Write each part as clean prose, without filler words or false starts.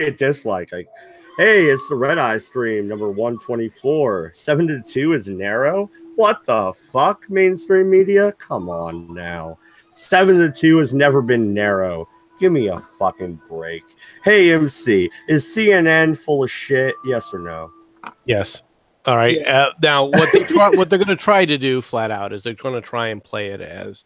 hit dislike. Like, hey, it's the Redeye stream number 124. 7 to 2 is narrow. What the fuck, mainstream media? Come on now. 7 to 2 has never been narrow. Give me a fucking break. Hey, MC, is CNN full of shit? Yes or no? Yes. All right. Yeah. Now, what they're going to try to do, flat out, is they're going to try and play it as,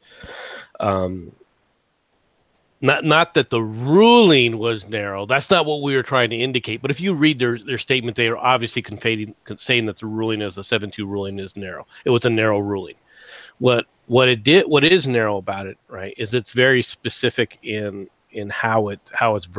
not that the ruling was narrow. That's not what we were trying to indicate. But if you read their statement, they are obviously saying that the ruling as a 7-2 ruling is narrow. It was a narrow ruling. What is narrow about it, right, is it's very specific in how it's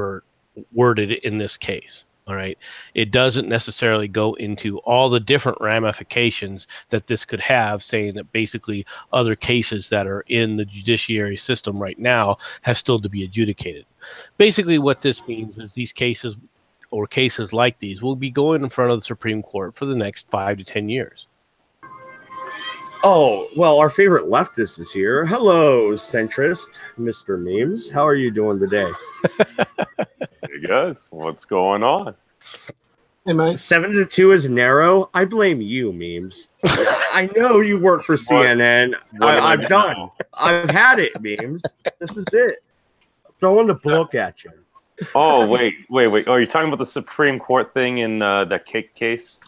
worded in this case. All right. It doesn't necessarily go into all the different ramifications that this could have, saying that basically other cases that are in the judiciary system right now have still to be adjudicated. Basically, what this means is these cases or cases like these will be going in front of the Supreme Court for the next 5 to 10 years. Oh, well, our favorite leftist is here. Hello, centrist, Mr. Memes. How are you doing today? Hey, guys. What's going on? Hey, mate. 7 to 2 is narrow. I blame you, Memes. I know you work for CNN. I'm done. I've had it, Memes. This is it. Throwing the book at you. Oh, wait. Oh, are you talking about the Supreme Court thing in that cake case?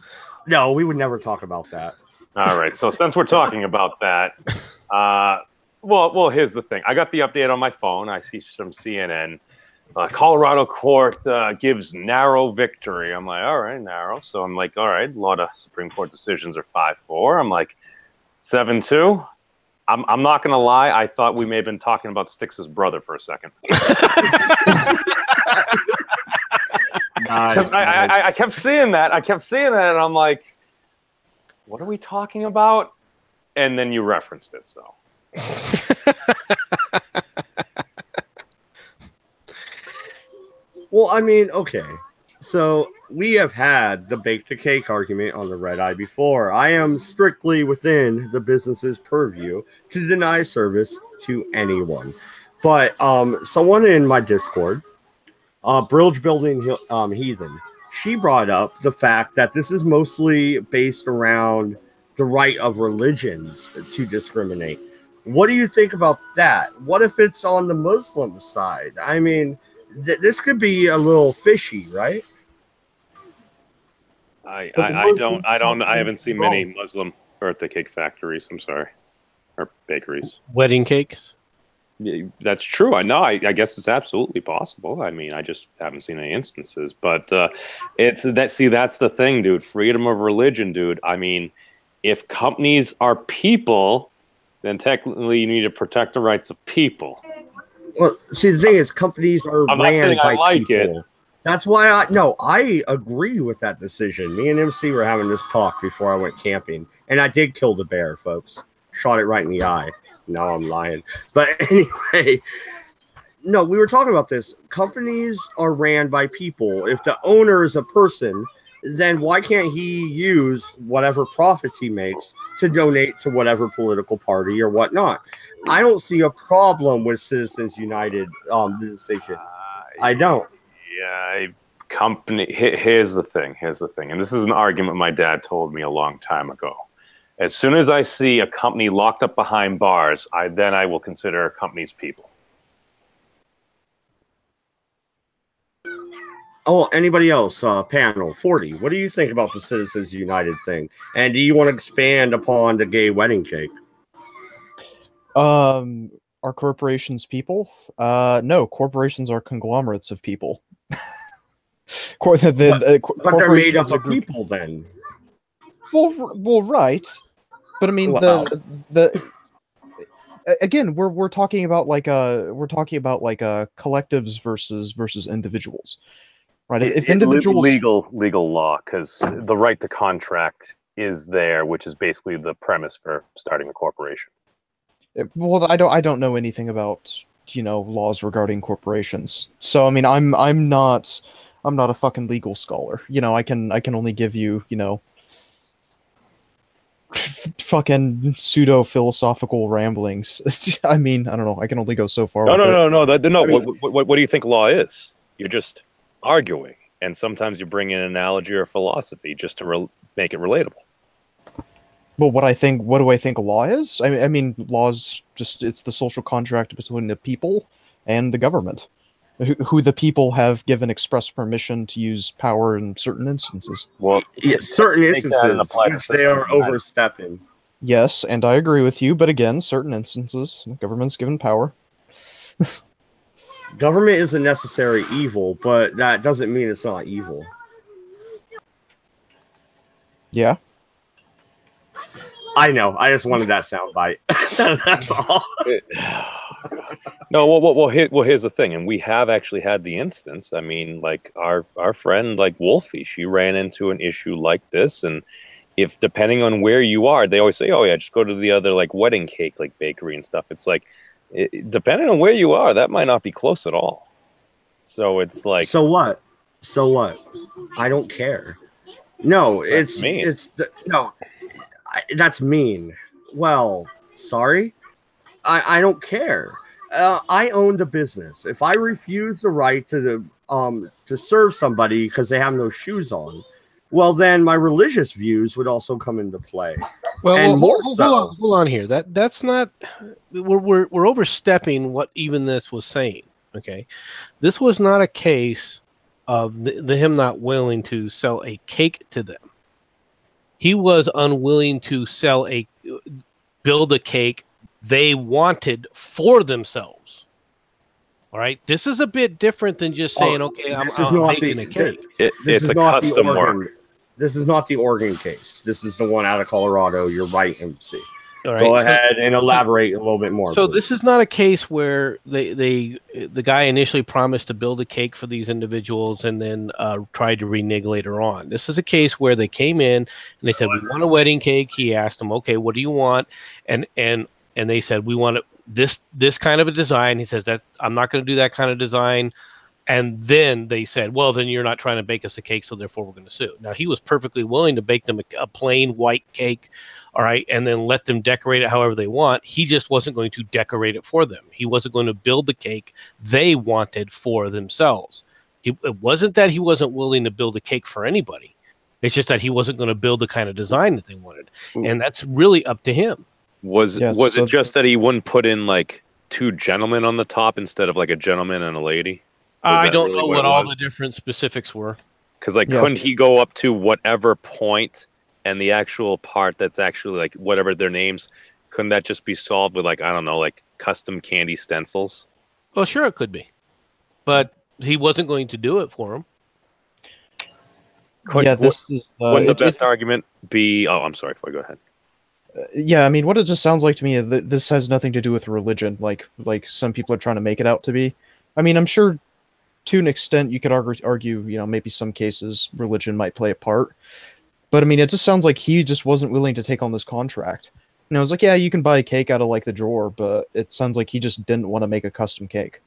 No, we would never talk about that. All right. So since we're talking about that, well, here's the thing. I got the update on my phone. I see some CNN. Colorado court gives narrow victory. I'm like, all right, narrow. So I'm like, all right, a lot of Supreme Court decisions are 5-4. I'm like, 7-2. I'm not going to lie. I thought we may have been talking about Styx's brother for a second. Nice. I kept seeing that. And I'm like, what are we talking about? And then you referenced it, so. Well, I mean, okay. So we have had the bake the cake argument on the Redeye before. I am strictly within the business's purview to deny service to anyone. But someone in my Discord, Bridge Building Heathen, she brought up the fact that this is mostly based around the right of religions to discriminate. What do you think about that? What if it's on the Muslim side? I mean, this could be a little fishy, right? I haven't seen many Muslim birthday cake factories. I'm sorry, or bakeries. Wedding cakes. Yeah, that's true. I know. I guess it's absolutely possible. I mean, I just haven't seen any instances. But that's the thing, dude. Freedom of religion, dude. I mean, if companies are people, then technically you need to protect the rights of people. Well, see, the thing is, companies are ran by people. That's why I agree with that decision. Me and MC were having this talk before I went camping, and I did kill the bear, folks. Shot it right in the eye. No, I'm lying. But anyway, no, we were talking about this. Companies are ran by people. If the owner is a person, then why can't he use whatever profits he makes to donate to whatever political party or whatnot? I don't see a problem with Citizens United decision. I don't. Yeah, here's the thing, and this is an argument my dad told me a long time ago. As soon as I see a company locked up behind bars, I will consider companies people. Oh, anybody else? Panel 40. What do you think about the Citizens United thing? And do you want to expand upon the gay wedding cake? Are corporations people? No, corporations are conglomerates of people. But they're made up of people, then. Well, right. But I mean, again, we're talking about collectives versus individuals, right? If individuals legal law, because the right to contract is there, which is basically the premise for starting a corporation. Well, I don't know anything about laws regarding corporations, so I mean, I'm not a fucking legal scholar. I can only give you fucking pseudo philosophical ramblings. I mean, I don't know. I can only go so far. No. What do you think law is? You're just arguing. and sometimes you bring in an analogy or philosophy just to make it relatable. Well, what do I think law is? I mean, law's it's the social contract between the people and the government, who the people have given express permission to use power in certain instances. Well, certain instances which they are overstepping. Yes, and I agree with you, but again, certain instances, the government's given power. Government is a necessary evil, but that doesn't mean it's not evil. Yeah. I know. I just wanted that soundbite. That's all. No, well, here's the thing, and we have actually had the instance. I mean, like our friend, like Wolfie, she ran into an issue like this, and if depending on where you are, they always say, "Oh yeah, just go to the other like wedding cake like bakery and stuff." It's like, depending on where you are, that might not be close at all. So it's like, so what? So what? I don't care. No, it's mean. That's mean. Well, sorry. I don't care. I owned a business. If I refuse the right to serve somebody because they have no shoes on, well, then my religious views would also come into play. Well, and hold on here. That's not. We're overstepping what even this was saying. Okay, this was not a case of him not willing to sell a cake to them. He was unwilling to build a cake they wanted for themselves. All right, this is a bit different than just saying, "Okay, I'm making a cake." It's a custom work. This is not the Oregon case. This is the one out of Colorado. You're right, MC. All right, go ahead and elaborate a little bit more. So please. This is not a case where the guy initially promised to build a cake for these individuals and then tried to renege later on. This is a case where they came in and they said, "We want a wedding cake." He asked them, "Okay, what do you want?" And they said, "We want this kind of a design." He says, "That I'm not going to do that kind of design." And then they said, "Well, then you're not trying to bake us a cake, so therefore we're going to sue." Now, he was perfectly willing to bake them a plain white cake, all right, and then let them decorate it however they want. He just wasn't going to decorate it for them. He wasn't going to build the cake they wanted for themselves. It wasn't that he wasn't willing to build a cake for anybody. It's just that he wasn't going to build the kind of design that they wanted. And that's really up to him. Was it just that he wouldn't put in like two gentlemen on the top instead of like a gentleman and a lady? I don't know what all the different specifics were. Because couldn't he go up to whatever point and the actual part that's actually like whatever their names, couldn't that just be solved with like, I don't know, like custom candy stencils? Well, sure it could be. But he wasn't going to do it for him. Wouldn't the best argument be... Oh, I'm sorry, go ahead. Yeah, I mean, what it just sounds like to me, this has nothing to do with religion, like some people are trying to make it out to be. I mean, I'm sure to an extent you could argue, maybe some cases religion might play a part. But I mean, it just sounds like he just wasn't willing to take on this contract. I was like, yeah, you can buy a cake out of like the drawer, but it sounds like he just didn't want to make a custom cake.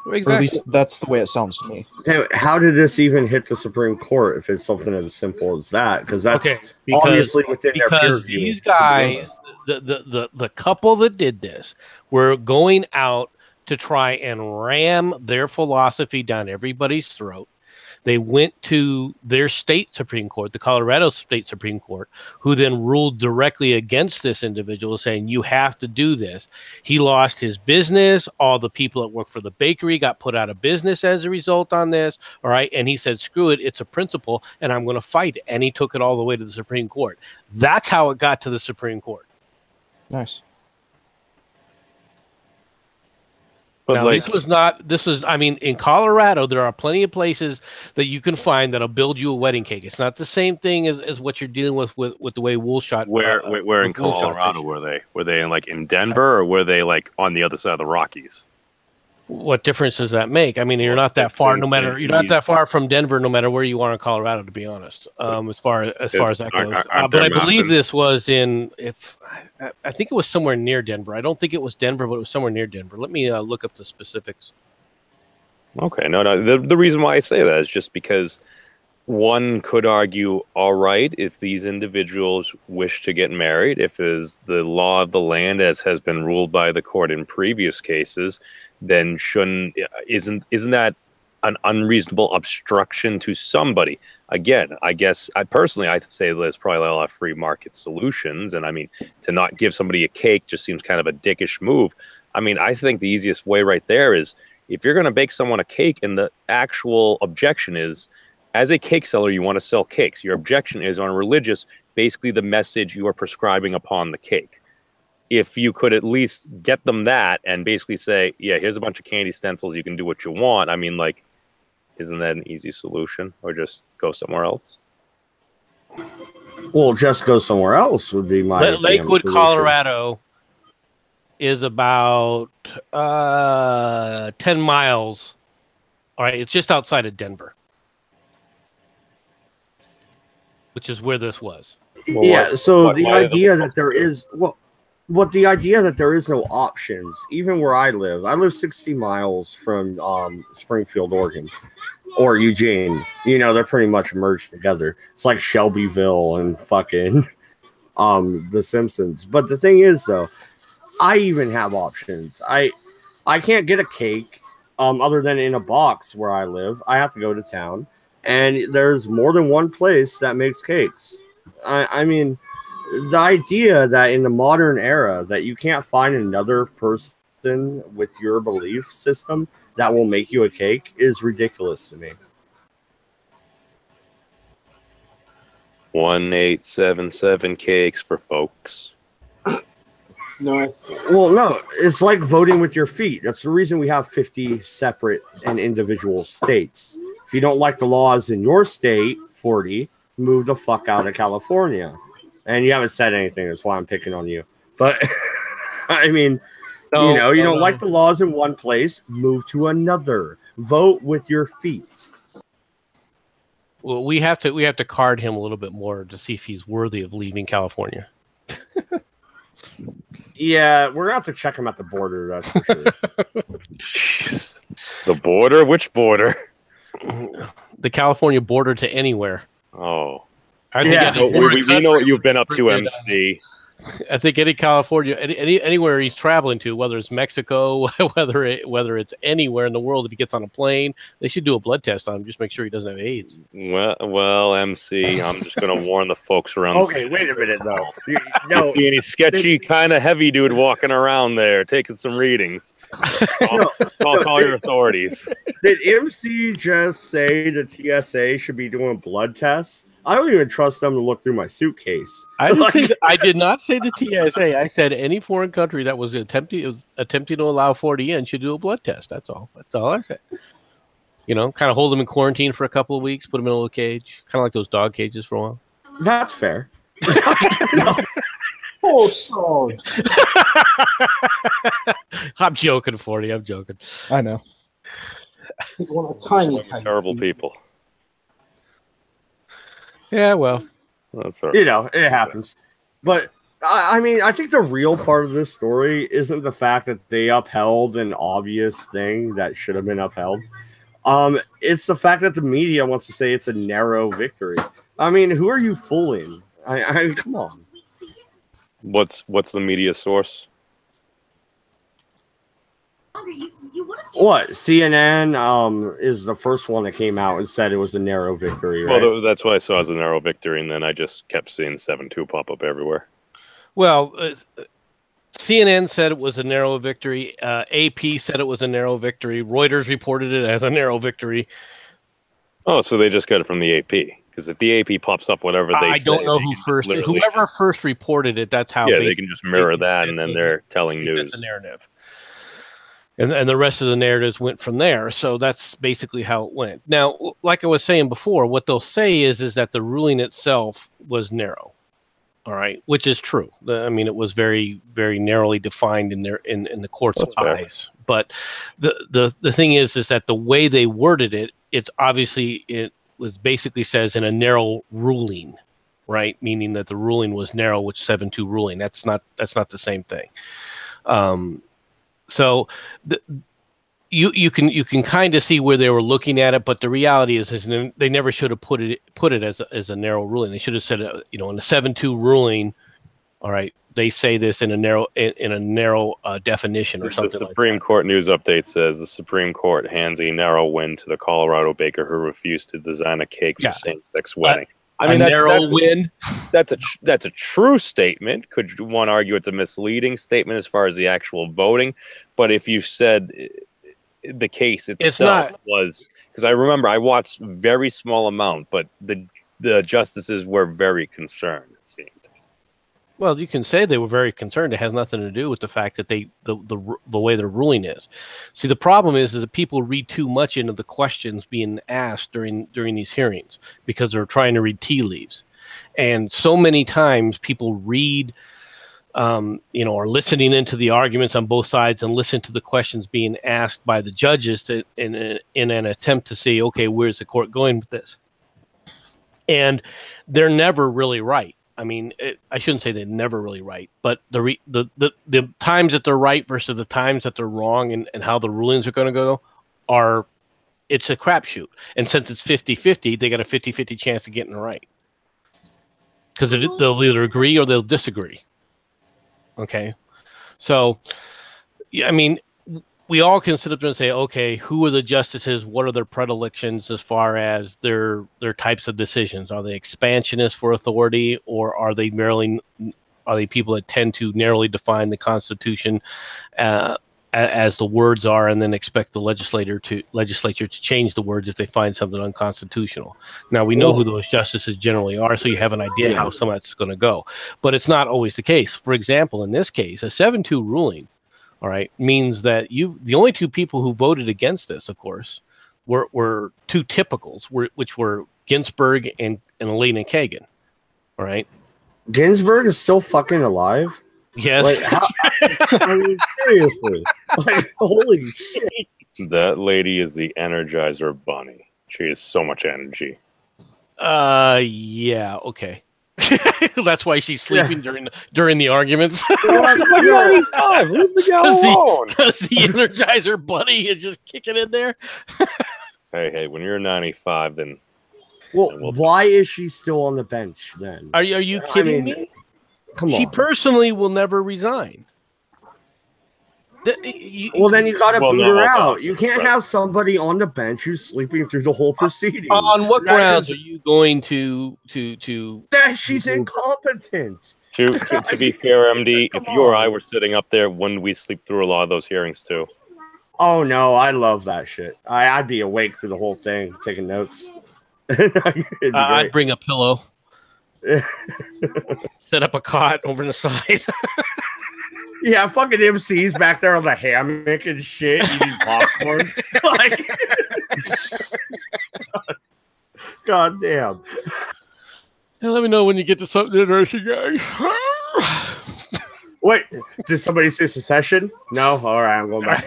Exactly. Or at least that's the way it sounds to me. How did this even hit the Supreme Court if it's something as simple as that? Because that's obviously within their peer review. These guys, the couple that did this, were going out to try and ram their philosophy down everybody's throat. They went to their state Supreme Court, the Colorado State Supreme Court, who then ruled directly against this individual, saying, "You have to do this." He lost his business. All the people that work for the bakery got put out of business as a result on this. All right. And he said, "Screw it. It's a principle and I'm going to fight it." And he took it all the way to the Supreme Court. That's how it got to the Supreme Court. Nice. But now, this was, I mean, in Colorado, there are plenty of places that you can find that'll build you a wedding cake. It's not the same thing as what you're dealing with the way Woolshot. Where in Colorado were they? Were they in Denver or were they like on the other side of the Rockies? What difference does that make? I mean, you're not that far. You're not that far from Denver, no matter where you are in Colorado. To be honest, as far as that goes. But I believe this was I think it was somewhere near Denver. I don't think it was Denver, but it was somewhere near Denver. Let me look up the specifics. Okay, no. The reason why I say that is just because one could argue, all right, if these individuals wish to get married, if is the law of the land as has been ruled by the court in previous cases, then isn't that an unreasonable obstruction to somebody. Again, I guess I personally, I say there's probably a lot of free market solutions. And I mean, to not give somebody a cake just seems kind of a dickish move. I mean, I think the easiest way right there is if you're going to bake someone a cake and the actual objection is, as a cake seller, you want to sell cakes. Your objection is on religious, basically the message you are prescribing upon the cake. If you could at least get them that and basically say, yeah, here's a bunch of candy stencils, you can do what you want. I mean, like, isn't that an easy solution? Or just go somewhere else? Well, just go somewhere else would be my Lakewood, Colorado is about 10 miles. All right, it's just outside of Denver, which is where this was. Well, yeah, so the idea that there is the idea that there is no options, even where I live 60 miles from Springfield, Oregon, or Eugene. You know, they're pretty much merged together. It's like Shelbyville and fucking The Simpsons. But the thing is, though, I even have options. I can't get a cake other than in a box where I live. I have to go to town, and there's more than one place that makes cakes. I mean, the idea that in the modern era that you can't find another person with your belief system that will make you a cake is ridiculous to me. 1877 cakes for folks. Nice. Well, no, it's like voting with your feet. That's the reason we have 50 separate and individual states. If you don't like the laws in your state, 40, move the fuck out of California. And you haven't said anything. That's why I'm picking on you. But, I mean, you don't like the laws in one place, move to another. Vote with your feet. Well, we have to card him a little bit more to see if he's worthy of leaving California. Yeah, we're going to have to check him at the border, that's for sure. Jeez. The border? Which border? The California border to anywhere. Oh. I think we know what you've been up to, MC. I think any California, anywhere he's traveling to, whether it's Mexico, whether it's anywhere in the world, if he gets on a plane, they should do a blood test on him, just make sure he doesn't have AIDS. Well, MC, I'm just going to warn the folks around. Okay, wait a minute, though. You see any sketchy kind of heavy dude walking around there, taking some readings? Call your authorities. Did MC just say the TSA should be doing blood tests? I don't even trust them to look through my suitcase. I did not say the TSA. I said any foreign country that was attempting to allow 40 in should do a blood test. That's all. That's all I said. You know, kind of hold them in quarantine for a couple of weeks, put them in a little cage, kind of like those dog cages for a while. That's fair. Oh, so. I'm joking, 40. I'm joking. I know. Want a tiny terrible people. Yeah, well, that's all right. You know, it happens. But I mean, I think the real part of this story isn't the fact that they upheld an obvious thing that should have been upheld. It's the fact that the media wants to say it's a narrow victory. I mean, who are you fooling? I come on. What's the media source? What? CNN is the first one that came out and said it was a narrow victory, right? Well, that's what I saw as a narrow victory, and then I just kept seeing 7-2 pop up everywhere. Well, CNN said it was a narrow victory. AP said it was a narrow victory. Reuters reported it as a narrow victory. Oh, so they just got it from the AP. Because if the AP pops up whatever they say, I don't know whoever first reported it, that's how they can just mirror that, and then they're telling news. That's the narrative. And the rest of the narratives went from there. So that's basically how it went. Now, like I was saying before, what they'll say is that the ruling itself was narrow. All right, which is true. I mean, it was very, very narrowly defined in the court's eyes. But the thing is that the way they worded it, it's obviously it was basically says in a narrow ruling, right? Meaning that the ruling was narrow, which 7-2 ruling. That's not the same thing. So you can kind of see where they were looking at it, but the reality is they never should have put it as a narrow ruling. They should have said, in a 7-2 ruling, all right, they say this in a narrow definition or something. The Supreme Court news update says the Supreme Court hands a narrow win to the Colorado baker who refused to design a cake for same-sex wedding. I mean, narrow win. That's a true statement. Could one argue it's a misleading statement as far as the actual voting? But if you said the case itself was, because I remember I watched very small amount, but the justices were very concerned. It seemed. Well, you can say they were very concerned. It has nothing to do with the fact that the way the ruling is. See, the problem is that people read too much into the questions being asked during these hearings because they're trying to read tea leaves, and so many times people read, are listening into the arguments on both sides and listen to the questions being asked by the judges in an attempt to see, okay, where's the court going with this? And they're never really right. I mean, I shouldn't say they're never really right, but the times that they're right versus the times that they're wrong and how the rulings are going to go it's a crapshoot. And since it's 50-50, they got a 50-50 chance of getting it right. Because they'll either agree or they'll disagree. Okay? So, I mean, we all can sit up there and say, okay, who are the justices? What are their predilections as far as their types of decisions? Are they expansionists for authority, or are they people that tend to narrowly define the Constitution as the words are, and then expect the legislature to change the words if they find something unconstitutional? Now, we know who those justices generally are, so you have an idea how some of that's going to go. But it's not always the case. For example, in this case, a 7-2 ruling, all right, means that the only two people who voted against this, of course, were two typicals, which were Ginsburg and Elena Kagan. All right, Ginsburg is still fucking alive. Yes. Like, I mean, seriously, like, holy shit. That lady is the Energizer Bunny. She has so much energy. Yeah. Okay. That's why she's sleeping during the arguments. Leave the guy alone. Because the Energizer Bunny is just kicking in there. Hey, when you're 95, then. Well, why is she still on the bench then? Are you kidding me? Come on. She personally will never resign. Well, then you got to boot her out. You can't have somebody on the bench who's sleeping through the whole proceeding. On what grounds are you going to? That she's incompetent. To be fair, MD, if you or I were sitting up there, wouldn't we sleep through a lot of those hearings too? Oh no, I love that shit. I'd be awake through the whole thing, taking notes. I'd bring a pillow. Set up a cot over the side. Yeah, fucking MC's back there on the hammock and shit, eating popcorn. Like, God damn. Hey, let me know when you get to something interesting, guys. Wait, did somebody say secession? No? All right, I'm going back.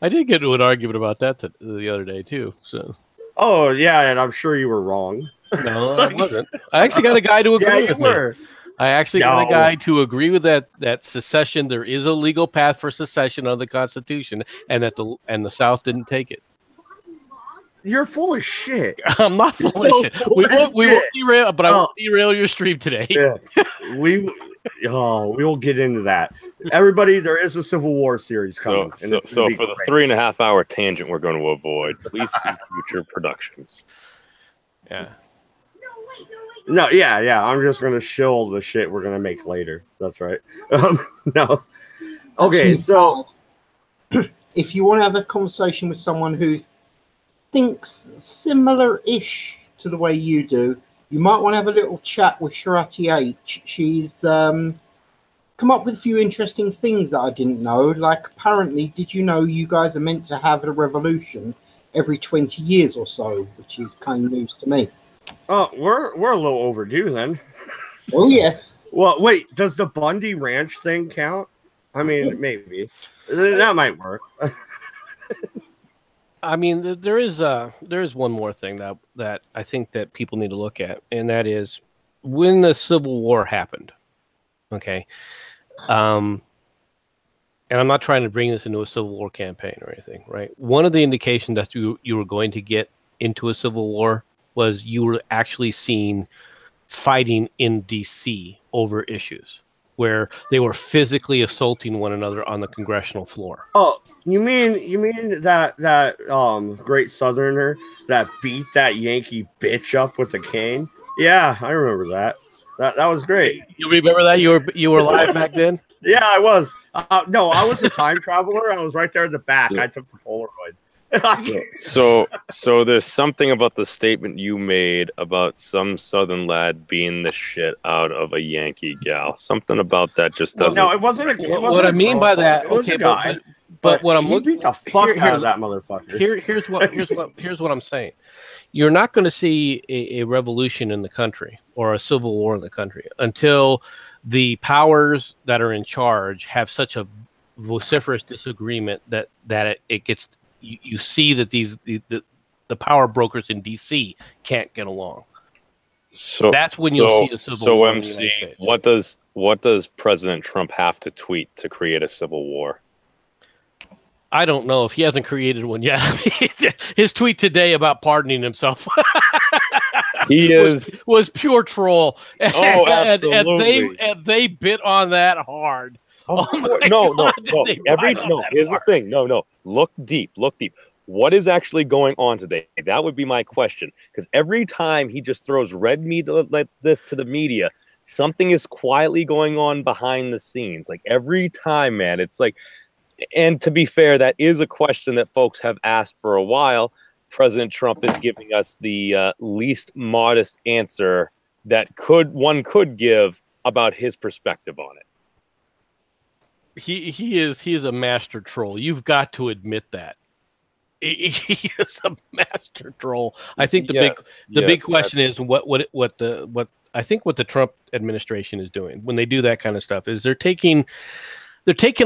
I did get into an argument about that the other day, too. So. Oh, yeah, and I'm sure you were wrong. No, I wasn't. I actually got a guy to agree with me. I actually got a guy to agree with that secession. There is a legal path for secession under the Constitution, and that the South didn't take it. You're full of shit. I'm not full of shit. We won't derail, but I won't derail your stream today. Yeah. We will get into that. Everybody, there is a Civil War series coming. So for the 3.5 hour tangent we're going to avoid, please see future productions. Yeah. No, yeah. I'm just gonna shill the shit we're gonna make later. That's right. No. Okay, so if you want to have a conversation with someone who thinks similar-ish to the way you do, you might want to have a little chat with Sharati H. She's come up with a few interesting things that I didn't know. Like, apparently, did you know you guys are meant to have a revolution every 20 years or so, which is kind of news to me. Oh, we're a little overdue then. Oh yeah. Well, wait, does the Bundy Ranch thing count? I mean, maybe that might work. I mean, there is one more thing that I think that people need to look at, and that is when the Civil War happened. Okay, and I'm not trying to bring this into a Civil War campaign or anything, right? One of the indications that you were going to get into a Civil War was you were actually seeing fighting in DC over issues where they were physically assaulting one another on the congressional floor. Oh, you mean that great Southerner that beat that Yankee bitch up with a cane? Yeah, I remember that. That was great. You remember that? You were alive back then? Yeah, I was. No, I was a time traveler. I was right there in the back. I took the Polaroid. So there's something about the statement you made about some Southern lad being the shit out of a Yankee gal. Something about that just doesn't. No, it wasn't. What I mean by that, okay, but what I'm looking, beat the fuck out of that motherfucker. Here's what I'm saying. You're not going to see a revolution in the country or a civil war in the country until the powers that are in charge have such a vociferous disagreement that it gets. You see that the power brokers in DC can't get along. So that's when you'll see a civil war. So MC, what does President Trump have to tweet to create a civil war? I don't know if he hasn't created one yet. His tweet today about pardoning himself was pure troll. Oh, absolutely. And they bit on that hard. No. Here's the thing. No. Look deep. What is actually going on today? That would be my question. Because every time he just throws red meat like this to the media, something is quietly going on behind the scenes. Like every time, man, it's like. And to be fair, that is a question that folks have asked for a while. President Trump is giving us the least modest answer that one could give about his perspective on it. He is a master troll. You've got to admit that. He is a master troll. I think the big question is what I think what the Trump administration is doing when they do that kind of stuff is they're taking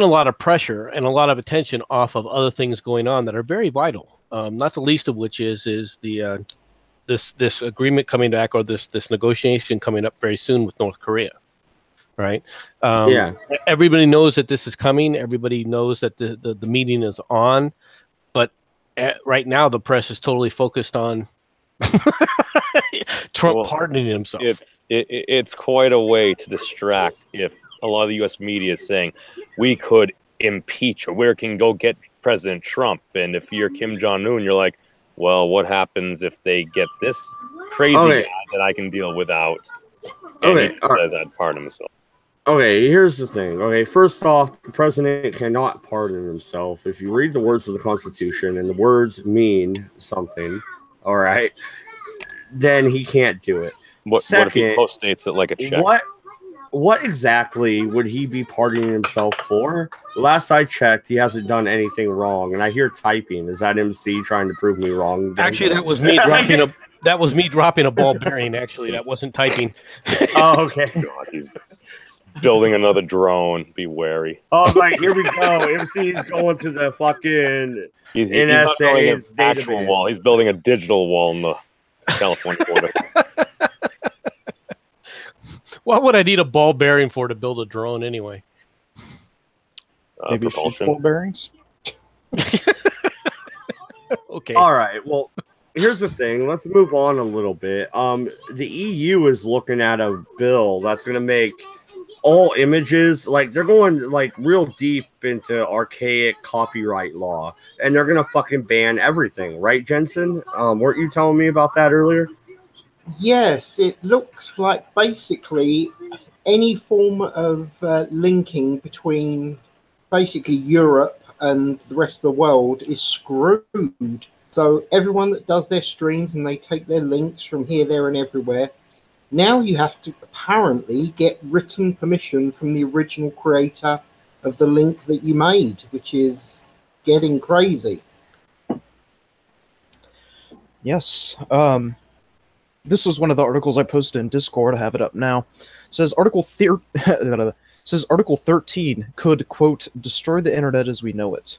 a lot of pressure and a lot of attention off of other things going on that are very vital. Not the least of which is the this agreement coming back, or this negotiation coming up very soon with North Korea, right? Everybody knows that this is coming. Everybody knows that the meeting is on, but right now the press is totally focused on Trump pardoning himself. It's quite a way to distract if a lot of the U.S. media is saying we could impeach or we can go get President Trump. And if you're Kim Jong-un, you're like, well, what happens if they get this crazy guy that I can deal without? And he says I'd pardon himself. Okay, here's the thing. Okay, first off, the president cannot pardon himself. If you read the words of the Constitution and the words mean something, all right, then he can't do it. What if he post-states it like a check? What exactly would he be pardoning himself for? Last I checked, he hasn't done anything wrong, and I hear typing. Is that MC trying to prove me wrong? Actually, that was me dropping a ball bearing. Actually, that wasn't typing. Oh, okay. God, he's building another drone. Be wary. Oh, right, here we go. MC's going to the fucking NSA's actual wall. He's building a digital wall in the California border. What would I need a ball bearing for to build a drone anyway? Maybe ball bearings? Okay. All right. Well, here's the thing. Let's move on a little bit. The EU is looking at a bill that's going to make all images, like they're going like real deep into archaic copyright law, and they're going to fucking ban everything. Right, Jensen? Weren't you telling me about that earlier? Yes, it looks like basically any form of linking between basically Europe and the rest of the world is screwed. So everyone that does their streams and they take their links from here, there, and everywhere, now you have to apparently get written permission from the original creator of the link that you made, which is getting crazy. Yes. This was one of the articles I posted in Discord. I have it up now. It says Article 13 could, quote, destroy the internet as we know it.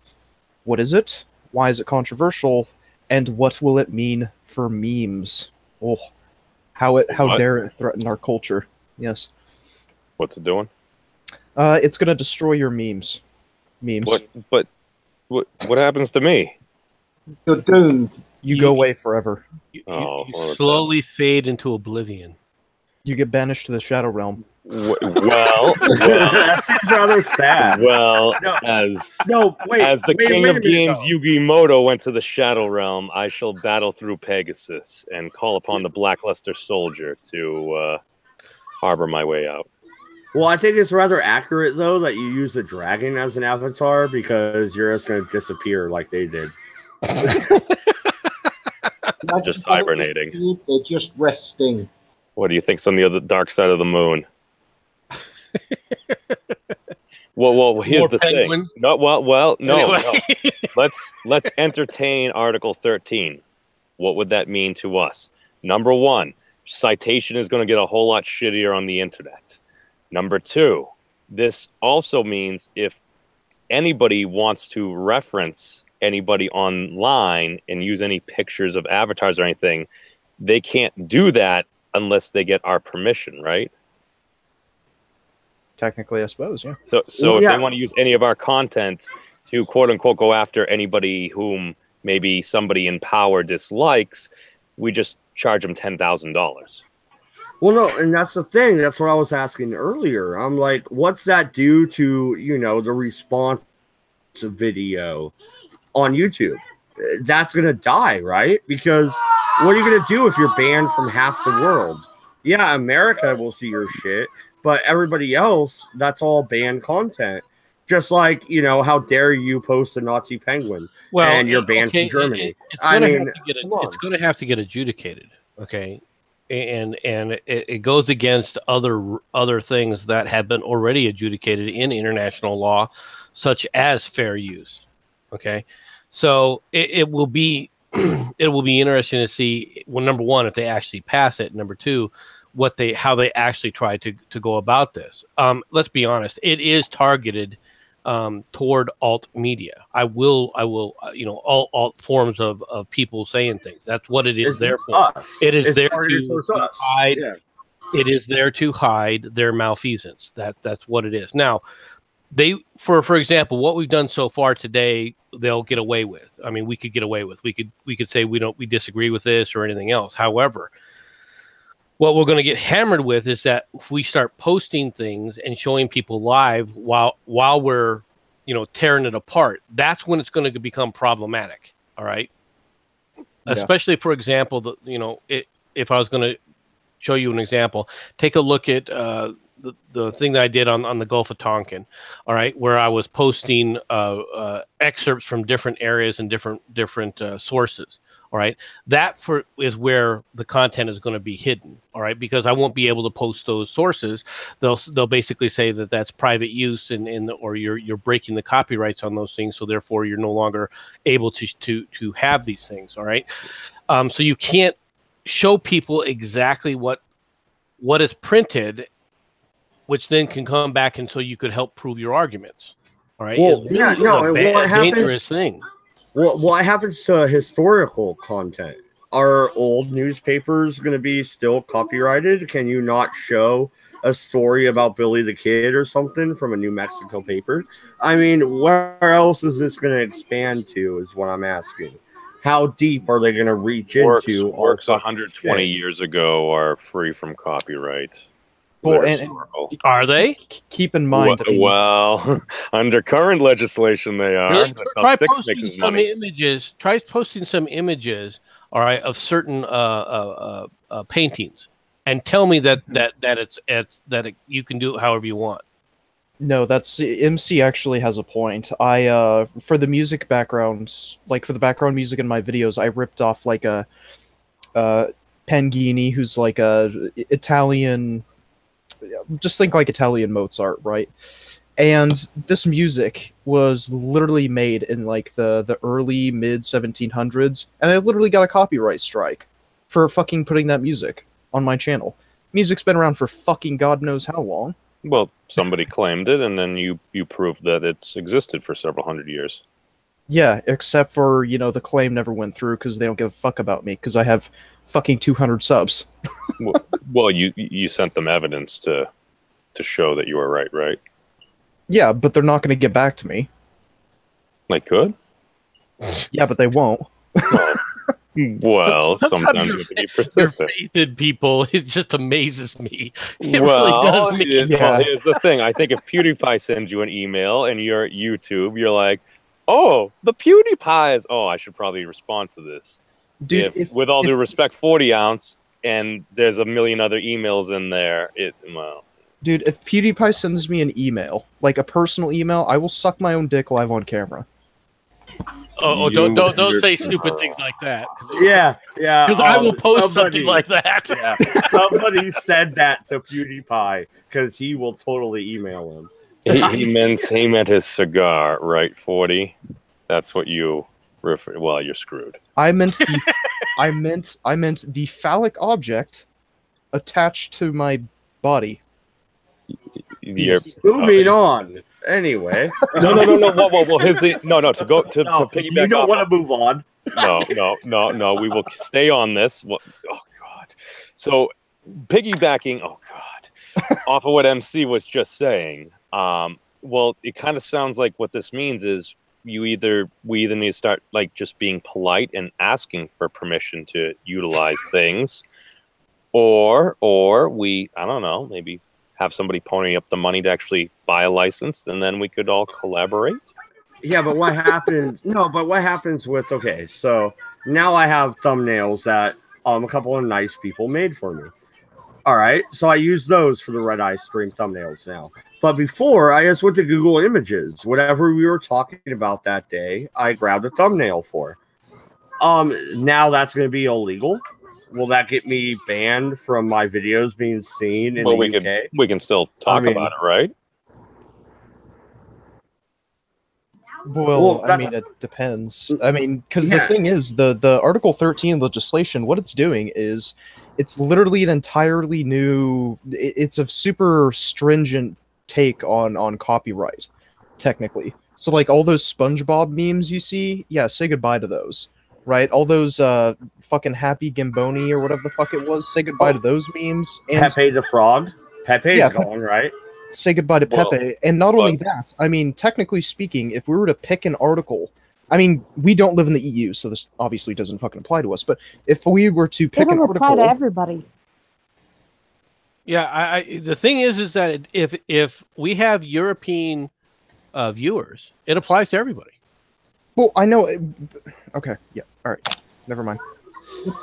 What is it? Why is it controversial? And what will it mean for memes? Oh, how dare it threaten our culture? Yes. What's it doing? It's gonna destroy your memes. What happens to me? You're doomed. You go away forever. You slowly fade into oblivion. You get banished to the Shadow Realm. Well, that seems rather sad. Well, as the king of games, Yugimoto, went to the Shadow Realm, I shall battle through Pegasus and call upon the Blackluster Soldier to harbor my way out. Well, I think it's rather accurate, though, that you use the dragon as an avatar because you're just going to disappear like they did. Just hibernating. They're just resting. What do you think's on the other dark side of the moon? Well, here's More the penguin? thing. No. Anyway. Let's entertain Article 13. What would that mean to us? Number one, citation is going to get a whole lot shittier on the internet. Number two, this also means if anybody wants to reference anybody online and use any pictures of avatars or anything, they can't do that unless they get our permission, right? Technically, I suppose, yeah. So if they want to use any of our content to quote unquote go after anybody whom maybe somebody in power dislikes, we just charge them $10,000. Well, no, and that's the thing. That's what I was asking earlier. I'm like, what's that do to, the response video on YouTube? That's going to die, right? Because what are you going to do if you're banned from half the world? Yeah, America will see your shit, but everybody else, that's all banned content. Just like, how dare you post a Nazi penguin and you're banned from Germany. It's going to have to get adjudicated, okay? And it goes against other things that have been already adjudicated in international law, such as fair use. Okay, so it will be it will be interesting to see. Well, number one, if they actually pass it. Number two, how they actually try to go about this. Let's be honest, it is targeted toward alt media. I will, all alt forms of people saying things. That's what it is there for. It is there to hide. Yeah. It is there to hide their malfeasance. That's what it is. Now, for example, what we've done so far today, they'll get away with. I mean, we could get away with. We could say we disagree with this or anything else. However, what we're going to get hammered with is that if we start posting things and showing people live while we're, tearing it apart, that's when it's going to become problematic. All right. Yeah. Especially, for example, if I was going to show you an example, take a look at the thing that I did on the Gulf of Tonkin. All right. Where I was posting excerpts from different areas and different sources. All right, that is where the content is going to be hidden. All right, because I won't be able to post those sources. They'll basically say that that's private use or you're breaking the copyrights on those things. So therefore, you're no longer able to have these things. All right, so you can't show people exactly what is printed, which then can come back until you could help prove your arguments. All right, well, it's dangerous thing. Well, what happens to historical content? Are old newspapers going to be still copyrighted? Can you not show a story about Billy the Kid or something from a New Mexico paper? I mean, where else is this going to expand to is what I'm asking. How deep are they going to reach into? Works 120 years ago are free from copyright. Well, and are they? Keep in mind. Well, under current legislation, they are. Really? Try posting some images. Try posting some images. All right, of certain paintings, and tell me that you can do it however you want. No, that's MC actually has a point. I for the music backgrounds, like for the background music in my videos, I ripped off like a Pangini, who's like a Italian. Just think like Italian Mozart, right? And this music was literally made in like the early mid 1700s, and I literally got a copyright strike for fucking putting that music on my channel. Music's been around for fucking God knows how long. Well, somebody claimed it, and then you proved that it's existed for several hundred years. Yeah, except for, the claim never went through because they don't give a fuck about me because I have fucking 200 subs. Well, you sent them evidence to show that you were right? Yeah, but they're not going to get back to me. They could? Yeah, but they won't. Well, sometimes you have to be persistent. Your faith in people, it just amazes me. It well, really does me. Well, here's the thing. I think if PewDiePie sends you an email and you're at YouTube, you're like, oh, the PewDiePie is... Oh, I should probably respond to this. Dude, with all due respect, 40 ounce, and there's a million other emails in there. Well... Dude, if PewDiePie sends me an email, like a personal email, I will suck my own dick live on camera. Oh, don't say stupid things like that. Yeah. Because I will post something like that. Yeah, somebody said that to PewDiePie because he will totally email him. he meant his cigar, right? 40. That's what you refer. Well, you're screwed. I meant the phallic object attached to my body. Moving on. Anyway, no. Well, To piggyback. You don't want to move on. No. We will stay on this. Oh God. So piggybacking. Oh God. Off of what MC was just saying. Well, it kind of sounds like what this means is we either need to start like just being polite and asking for permission to utilize things, or we, I don't know, maybe have somebody pony up the money to actually buy a license, and then we could all collaborate. Yeah, but what happens? No, but what happens with? Okay, so now I have thumbnails that a couple of nice people made for me. All right, so I use those for the Redeye stream thumbnails now. But before, I just went to Google Images. Whatever we were talking about that day, I grabbed a thumbnail for. Now that's going to be illegal. Will that get me banned from my videos being seen in the UK? We can still talk about it, right? Well, I mean, it depends. I mean, because the thing is, the Article 13 legislation, what it's doing is it's literally an entirely new... It's a super stringent take on copyright, technically. So, like, all those SpongeBob memes you see, yeah, say goodbye to those. Right, all those fucking Happy Gamboni or whatever the fuck it was. Say goodbye to those memes. And Pepe the Frog. Pepe's gone, right? Say goodbye to Pepe. And not only that, I mean, technically speaking, if we were to pick an article, I mean, we don't live in the EU, so this obviously doesn't fucking apply to us. But if we were to pick an article, apply to everybody. Yeah, the thing is that if we have European viewers, it applies to everybody. Well, I know. Okay, yeah, all right, never mind.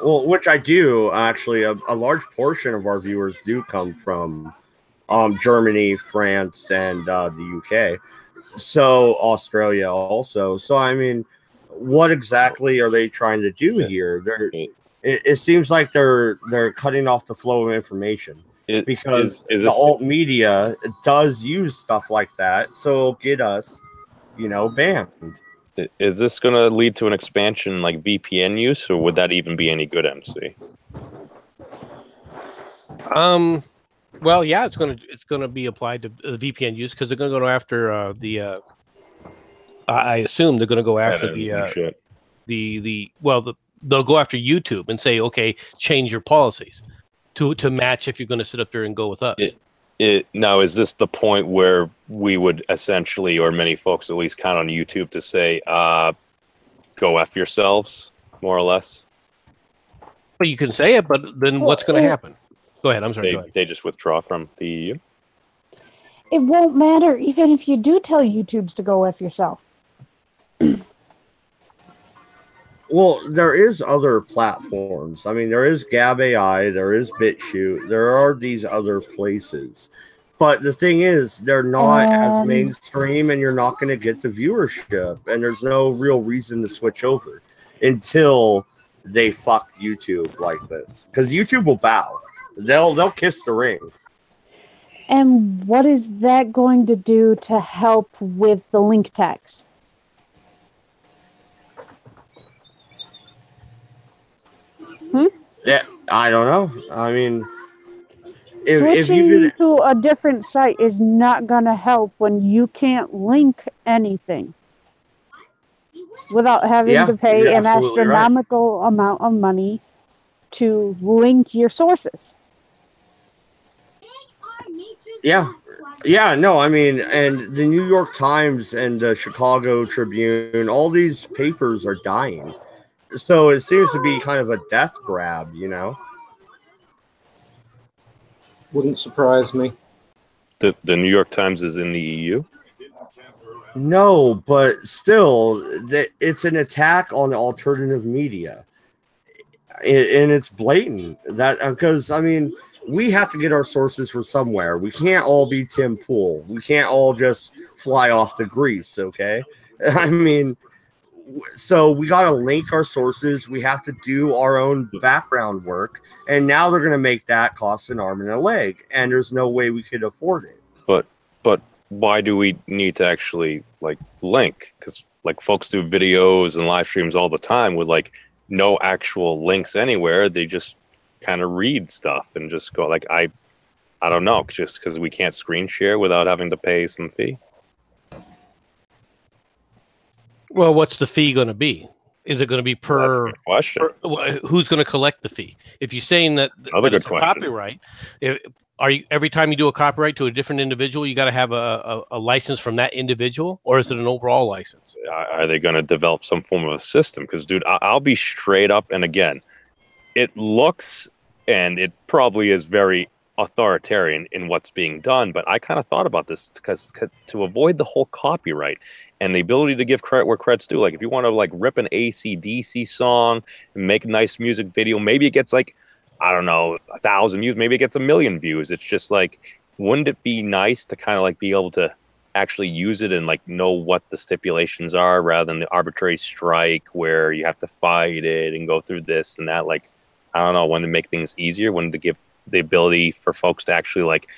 Well, which I do actually. A large portion of our viewers do come from Germany, France, and the UK. So Australia also. So I mean, what exactly are they trying to do here? It seems like they're cutting off the flow of information because the alt media does use stuff like that. So it'll get us, banned. Is this going to lead to an expansion like VPN use, or would that even be any good, MC? Well, yeah, it's going to be applied to VPN use because they're going to go after I assume they're going to go after they'll go after YouTube and say, okay, change your policies to match if you're going to sit up there and go with us. Now, is this the point where we would essentially, or many folks at least, count on YouTube to say, go F yourselves, more or less? Well, you can say it, but then what's going to happen? Go ahead. I'm sorry. They just withdraw from the EU? It won't matter, even if you do tell YouTubes to go F yourself. Well, there is other platforms. I mean, there is Gab AI, there is BitChute, there are these other places. But the thing is, they're not as mainstream, and you're not going to get the viewership, and there's no real reason to switch over until they fuck YouTube like this. Because YouTube will bow. They'll kiss the ring. And what is that going to do to help with the link tax? Yeah, I don't know. I mean, if you to a different site is not going to help when you can't link anything without having to pay an astronomical amount of money to link your sources. Yeah, no, I mean, and the New York Times and the Chicago Tribune, all these papers are dying. So it seems to be kind of a death grab, you know? Wouldn't surprise me. The New York Times is in the EU? No, but still, it's an attack on the alternative media. And it's blatant. That because, I mean, we have to get our sources from somewhere. We can't all be Tim Pool. We can't all just fly off to Greece, okay? I mean, so we got to link our sources. We have to do our own background work. And now they're going to make that cost an arm and a leg. And there's no way we could afford it. But why do we need to actually like link? Because like folks do videos and live streams all the time with like no actual links anywhere. They just kind of read stuff and just go like, I don't know, just because we can't screen share without having to pay some fee. Well, what's the fee going to be? Is it going to be per? That's a good question. Who's going to collect the fee? If you're saying that, Another good question. Copyright, are you every time you do a copyright to a different individual, you got to have a license from that individual, or is it an overall license? Are they going to develop some form of a system? Because, dude, I'll be straight up. And again, it looks and it probably is very authoritarian in what's being done. But I kind of thought about this because to avoid the whole copyright and the ability to give credit where credit's due. Like if you want to like rip an AC/DC song and make a nice music video, maybe it gets like, I don't know, 1,000 views, maybe it gets 1,000,000 views. It's just like, wouldn't it be nice to kind of like be able to actually use it and like know what the stipulations are rather than the arbitrary strike where you have to fight it and go through this and that? Like, I don't know, when to make things easier, when to give the ability for folks to actually like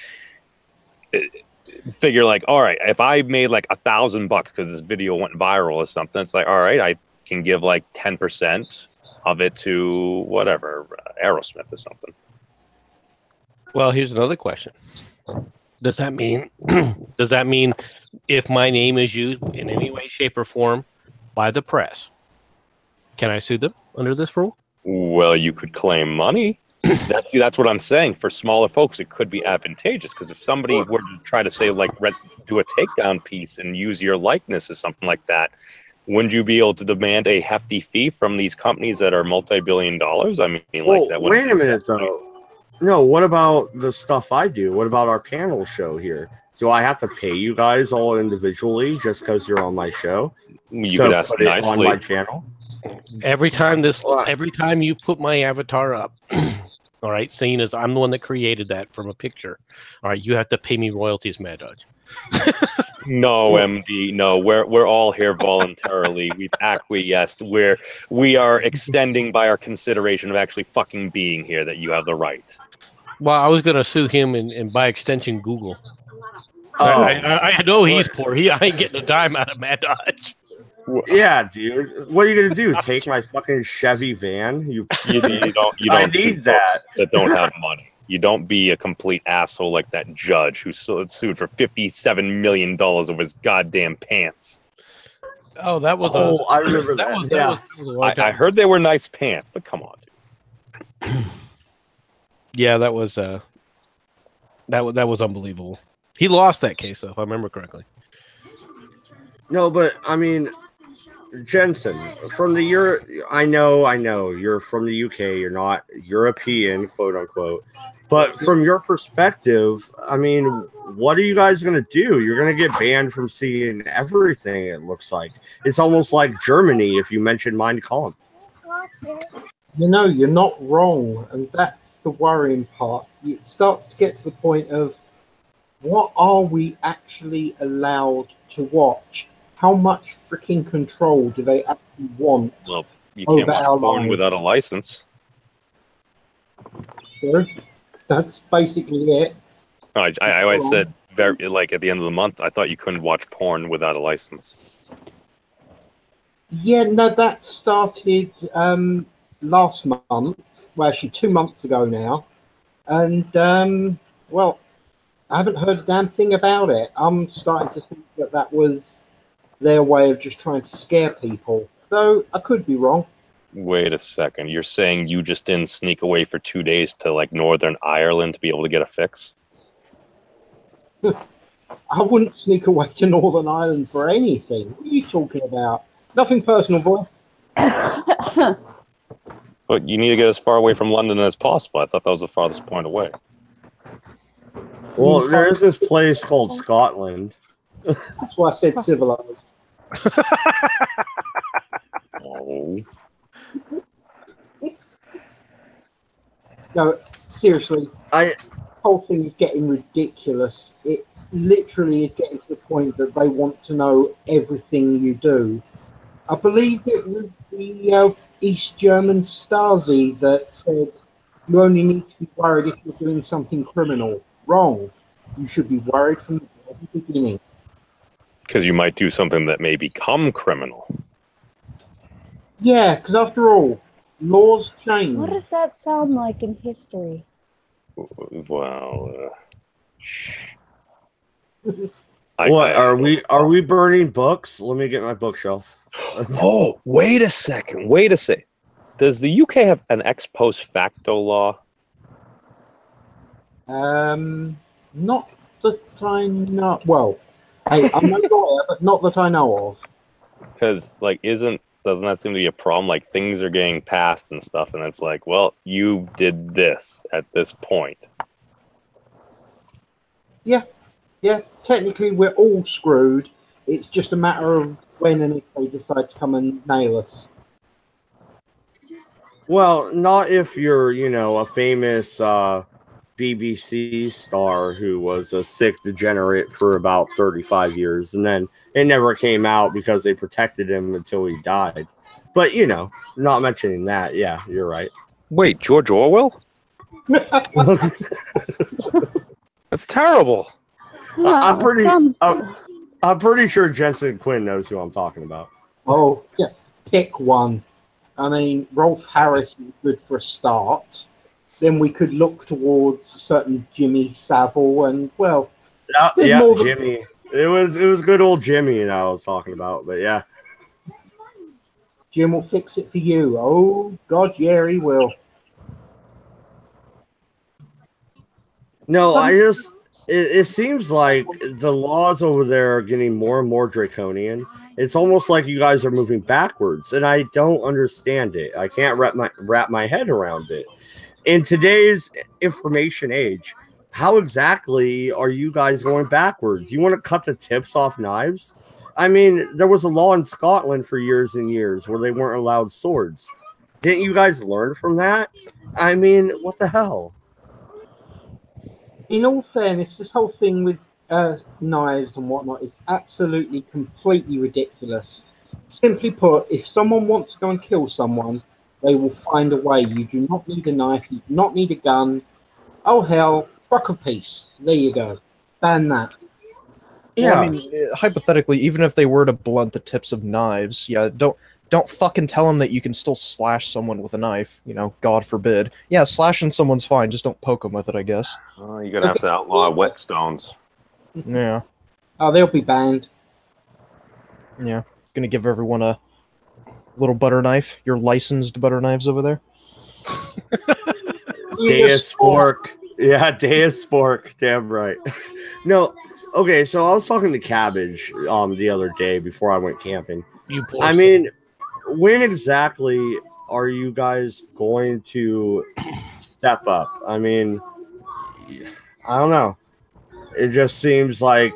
figure like, all right, if I made like $1,000 because this video went viral or something, it's like, all right, I can give like 10% of it to whatever, Aerosmith or something. Well, here's another question. Does that mean if my name is used in any way, shape, or form by the press, can I sue them under this rule? Well, you could claim money. That's what I'm saying. For smaller folks, it could be advantageous because if somebody were to try to say like do a takedown piece and use your likeness or something like that, wouldn't you be able to demand a hefty fee from these companies that are multi-billion dollars? I mean, like that. Wait a minute, though. No, what about the stuff I do? What about our panel show here? Do I have to pay you guys all individually just because you're on my show? You could ask nicely on my channel. Every time you put my avatar up, all right, seeing as I'm the one that created that from a picture, all right, you have to pay me royalties, Mad Dodge. No, MD, no. We're all here voluntarily. We've acquiesced. We are extending by our consideration of actually fucking being here that you have the right. Well, I was gonna sue him and by extension Google. Oh. I know he's poor. I ain't getting a dime out of Mad Dodge. Yeah, dude. What are you gonna do? Take my fucking Chevy van? You don't. I need that. That don't have money. You don't be a complete asshole like that judge who sued for $57 million over his goddamn pants. Oh, that was. I remember that. I heard they were nice pants, but come on, dude. Yeah, that was unbelievable. He lost that case, though, if I remember correctly. No, but I mean, Jensen, from the I know you're from the UK. You're not European, quote unquote. But from your perspective, I mean, what are you guys going to do? You're going to get banned from seeing everything, it looks like. It's almost like Germany if you mention Mein Kampf. You know, you're not wrong, and that's the worrying part. It starts to get to the point of what are we actually allowed to watch? How much freaking control do they actually want? Well, you can't watch porn without a license. Sure. That's basically it. No, I always said like at the end of the month, I thought you couldn't watch porn without a license. Yeah, no, that started last month. Well, actually 2 months ago now. And, well, I haven't heard a damn thing about it. I'm starting to think that was their way of just trying to scare people. Though I could be wrong. Wait a second. You're saying you just didn't sneak away for 2 days to like Northern Ireland to be able to get a fix? I wouldn't sneak away to Northern Ireland for anything. What are you talking about? Nothing personal, boys. But you need to get as far away from London as possible. I thought that was the farthest point away. Well, there is this place called Scotland. That's why I said civilized. Oh. No, seriously, the whole thing is getting ridiculous. It literally is getting to the point that they want to know everything you do. I believe it was the East German Stasi that said you only need to be worried if you're doing something criminal. Wrong. You should be worried from the very beginning. Because you might do something that may become criminal. Yeah, because after all, laws change. What does that sound like in history? Well, What are we burning books? Let me get my bookshelf. Oh, wait a second. Wait a second. Does the UK have an ex post facto law? Not that I know. Well, hey, I'm no lawyer, but not that I know of. Because, like, doesn't that seem to be a problem? Like, things are getting passed and stuff, and it's like, well, you did this at this point. Yeah. Technically, we're all screwed. It's just a matter of when and if they decide to come and nail us. Well, not if you're, a famous BBC star who was a sick degenerate for about 35 years, and then it never came out because they protected him until he died. But, not mentioning that, yeah, you're right. Wait, George Orwell? That's terrible. I'm pretty sure Jensen Quinn knows who I'm talking about. Oh, yeah. Pick one. I mean, Rolf Harris is good for a start. Then we could look towards a certain Jimmy Savile, and well, yeah, Jimmy. It was good old Jimmy that I was talking about, but yeah. Jim will fix it for you. Oh God, yeah, he will. No, it seems like the laws over there are getting more and more draconian. It's almost like you guys are moving backwards, and I don't understand it. I can't wrap my head around it. In today's information age, how exactly are you guys going backwards? You want to cut the tips off knives? I mean, there was a law in Scotland for years and years where they weren't allowed swords. Didn't you guys learn from that? I mean, what the hell? In all fairness, this whole thing with knives and whatnot is absolutely, completely ridiculous. Simply put, if someone wants to go and kill someone, they will find a way. You do not need a knife. You do not need a gun. Oh, hell, truck of peace. There you go. Ban that. Yeah, well, I mean, hypothetically, even if they were to blunt the tips of knives, yeah, don't fucking tell them that you can still slash someone with a knife. God forbid. Yeah, slashing someone's fine. Just don't poke them with it, I guess. Oh, you're gonna have to outlaw whetstones. Yeah. Oh, they'll be banned. Yeah, gonna give everyone a little butter knife. Your licensed butter knives over there. Deus Spork. Yeah, Deus Spork. Damn right. No. Okay, so I was talking to Cabbage the other day before I went camping. I mean, when exactly are you guys going to step up? I mean, I don't know. It just seems like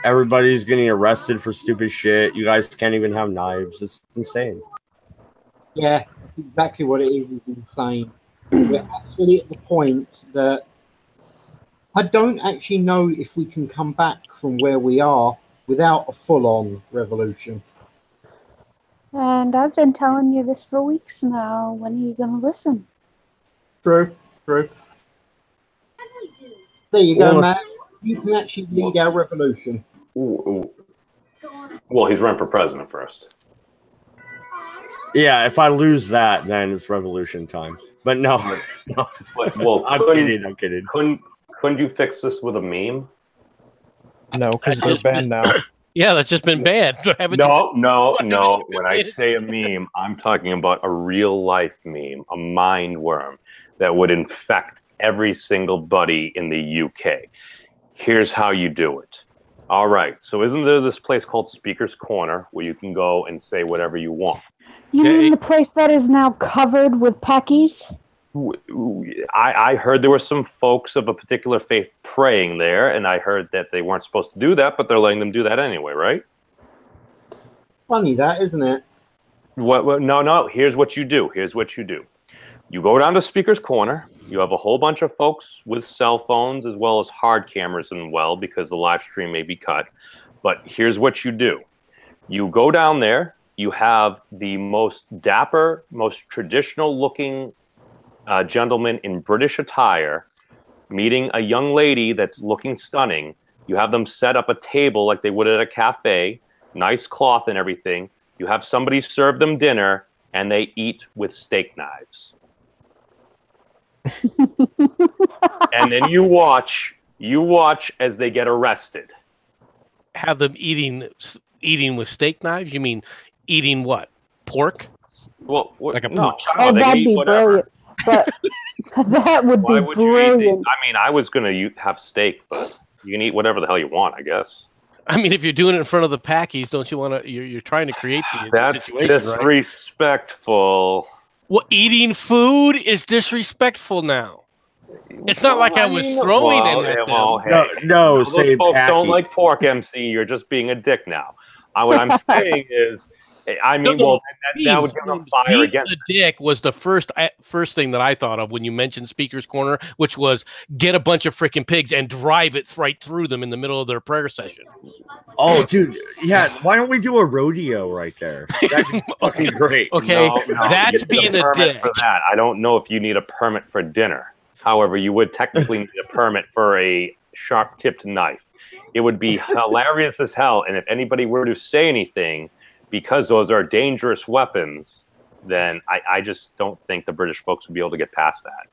everybody's getting arrested for stupid shit. You guys can't even have knives. It's insane. Yeah, exactly what it is. It's insane. We're actually at the point that I don't actually know if we can come back from where we are without a full-on revolution. And I've been telling you this for weeks now. When are you going to listen? True. There you go, Matt. You can actually lead our revolution. Ooh. Well, he's running for president first. Yeah, if I lose that, then it's revolution time. But no. Well, I'm kidding. Couldn't you fix this with a meme? No, because they're banned now. Yeah, that's just been banned. No. When I say a meme, I'm talking about a real life meme, a mind worm that would infect every single buddy in the UK. Here's how you do it. All right. So isn't there this place called Speaker's Corner where you can go and say whatever you want? You mean the place that is now covered with Peckies? I heard there were some folks of a particular faith praying there, and I heard that they weren't supposed to do that, but they're letting them do that anyway, right? Funny that, isn't it? What? No. Here's what you do. You go down to Speaker's Corner. You have a whole bunch of folks with cell phones as well as hard cameras because the live stream may be cut. But here's what you do. You go down there. You have the most dapper, most traditional-looking gentleman in British attire meeting a young lady that's looking stunning. You have them set up a table like they would at a cafe, nice cloth and everything. You have somebody serve them dinner, and they eat with steak knives. And then you watch as they get arrested. Have them eating with steak knives? You mean eating what? Pork? Well, like a no. pork chop? Oh, that'd be brilliant. But that would be brilliant. I mean, I was going to have steak, but you can eat whatever the hell you want, I guess. I mean, if you're doing it in front of the Packies, don't you want to? You're trying to create the situation. That's disrespectful. Right? Well, eating food is disrespectful now. It's not like I was throwing in at them. No, those folks don't like pork, MC. You're just being a dick now. What I'm saying is, I mean, that would give them fire again. The dick was the first thing that I thought of when you mentioned Speaker's Corner, which was get a bunch of freaking pigs and drive it right through them in the middle of their prayer session. Oh, dude, yeah. Why don't we do a rodeo right there? That'd be fucking great. Okay, that's being a dick. For that, I don't know if you need a permit for dinner. However, you would technically need a permit for a sharp-tipped knife. It would be hilarious as hell, and if anybody were to say anything, because those are dangerous weapons, then I just don't think the British folks would be able to get past that.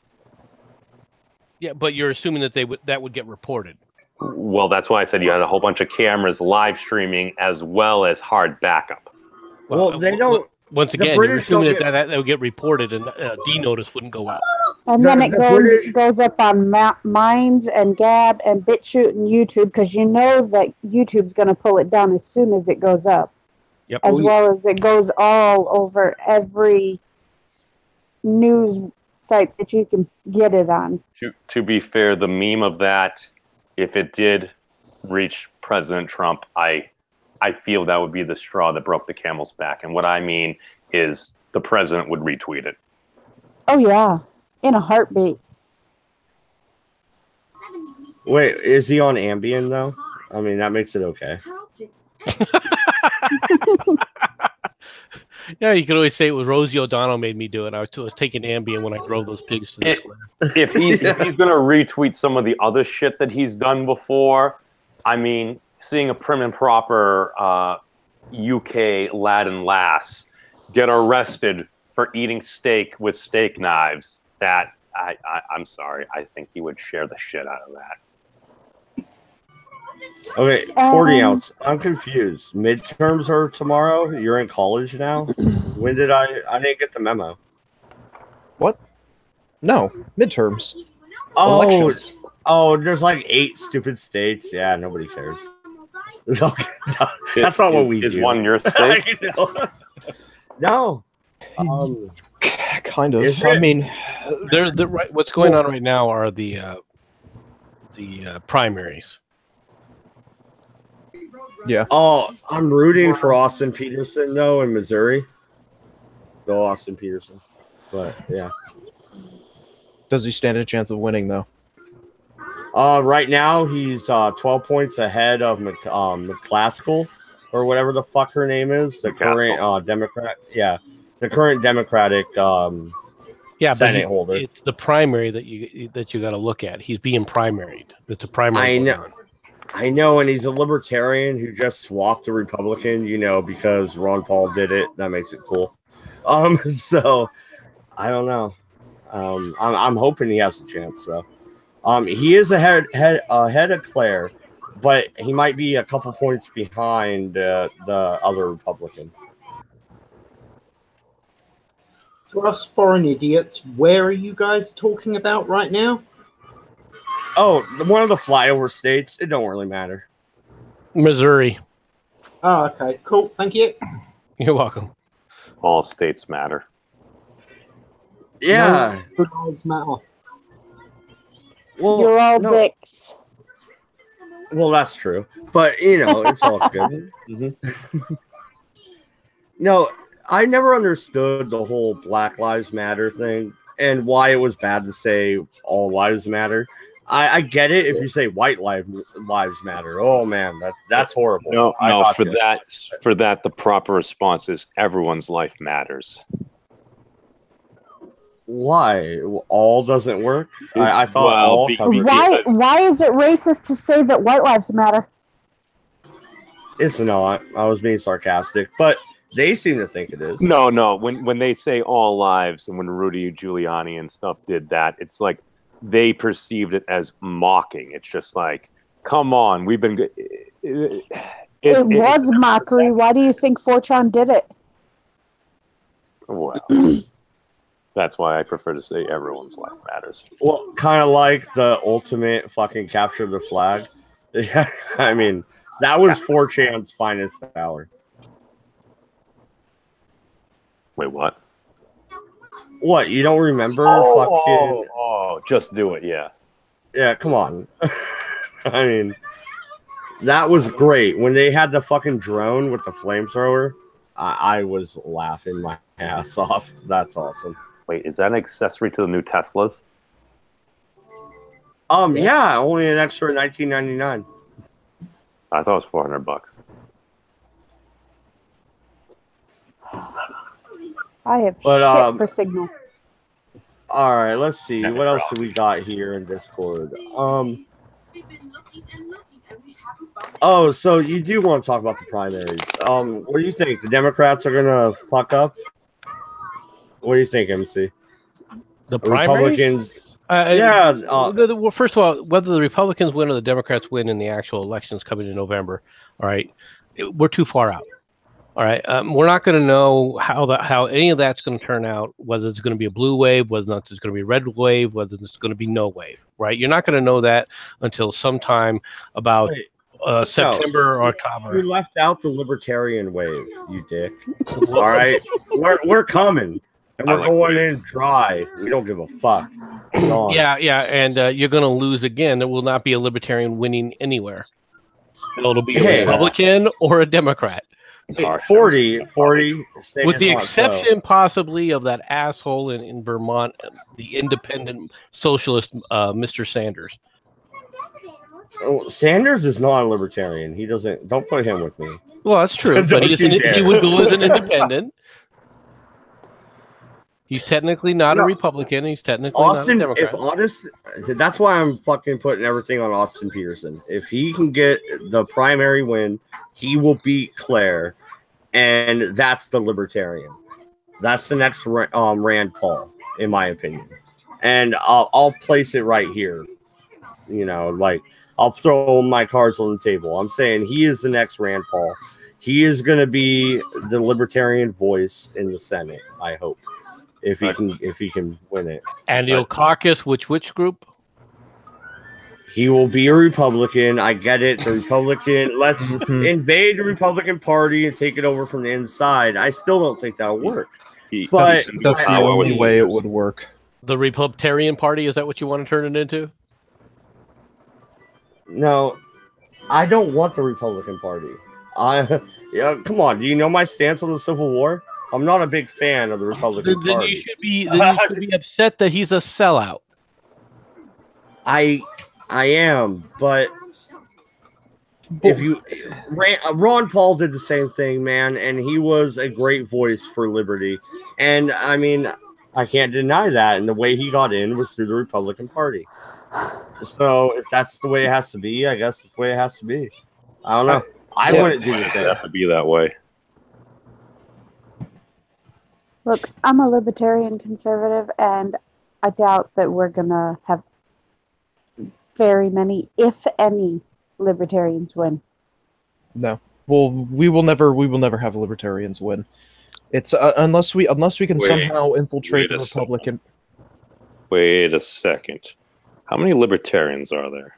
Yeah, but you're assuming that that would get reported. Well, that's why I said you had a whole bunch of cameras live streaming as well as hard backup. Well, they don't. Once again, you're assuming that would get reported and D-notice wouldn't go out. And then it goes up on Minds and Gab and BitChute and YouTube, because you know that YouTube's going to pull it down as soon as it goes up. Yep. As well as it goes all over every news site that you can get it on. To be fair, the meme of that, if it did reach President Trump, I feel that would be the straw that broke the camel's back. And what I mean is the president would retweet it. Oh, yeah. In a heartbeat. Wait, is he on Ambien, though? I mean, that makes it okay. Yeah, you could always say it was Rosie O'Donnell made me do it. I was taking Ambien when I drove those pigs to the square. If he's going to retweet some of the other shit that he's done before, I mean, seeing a prim and proper UK lad and lass get arrested for eating steak with steak knives, that I'm sorry, I think he would share the shit out of that. Okay, 40 ounce. I'm confused. Midterms are tomorrow. You're in college now. When did I didn't get the memo. What? No, midterms. Oh, Elections. Oh, there's like 8 stupid states. Yeah, nobody cares. That's not what we do. Is one your state? No. Kind of. I mean, what's going on right now are the primaries. Yeah. Oh, I'm rooting for Austin Peterson, though, in Missouri. Go Austin Peterson. But, yeah. Does he stand a chance of winning, though? Right now, he's 12 points ahead of McClaskill, or whatever the fuck her name is. The current Democrat. Yeah. The current Democratic Senate holder. It's the primary that you got to look at. He's being primaried. It's a primary. I know, and he's a libertarian who just swapped to Republican, because Ron Paul did it. That makes it cool. So I don't know. I'm hoping he has a chance. So, he is ahead of Claire, but he might be a couple points behind the other Republican. For us foreign idiots, where are you guys talking about right now? Oh, one of the flyover states. It don't really matter. Missouri. Oh, okay. Cool. Thank you. You're welcome. All states matter. Yeah. No lives matter. Well, You're all dicks. Well, that's true, but you know, it's all good. No, I never understood the whole Black Lives Matter thing and why it was bad to say all lives matter. I get it if you say white lives matter. Oh man, that's horrible. No, for that, the proper response is everyone's life matters. Why? All doesn't work? I thought all covered. Why is it racist to say that white lives matter? It's not. I was being sarcastic, but they seem to think it is. No. When they say all lives, and when Rudy Giuliani and stuff did that, it's like they perceived it as mocking. It's just like, come on, we've been. It was mockery. Why do you think 4chan did it? Well, that's why I prefer to say everyone's life matters. Well, kind of like the ultimate fucking capture the flag. Yeah, I mean, that was 4chan's finest hour. Wait, what? What, you don't remember? Just do it, yeah. Yeah, come on. I mean, that was great. When they had the fucking drone with the flamethrower, I was laughing my ass off. That's awesome. Wait, is that an accessory to the new Teslas? Yeah, only an extra $19.99. I thought it was $400. I have shit for Signal. All right, let's see. What else do we got here in Discord? Oh, so you do want to talk about the primaries. What do you think? The Democrats are going to fuck up? What do you think, MC? The Republicans? Well, first of all, whether the Republicans win or the Democrats win in the actual elections coming in November, all right, we're too far out. All right, we're not going to know how any of that's going to turn out. Whether it's going to be a blue wave, whether or not there's going to be a red wave, whether there's going to be no wave. Right? You're not going to know that until sometime about September or October. You left out the libertarian wave, you dick. All right, we're coming. And we're going in dry. We don't give a fuck. Yeah, and you're going to lose again. There will not be a libertarian winning anywhere. It'll be a Republican or a Democrat. 40. With the exception possibly of that asshole in Vermont, the independent socialist, Mr. Sanders. Oh, Sanders is not a libertarian. He doesn't. Don't put him with me. Well, that's true. But he would go as an independent. He's technically not a Republican. He's technically not a Democrat. That's why I'm fucking putting everything on Austin Peterson. If he can get the primary win, he will beat Claire, and that's the libertarian. That's the next Rand Paul, in my opinion. And I'll place it right here. You know, like I'll throw my cards on the table. I'm saying he is the next Rand Paul. He is going to be the libertarian voice in the Senate. I hope. If he can win it. And he'll caucus which group? He will be a Republican. I get it. The Republican. Let's invade the Republican Party and take it over from the inside. I still don't think that'll work. But that's the only way it would work. The Republican Party, is that what you want to turn it into? No, I don't want the Republican Party. Come on. Do you know my stance on the Civil War? I'm not a big fan of the Republican Party. Then you should be upset that he's a sellout. I am, but if you Ron Paul did the same thing, man, and he was a great voice for liberty. And I mean, I can't deny that. And the way he got in was through the Republican Party. So if that's the way it has to be, I guess it's the way it has to be. I don't know. I wouldn't do the same. It have to be that way. Look, I'm a libertarian conservative, and I doubt that we're going to have very many, if any, libertarians win. No. Well, we will never have libertarians win. It's unless we can somehow infiltrate the Republican. Wait a second. How many libertarians are there?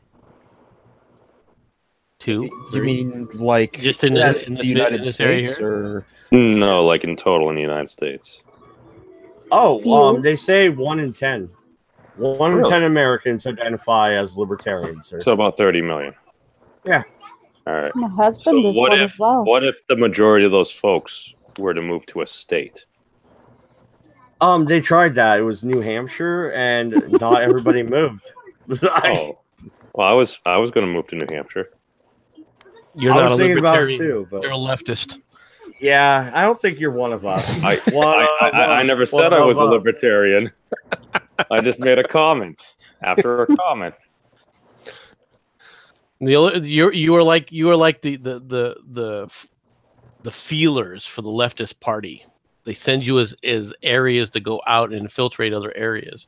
2, 3. You mean like just in the United this area States, here? or No, like in total in the United States. Oh, they say 1 in 10. 1 in Really? 10 Americans identify as libertarians. Sir. So about 30 million. Yeah. All right. My husband So is one as well. what if the majority of those folks were to move to a state? They tried that. It was New Hampshire, and not everybody moved. Oh, well, I was going to move to New Hampshire. You're I not was a thinking about it libertarian. too, but You're a leftist. yeah, I don't think you're one of us. I never said I was a libertarian. I just made a comment after a comment. You were like the feelers for the leftist party. They send you as areas to go out and infiltrate other areas.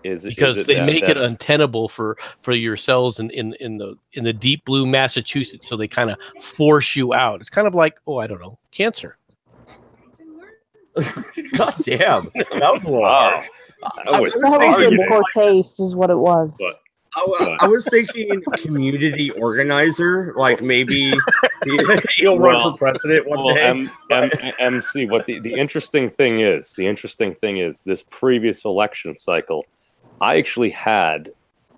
Because they make it untenable for yourselves in the deep blue Massachusetts, so they kind of force you out. It's kind of like, I don't know, cancer. God damn, that was a little harsh. That was in poor taste, is what it was. I was thinking community organizer, like maybe he'll run for president one day. MC, what the interesting thing is, this previous election cycle, I actually had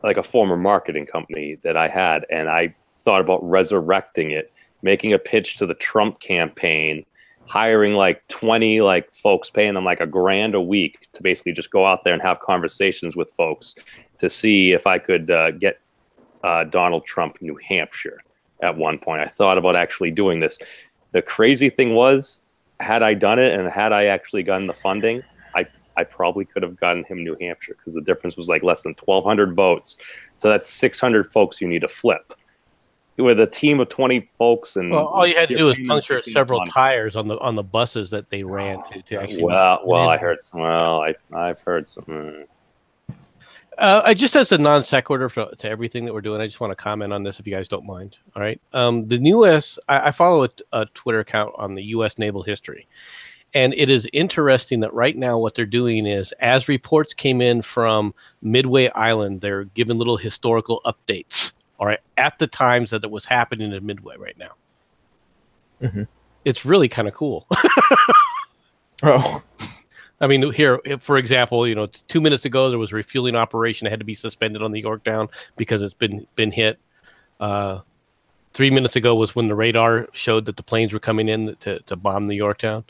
like a former marketing company that I had, and I thought about resurrecting it, making a pitch to the Trump campaign, hiring like 20 folks, paying them like $1,000 a week to basically just go out there and have conversations with folks to see if I could get Donald Trump New Hampshire at one point. I thought about actually doing this. The crazy thing was, had I done it and had I actually gotten the funding, I probably could have gotten him New Hampshire, because the difference was like less than 1,200 votes. So that's 600 folks you need to flip. With a team of 20 folks, and all you had to do was puncture several tires on the buses that they ran to actually. I've heard some. Just as a non sequitur to everything that we're doing, I just want to comment on this, if you guys don't mind. All right, the newest. I follow a Twitter account on the U.S. naval history. And it is interesting that right now what they're doing is, as reports came in from Midway Island, they're giving little historical updates, all right, at the times that it was happening in Midway right now. Mm-hmm. It's really kind of cool. Oh. I mean, here, for example, 2 minutes ago, there was a refueling operation that had to be suspended on the Yorktown because it's been hit. 3 minutes ago was when the radar showed that the planes were coming in to bomb the Yorktown.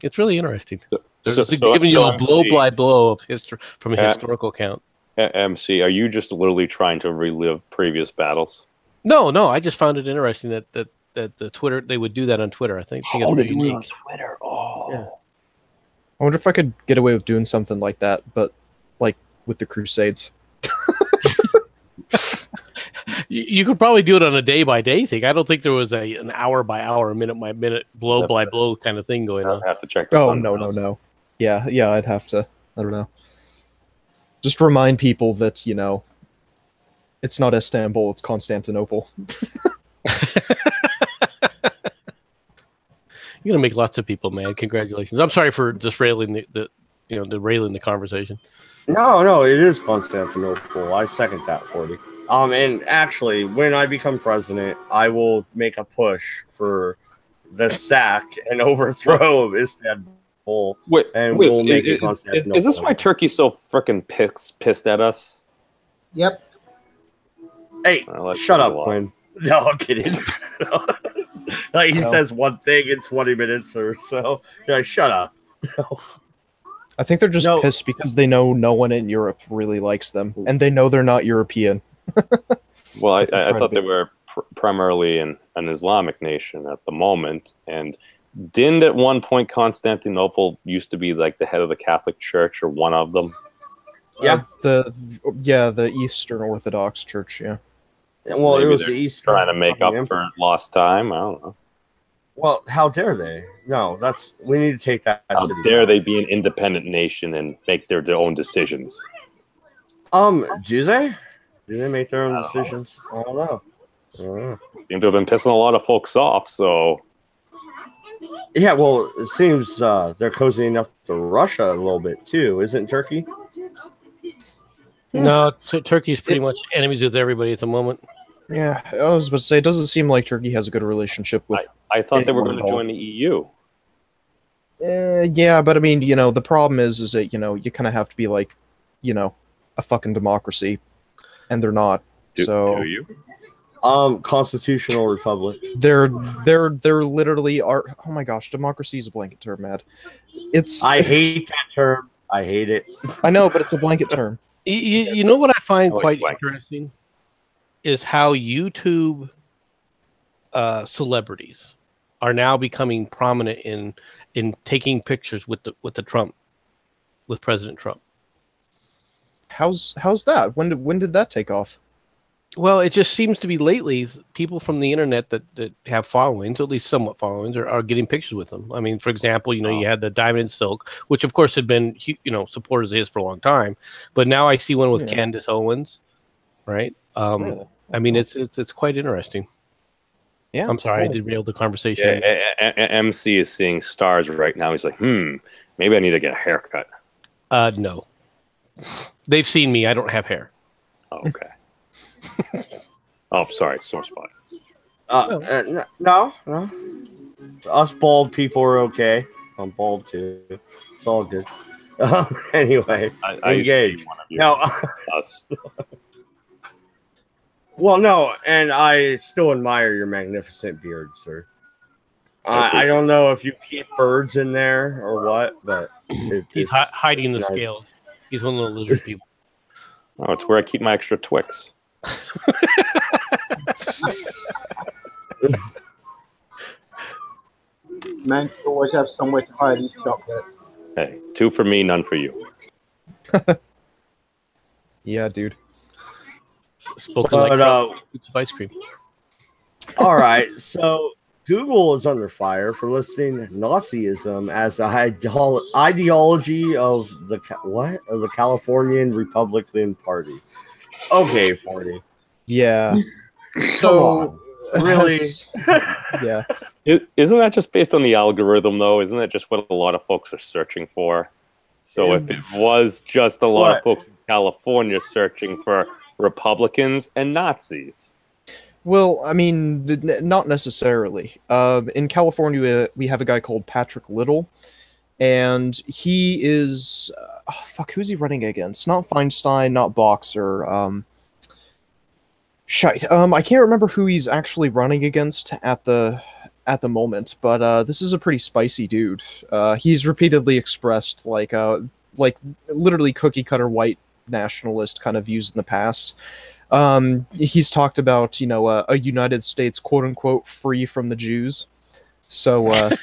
It's really interesting. They're giving you a blow-by-blow of history from a historical count. MC, are you just literally trying to relive previous battles? No. I just found it interesting that the Twitter, they would do that on Twitter. I think they're doing it on Twitter. Oh, yeah. I wonder if I could get away with doing something like that, but like with the Crusades. You could probably do it on a day-by-day thing. I don't think there was an hour-by-hour, minute-by-minute, blow-by-blow kind of thing going on. I have to check. No. Yeah, I'd have to. I don't know. Just remind people that, it's not Istanbul, it's Constantinople. You're gonna make lots of people mad. Congratulations. I'm sorry for derailing derailing the conversation. No, it is Constantinople. I second that, 40. And actually, when I become president, I will make a push for the sack and overthrow of Istanbul. We'll make it Constantinople. Is this why Turkey's so freaking pissed at us? Yep. Hey, shut up, Quinn. No, I'm kidding. He says one thing in 20 minutes or so. Shut up. I think they're just pissed because they know no one in Europe really likes them, and they know they're not European. Well, I thought they were primarily an Islamic nation at the moment, and didn't at one point Constantinople used to be like the head of the Catholic Church, or one of them? Yeah, the Eastern Orthodox Church. Yeah. Well, it was the Eastern, trying to make up for lost time. I don't know. Well, how dare they? No, we need to take that. How dare they be an independent nation and make their own decisions? Do they? Do they make their own decisions? I don't know. Seem to have been pissing a lot of folks off, so. Yeah, well, it seems they're cozying up to Russia a little bit too, isn't Turkey? No, Turkey's pretty much enemies with everybody at the moment. Yeah, I was about to say, it doesn't seem like Turkey has a good relationship with. I thought they were going to join the EU. Yeah, but I mean, the problem is that you kind of have to be like, a fucking democracy, and they're not. Do you? Constitutional republic. They're literally are. Oh my gosh, democracy is a blanket term, Matt. I hate that term. I hate it. I know, but it's a blanket term. You know what I find quite blankets. interesting is how YouTube celebrities are now becoming prominent in taking pictures with President Trump. How's that? When did that take off? Well, it just seems to be lately people from the internet that have followings, at least somewhat followings, are getting pictures with them. I mean, for example, you had the Diamond and Silk, which of course had been supporters of his for a long time, but now I see one with Candace Owens, right? Really? I mean, it's quite interesting. Yeah, I'm sorry, I derailed the conversation. MC is seeing stars right now. He's like, maybe I need to get a haircut. No, they've seen me. I don't have hair. Oh, okay. Oh, sorry, sore spot. No. Us bald people are okay. I'm bald too. It's all good. Anyway, I engage. One of you. No, Us. well, no, and I still admire your magnificent beard, sir. I don't know if you keep birds in there or what, but he's hiding the nice. Scales. He's one of the lizard people. Oh, it's where I keep my extra Twix. Man should always have somewhere to hide his chocolate. Hey, 2 for me, none for you. Yeah, dude. Spoken like ice cream. All right, so Google is under fire for listing Nazism as the ideology of the Californian Republican Party. Okay, 40. Yeah. So really, yeah. Isn't that just based on the algorithm, though? Isn't that just what a lot of folks are searching for? So if it was just a lot of folks in California searching for Republicans and Nazis. Well, I mean, not necessarily. In California, we have a guy called Patrick Little, and he is... who's he running against? Not Feinstein, not Boxer. Shite. I can't remember who he's actually running against at the moment, but this is a pretty spicy dude. He's repeatedly expressed like literally cookie cutter white nationalist kind of views in the past. He's talked about a United States quote unquote free from the Jews. So now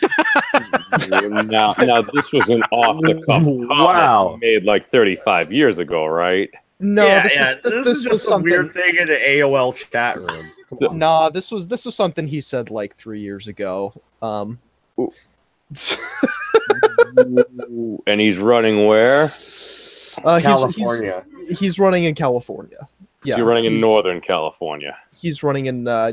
this was an off the cuff comment made like 35 years ago, right? No, this was just a weird thing in the AOL chat room. Nah, this was something he said like 3 years ago. And he's running where? California. He's running in California. Yeah, so you're running in Northern California. He's running in I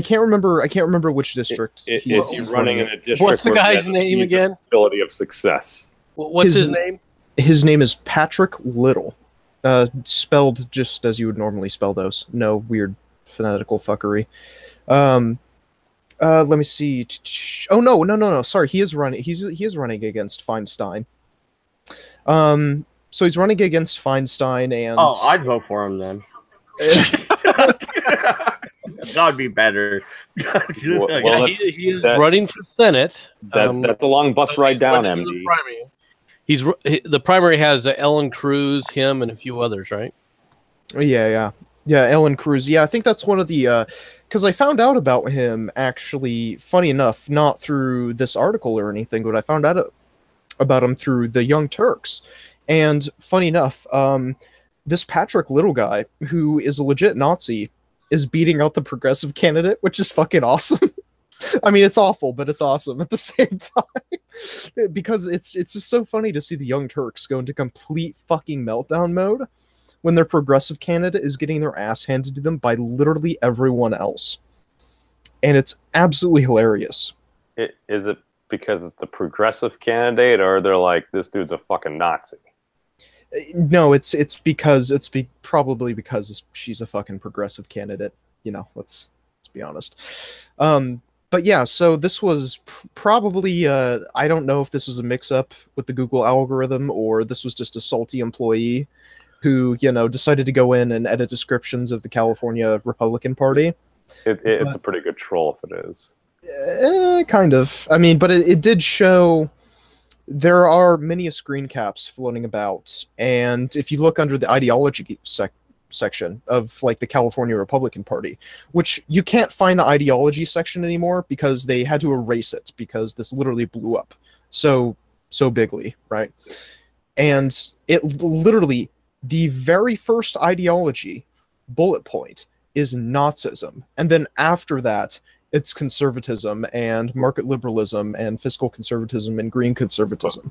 can't remember. I can't remember which district. He's running in a district. What's the guy's name again? Ability of success. What's his name? His name is Patrick Little, spelled just as you would normally spell those. No weird phonetical fuckery. Let me see. Oh no. Sorry, he is running. He is running against Feinstein. So he's running against Feinstein, and I'd vote for him then. That'd be better. He is running for Senate. That's a long bus ride down, MD. The primary has Ellen Cruz, him, and a few others, right? Yeah, Ellen Cruz. Yeah, I think that's one of the because I found out about him actually. Funny enough, not through this article or anything, but I found out about him through the Young Turks. And funny enough, this Patrick Little guy, who is a legit Nazi, is beating out the progressive candidate, which is fucking awesome. I mean, it's awful, but it's awesome at the same time. Because it's just so funny to see the Young Turks go into complete fucking meltdown mode when their progressive candidate is getting their ass handed to them by literally everyone else. And it's absolutely hilarious. Is it because it's the progressive candidate, or they're like, this dude's a fucking Nazi? No, it's probably because she's a fucking progressive candidate. You know, let's be honest. But yeah, so this was probably I don't know if this was a mix-up with the Google algorithm or this was just a salty employee who, you know, decided to go in and edit descriptions of the California Republican Party. It's a pretty good troll if it is. Kind of. I mean, but it did show there are many screen caps floating about, and if you look under the ideology section of like the California Republican Party, which you can't find the ideology section anymore because they had to erase it because this literally blew up so bigly, right? And it literally, the very first ideology bullet point is Nazism, and then after that it's conservatism and market liberalism and fiscal conservatism and green conservatism.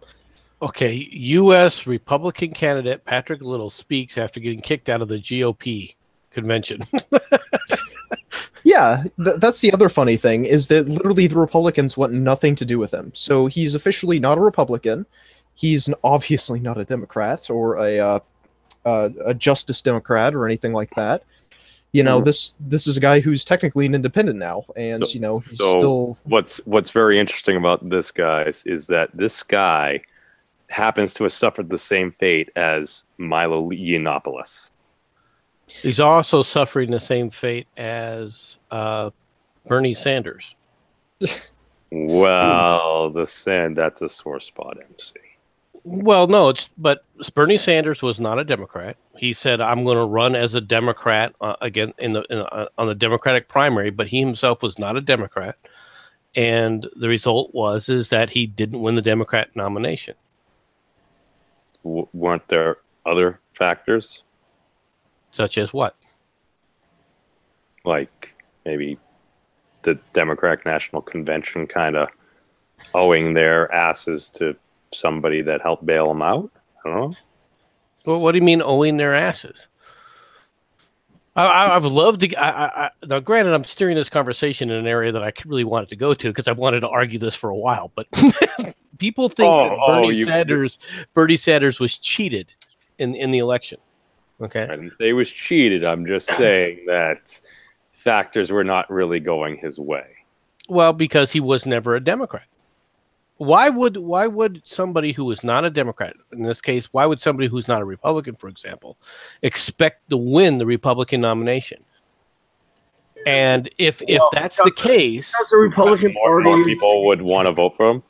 Okay, U.S. Republican candidate Patrick Little speaks after getting kicked out of the GOP convention. Yeah, that's the other funny thing, is that literally the Republicans want nothing to do with him. So he's officially not a Republican. He's obviously not a Democrat or a Justice Democrat or anything like that. You know, this is a guy who's technically an independent now, and you know, he's still. What's very interesting about this, guys, is that this guy happens to have suffered the same fate as Milo Yiannopoulos. He's also suffering the same fate as Bernie Sanders. Well, that's a sore spot, MC. Well, no, but Bernie Sanders was not a Democrat. He said, "I'm going to run as a Democrat again on the Democratic primary," but he himself was not a Democrat, and the result is that he didn't win the Democrat nomination. Weren't there other factors, such as what? Like maybe the Democratic National Convention kind of owing their asses to somebody that helped bail them out? I don't know. Well, what do you mean owing their asses? I would love to. Now, granted, I'm steering this conversation in an area that I really wanted to go to because I wanted to argue this for a while. But people think that Bernie Sanders was cheated in the election. Okay, I didn't say he was cheated. I'm just saying that factors were not really going his way. Well, because he was never a Democrat. Why would somebody who is not a Democrat, in this case, why would somebody who's not a Republican, for example, expect to win the Republican nomination? And if that's the case, the Republican Party, more people would want to vote for him.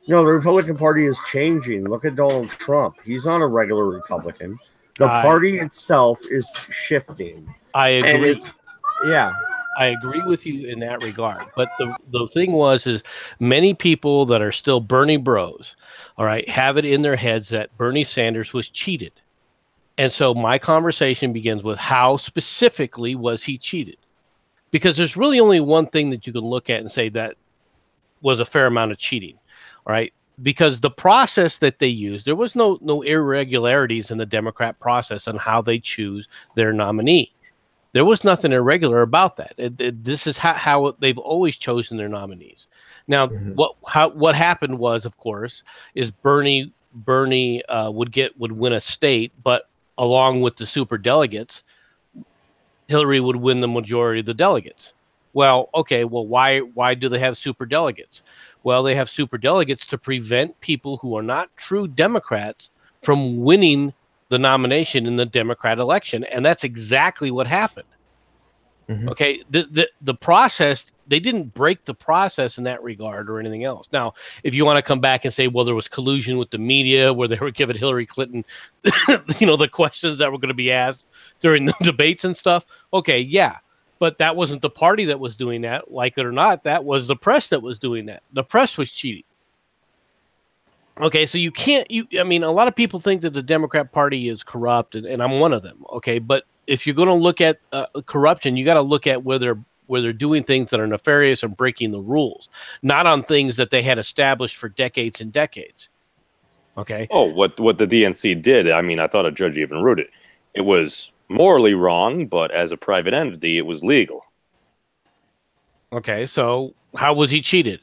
No, the Republican Party is changing. Look at Donald Trump. He's not a regular Republican. The party itself is shifting. I agree. Yeah. I agree with you in that regard. But the thing is many people that are still Bernie bros, all right, have it in their heads that Bernie Sanders was cheated. And so my conversation begins with how specifically was he cheated? Because there's really only one thing that you can look at and say that was a fair amount of cheating, all right? Because the process that they used, there was no irregularities in the Democrat process on how they choose their nominee. There was nothing irregular about that. This is how they've always chosen their nominees. Now, what happened was, of course, is Bernie would win a state, but along with the super delegates, Hillary would win the majority of the delegates. Well, okay, why do they have super delegates? Well, they have super delegates to prevent people who are not true Democrats from winning the nomination in the Democrat election, and that's exactly what happened. Okay, the process, they didn't break the process in that regard or anything else. Now, if you want to come back and say, well, there was collusion with the media where they were giving Hillary Clinton, the questions that were going to be asked during the debates and stuff, okay, yeah, but that wasn't the party that was doing that. Like it or not, that was the press that was doing that. The press was cheating. Okay, so I mean, a lot of people think that the Democrat Party is corrupt, and I'm one of them. Okay, but if you're going to look at corruption, you got to look at where they're doing things that are nefarious and breaking the rules, not on things that they had established for decades and decades. Okay. Oh, what the DNC did, I mean, I thought a judge even wrote it. It was morally wrong, but as a private entity, it was legal. Okay, so how was he cheated?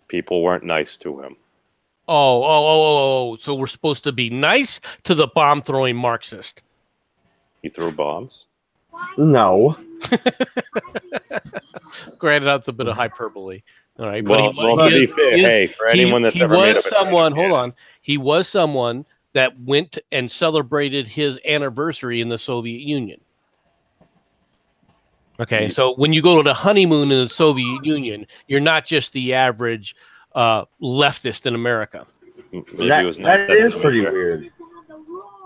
People weren't nice to him. Oh. So we're supposed to be nice to the bomb-throwing Marxist. He threw bombs? No. Granted, that's a bit of hyperbole. All right, Well, to be fair, for anyone that's ever made up hold on. He was someone that went and celebrated his anniversary in the Soviet Union. Okay, so when you go to the honeymoon in the Soviet Union, you're not just the average leftist in America. That is pretty weird.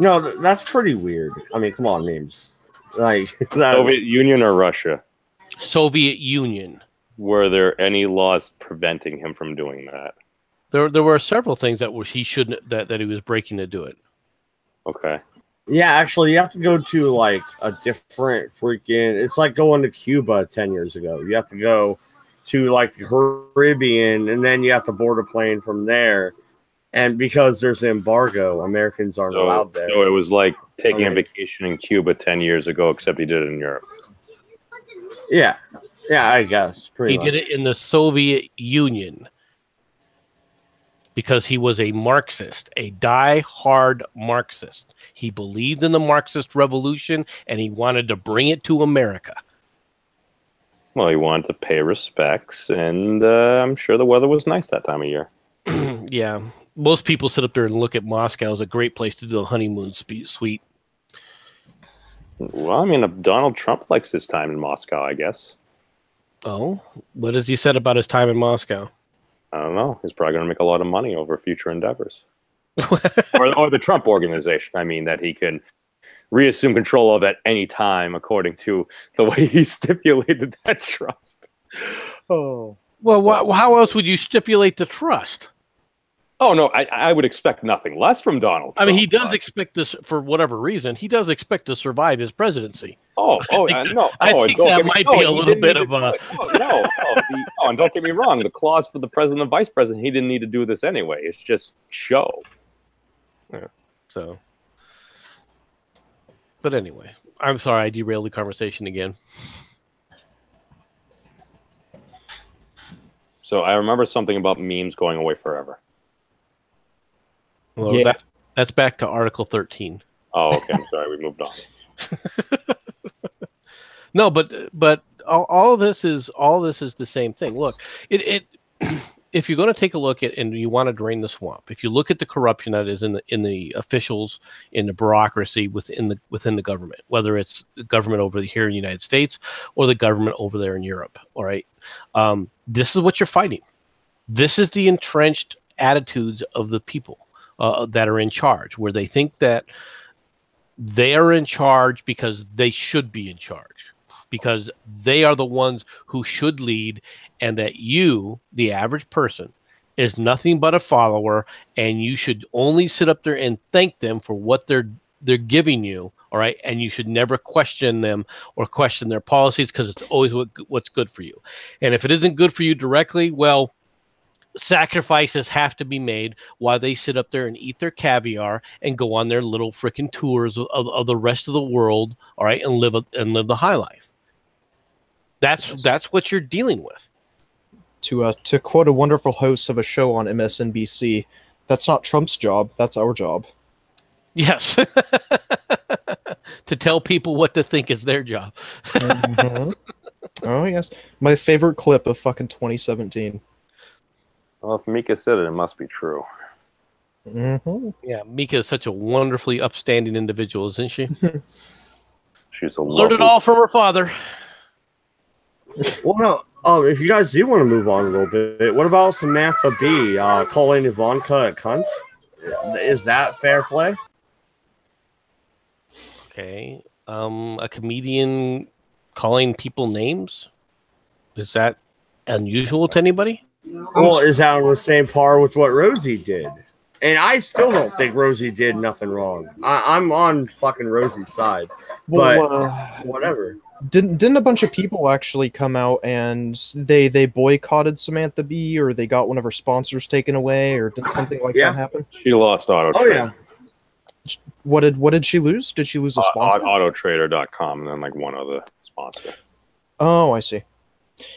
No, that's pretty weird. I mean, come on, memes. Like Soviet Union or Russia? Soviet Union. Were there any laws preventing him from doing that? There were several things that he shouldn't that he was breaking to do it. Okay. Yeah, actually, you have to go to like a different freaking. It's like going to Cuba 10 years ago. You have to go to like the Caribbean, and then you have to board a plane from there. And because there's an embargo, Americans aren't allowed there. So it was like taking a vacation in Cuba 10 years ago, except he did it in Europe. Yeah, I guess. He did it in the Soviet Union because he was a Marxist, a die-hard Marxist. He believed in the Marxist revolution, and he wanted to bring it to America. Well, he wanted to pay respects, and I'm sure the weather was nice that time of year. Yeah. Most people sit up there and look at Moscow as a great place to do a honeymoon suite. Well, I mean, Donald Trump likes his time in Moscow, I guess. Oh? What has he said about his time in Moscow? I don't know. He's probably going to make a lot of money over future endeavors. or the Trump organization, I mean, that he can reassume control of at any time, according to the way he stipulated that trust. Oh. Well, how else would you stipulate the trust? Oh, no, I would expect nothing less from Donald Trump. I mean, he does expect this, for whatever reason, he does expect to survive his presidency. No. I think that might be a little bit of a... and don't get me wrong, the clause for the president and vice president, he didn't need to do this anyway. It's just show. Yeah, so... But anyway, I'm sorry I derailed the conversation again. So I remember something about memes going away forever. Well, yeah. That's back to Article 13. Oh, okay. I'm sorry. We moved on. No, but all this is the same thing. Look, if you're going to take a look at and you want to drain the swamp, if you look at the corruption that is in the officials, in the bureaucracy within the government, whether it's the government over here in the United States or the government over there in Europe, all right, this is what you're fighting. This is the entrenched attitudes of the people that are in charge, where they think that they are in charge because they should be in charge, because they are the ones who should lead, and that you, the average person, is nothing but a follower, and you should only sit up there and thank them for what they're giving you, all right? And you should never question them or question their policies, because it's always what's good for you. And if it isn't good for you directly, well, sacrifices have to be made while they sit up there and eat their caviar and go on their little freaking tours of the rest of the world, all right, and live the high life. That's what you're dealing with. To quote a wonderful host of a show on MSNBC, that's not Trump's job, that's our job. Yes. To tell people what to think is their job. Mm-hmm. Oh, yes. My favorite clip of fucking 2017. Well, if Mika said it, it must be true. Mm-hmm. Yeah, Mika is such a wonderfully upstanding individual, isn't she? She's a learned it all from her father. Well, no. If you guys do want to move on a little bit, what about Samantha Bee calling Ivanka a cunt? Is that fair play? Okay. A comedian calling people names? Is that unusual to anybody? Well, is that on the same par with what Rosie did? And I still don't think Rosie did nothing wrong. I'm on fucking Rosie's side. But whatever. Didn't a bunch of people actually come out and they boycotted Samantha Bee, or they got one of her sponsors taken away, or did something like that happen? She lost Auto Trader. Oh, yeah. What did she lose? Did she lose a sponsor? Autotrader.com, and then like one other sponsor. Oh, I see.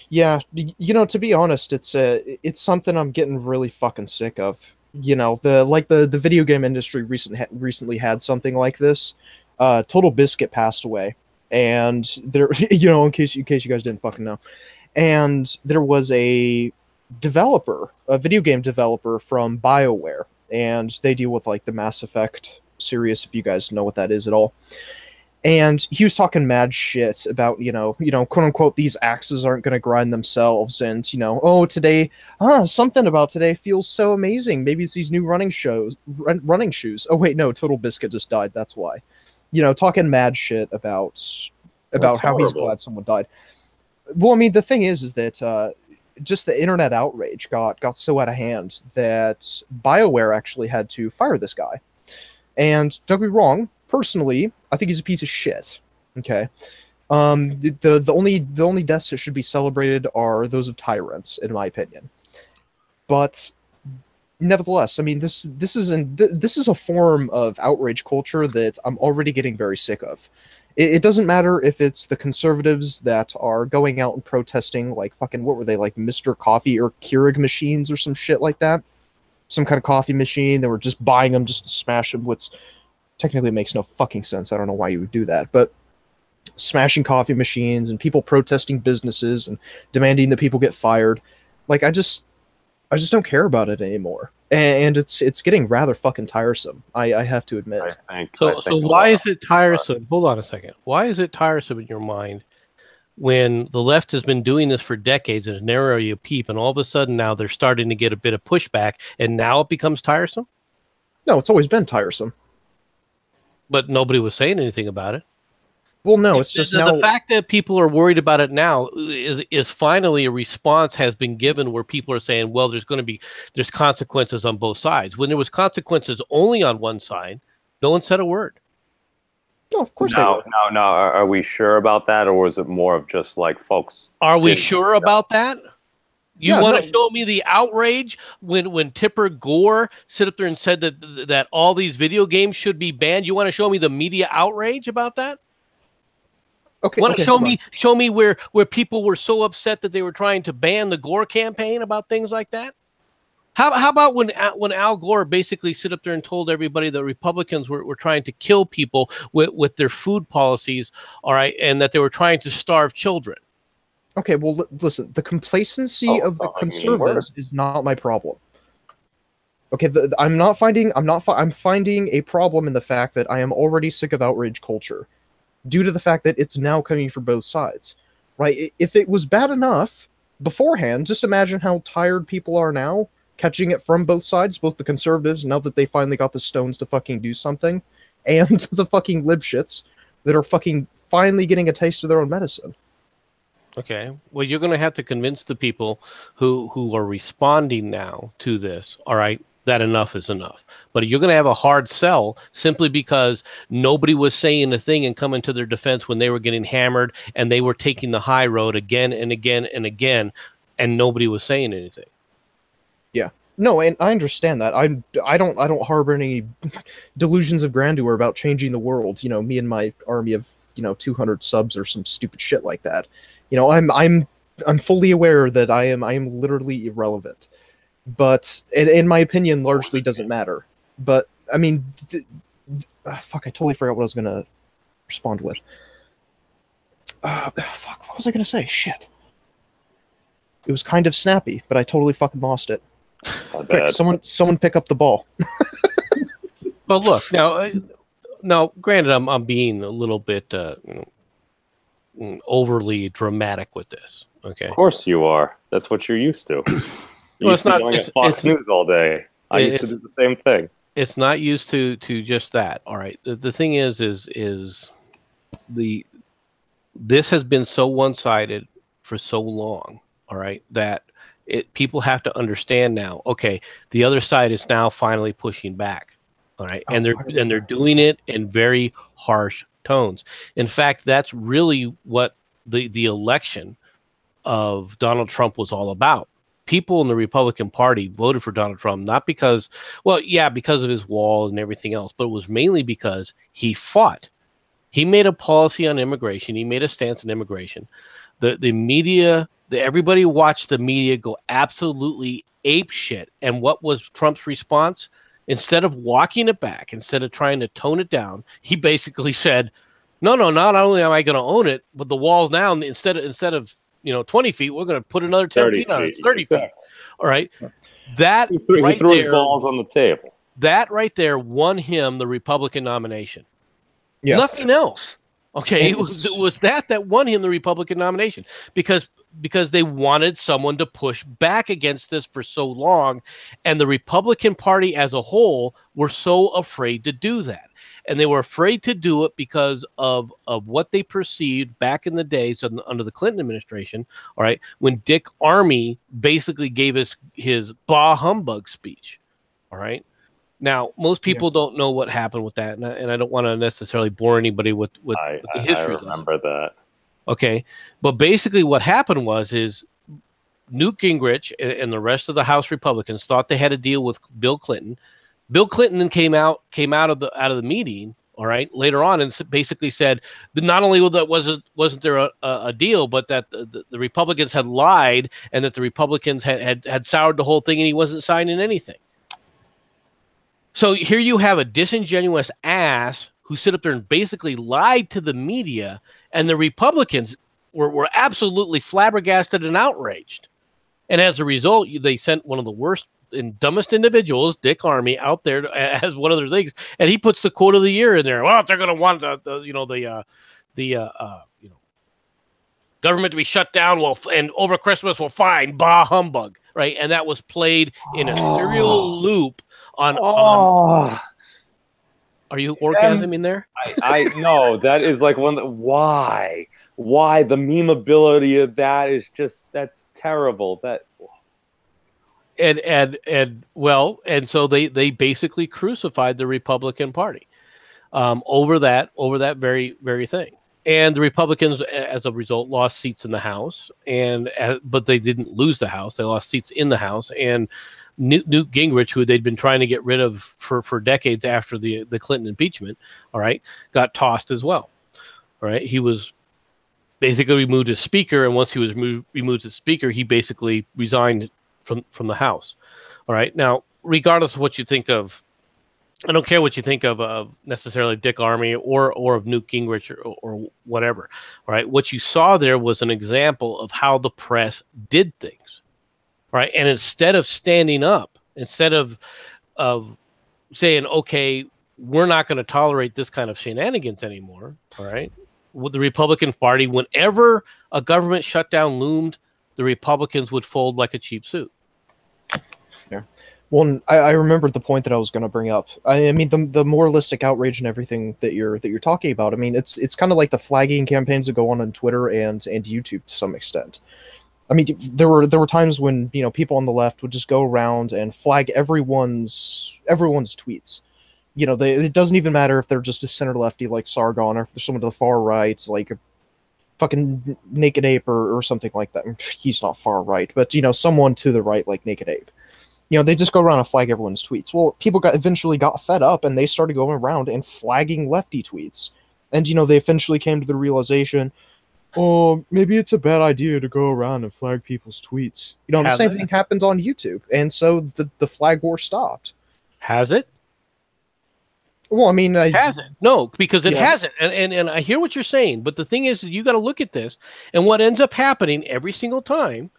Yeah, to be honest, it's something I'm getting really fucking sick of. you know, the video game industry recently had something like this. Total Biscuit passed away, and there, you know, in case you guys didn't fucking know, and there was a video game developer from BioWare, and they deal with like the Mass Effect series, if you guys know what that is at all. And he was talking mad shit about, you know, quote unquote, these axes aren't going to grind themselves. And, you know, oh, today, something about today feels so amazing. Maybe it's these new running shoes. Oh, wait, no, Total Biscuit just died. That's why. You know, talking mad shit about how he's glad someone died. Well, I mean, the thing is that just the internet outrage got so out of hand that BioWare actually had to fire this guy. And don't get me wrong, personally, I think he's a piece of shit. Okay. The only deaths that should be celebrated are those of tyrants, in my opinion. But nevertheless, I mean, this is a form of outrage culture that I'm already getting very sick of. It doesn't matter if it's the conservatives that are going out and protesting, like fucking, what were they, like Mr. Coffee or Keurig machines or some shit like that? Some kind of coffee machine. They were just buying them just to smash them, which technically makes no fucking sense. I don't know why you would do that, but smashing coffee machines and people protesting businesses and demanding that people get fired. Like, I just don't care about it anymore. And it's getting rather fucking tiresome. I have to admit. So why is it tiresome? Hold on a second. Why is it tiresome in your mind when the left has been doing this for decades and narrow you peep, and all of a sudden now they're starting to get a bit of pushback, and now it becomes tiresome? No, it's always been tiresome. But nobody was saying anything about it. Well, no, it's just now. The fact that people are worried about it now is finally a response has been given where people are saying, well, there's consequences on both sides. When there was consequences only on one side, no one said a word. No, of course No. Are we sure about that, or was it more of just like folks? Are we sure about that? You want to show me the outrage when Tipper Gore stood up there and said that all these video games should be banned? You want to show me the media outrage about that? Okay. Want to show me where people were so upset that they were trying to ban the Gore campaign about things like that? How about when Al Gore basically stood up there and told everybody that Republicans were trying to kill people with their food policies, all right, and that they were trying to starve children? Okay, well, listen, the complacency of the conservatives is not my problem. Okay, I'm finding a problem in the fact that I am already sick of outrage culture due to the fact that it's now coming from both sides, right? If it was bad enough beforehand, just imagine how tired people are now catching it from both sides, both the conservatives, now that they finally got the stones to fucking do something, and the fucking libshits that are fucking finally getting a taste of their own medicine. Okay. Well, you're going to have to convince the people who are responding now to this, all right, that enough is enough. But you're going to have a hard sell simply because nobody was saying a thing and coming to their defense when they were getting hammered and they were taking the high road again and again and again, and nobody was saying anything. Yeah. No, and I understand that. I don't harbor any delusions of grandeur about changing the world. You know, me and my army of 200 subs or some stupid shit like that. You know, I'm fully aware that I am literally irrelevant, but in my opinion, largely doesn't matter. But I mean, fuck, I totally forgot what I was gonna respond with. Fuck, what was I gonna say? Shit. It was kind of snappy, but I totally fucking lost it. Quick, someone pick up the ball. Well, look now. Granted, I'm being a little bit overly dramatic with this. Okay. Of course you are. That's what you're used to. You're used to going at Fox News all day. I used to do the same thing. It's not used to just that. All right. The thing is this has been so one-sided for so long. All right, that people have to understand now. Okay, the other side is now finally pushing back. All right, and they're doing it in very harsh tones. In fact, that's really what the election of Donald Trump was all about. People in the Republican Party voted for Donald Trump not because of his wall and everything else, but it was mainly because he fought. He made a policy on immigration. He made a stance on immigration The media, everybody watched the media go absolutely ape shit. And what was Trump's response? Instead of walking it back, instead of trying to tone it down, he basically said, no, not only am I going to own it, but the walls now, instead of 20 feet, we're going to put another 10 feet on it. 30 feet. All right. That he threw his balls on the table. That right there won him the Republican nomination. Yeah. Nothing else. Okay. It was that won him the Republican nomination because they wanted someone to push back against this for so long. And the Republican Party as a whole were so afraid to do that. And they were afraid to do it because of what they perceived back in the days under the Clinton administration, all right, when Dick Armey basically gave us his bah humbug speech, all right? Now, most people don't know what happened with that, and I don't want to necessarily bore anybody with the history. I remember that. Okay, but basically what happened is Newt Gingrich and the rest of the House Republicans thought they had a deal with Bill Clinton. Bill Clinton then came out of the meeting, all right, later on, and basically said that not only wasn't there a deal, but that the Republicans had lied and that the Republicans had soured the whole thing, and he wasn't signing anything. So here you have a disingenuous ass who sit up there and basically lied to the media, and the Republicans were absolutely flabbergasted and outraged. And as a result, they sent one of the worst and dumbest individuals, Dick Armey, out there as one of their things, and he puts the quote of the year in there. Well, if they're going to want the government to be shut down, and over Christmas we'll fine, bah humbug, right? And that was played in a serial loop on. Are you orgasming there? I know that is like why the memeability of that is that's terrible. And so they basically crucified the Republican Party over that very, very thing. And the Republicans, as a result, lost seats in the House, but they didn't lose the House. They lost seats in the House. And Newt Gingrich, who they'd been trying to get rid of for decades after the Clinton impeachment, all right, got tossed as well. All right, he was basically removed as Speaker, and once he was removed as Speaker, he basically resigned from the House. All right, now regardless of what you think of, I don't care what you think of necessarily Dick Armey or of Newt Gingrich or whatever. All right, what you saw there was an example of how the press did things. Right, and instead of standing up, instead of saying, okay, we're not going to tolerate this kind of shenanigans anymore, all right, with the Republican Party, whenever a government shutdown loomed, the Republicans would fold like a cheap suit. Yeah. Well, I remembered the point that I was going to bring up. I mean, the moralistic outrage and everything that you're talking about. I mean, it's kind of like the flagging campaigns that go on Twitter and YouTube to some extent. I mean, there were times when people on the left would just go around and flag everyone's tweets. It doesn't even matter if they're just a center lefty like Sargon, or if there's someone to the far right like a fucking Naked Ape or something like that. He's not far right, but someone to the right like Naked Ape. They just go around and flag everyone's tweets. Well, people eventually got fed up and they started going around and flagging lefty tweets, and they eventually came to the realization, oh, maybe it's a bad idea to go around and flag people's tweets. The same thing happened on YouTube, and so the flag war stopped. Has it? Well, I mean, hasn't. No, because it hasn't. And I hear what you're saying, but the thing is, you got to look at this, and what ends up happening every single time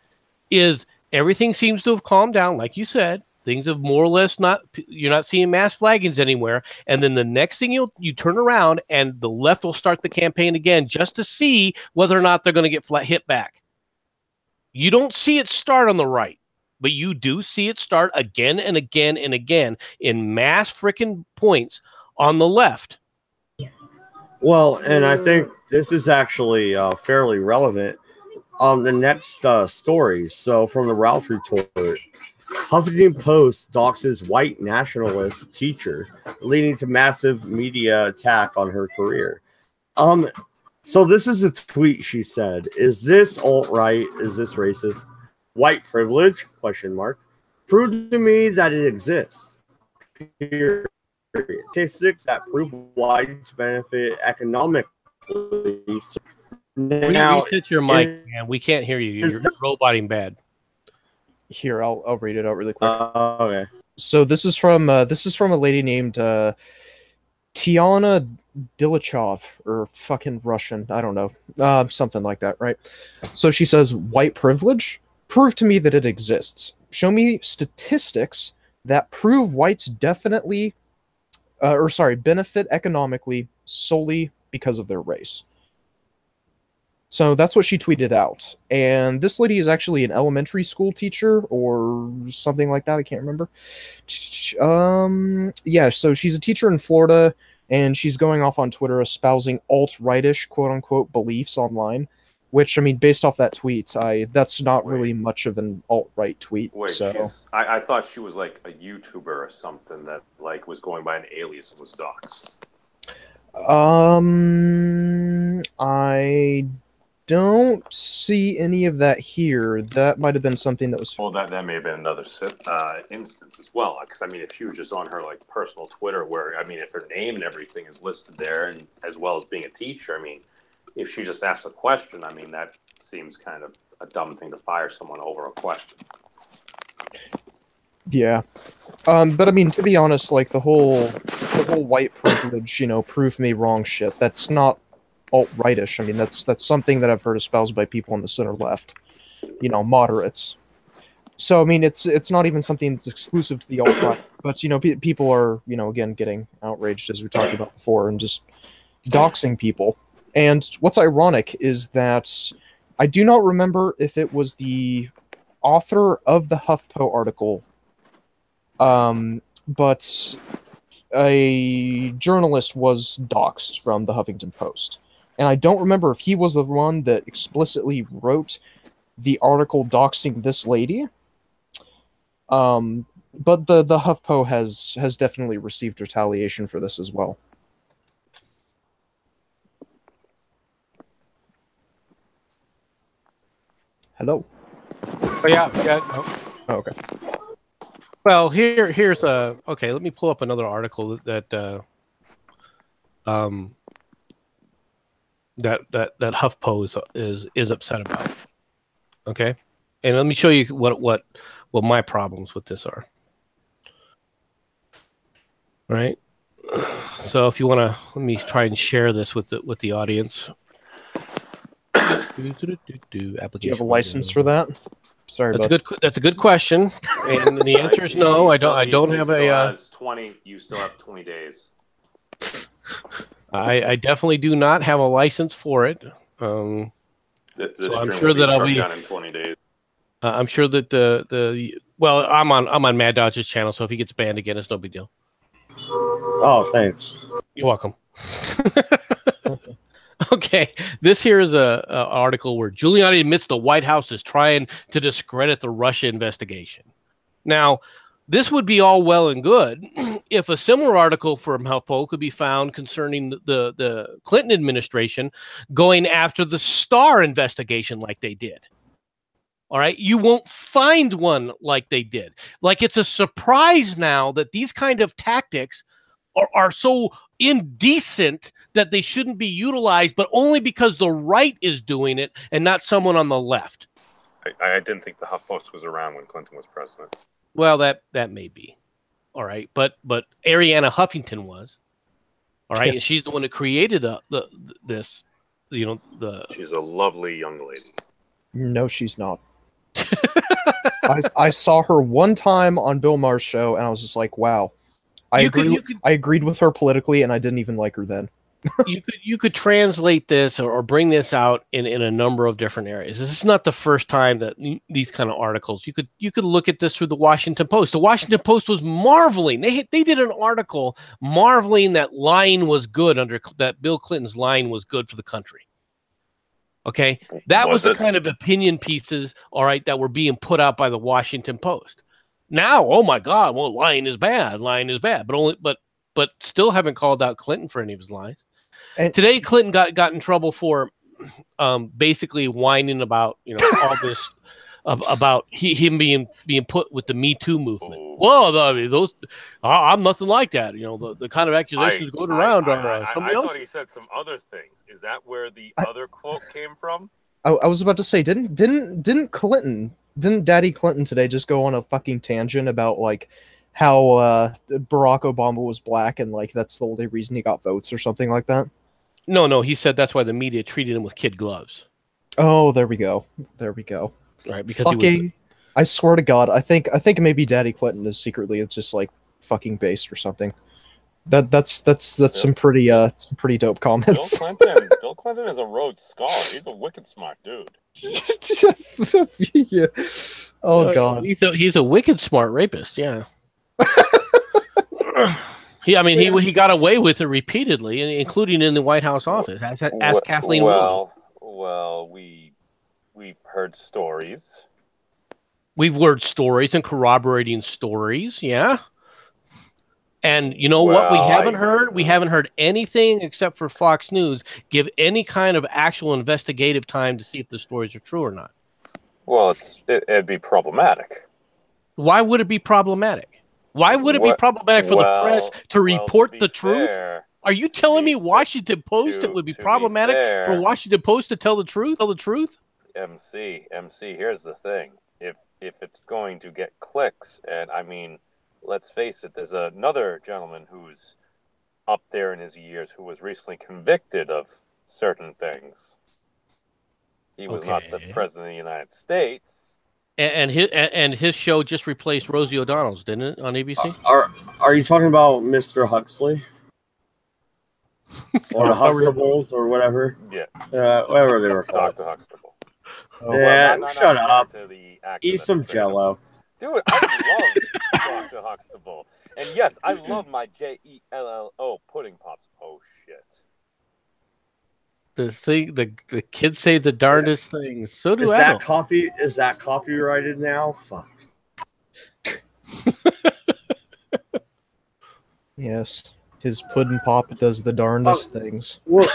is everything seems to have calmed down, like you said. Things have more or less you're not seeing mass flaggings anywhere. And then the next thing you turn around and the left will start the campaign again just to see whether or not they're going to get hit back. You don't see it start on the right, but you do see it start again and again and again in mass freaking points on the left. Well, and I think this is actually fairly relevant on the next story. So from the Ralph report, Huffington Post doxes white nationalist teacher, leading to massive media attack on her career. So this is a tweet she said. Is this alt-right? Is this racist? White privilege? Question mark. Prove to me that it exists. Period. Statistics that prove whites benefit economically Now, reset your mic, man. We can't hear you. You're roboting bad. Here, I'll read it out really quick. Okay. So this is from a lady named Tiana Dilichov, or fucking Russian, I don't know, something like that, right? So she says, white privilege? Prove to me that it exists. Show me statistics that prove whites definitely, benefit economically solely because of their race. So that's what she tweeted out. And this lady is actually an elementary school teacher or something like that. I can't remember. Yeah, so she's a teacher in Florida, and she's going off on Twitter espousing alt-rightish, quote-unquote, beliefs online, which, I mean, based off that tweet, that's not really much of an alt-right tweet. Wait, so. I thought she was like a YouTuber or something that like was going by an alias and was doxxed. I don't see any of that here. That might have been something that was. Well, that may have been another instance as well. Because I mean, if she was just on her like personal Twitter, where I mean, if her name and everything is listed there, and as well as being a teacher, I mean, if she just asked a question, I mean, that seems kind of a dumb thing to fire someone over a question. Yeah, but I mean, to be honest, like the whole white privilege, prove me wrong shit. That's not alt-rightish. I mean, that's something that I've heard espoused by people on the center left, moderates. So I mean, it's not even something that's exclusive to the alt-right, but people are again getting outraged, as we talked about before, and just doxing people. And what's ironic is that I do not remember if it was the author of the HuffPo article, but a journalist was doxed from the Huffington Post. And I don't remember if he was the one that explicitly wrote the article doxing this lady. But the HuffPo has definitely received retaliation for this as well. Hello? Oh, yeah. Oh, okay. Well, here's okay. Let me pull up another article that HuffPo is upset about. Okay, and let me show you what my problems with this are. All right. So if you want to, let me try and share this with the audience. Do you have a license for that? Sorry, that's a good question, and the answer is no. I don't have a. 20. You still have 20 days. I definitely do not have a license for it. So I'm sure that I'll be done in 20 days. I'm sure that well, I'm on Mad Dodge's channel, so if he gets banned again, it's no big deal. Oh, thanks. You're welcome. Okay, this here is a article where Giuliani admits the White House is trying to discredit the Russia investigation. Now, this would be all well and good if a similar article from HuffPo could be found concerning the Clinton administration going after the Starr investigation like they did. All right, you won't find one like they did. Like, it's a surprise now that these kind of tactics are so indecent that they shouldn't be utilized, but only because the right is doing it and not someone on the left. I didn't think the HuffPost was around when Clinton was president. Well, that may be. All right, but Arianna Huffington was. All right, and she's the one that created this. She's a lovely young lady. No, she's not. I saw her one time on Bill Maher's show, and I was just like, wow. I agreed with her politically, and I didn't even like her then. you could translate this or bring this out in a number of different areas. This is not the first time that these kind of articles. You could look at this through the Washington Post. The Washington Post was marveling. They did an article marveling that lying was good that Bill Clinton's lying was good for the country. Okay, that was the kind of opinion pieces, all right, that were being put out by the Washington Post. Now, oh my God, well, lying is bad, but still haven't called out Clinton for any of his lies. And today, Clinton got in trouble for basically whining about all this about him being put with the Me Too movement. Well, I mean, those I'm nothing like that. You know, the kind of accusations going around are. I thought he said some other things. Is that where the other quote came from? I was about to say, didn't Daddy Clinton today just go on a fucking tangent about like how Barack Obama was black and like that's the only reason he got votes or something like that? No, he said that's why the media treated him with kid gloves. Oh, there we go. Right, because fucking, I swear to God, I think maybe Daddy Clinton is secretly just like fucking based or something. That's some pretty dope comments. Bill Clinton is a Rhodes Scholar. He's a wicked smart dude. Yeah. Oh God, he's a wicked smart rapist. Yeah. He got away with it repeatedly, including in the White House office. Ask Kathleen Wooley. Well, we've heard stories. We've heard stories and corroborating stories. Yeah. And you know what we haven't heard? We haven't heard anything except for Fox News give any kind of actual investigative time to see if the stories are true or not. Well, it'd be problematic. Why would it be problematic? Why would it be problematic for the press to report the truth? Are you telling me Washington Post it would be problematic for Washington Post to tell the truth? MC, here's the thing. If it's going to get clicks, and I mean, let's face it, there's another gentleman who's up there in his years who was recently convicted of certain things. He was not the president of the United States. And his show just replaced Rosie O'Donnell's, didn't it, on ABC? Are you talking about Mr. Huxley? Or the Huxtables or whatever? Yeah. Whatever they were called. Dr. Huxtable. Yeah, shut up. Eat some Jell-O. Dude, I love Dr. Huxtable. And yes, I love my Jello pudding pops. Oh, shit. The kids say the darndest things. So do adults. Is that copyrighted now? Fuck. Yes, his pudding pop does the darndest things. Well,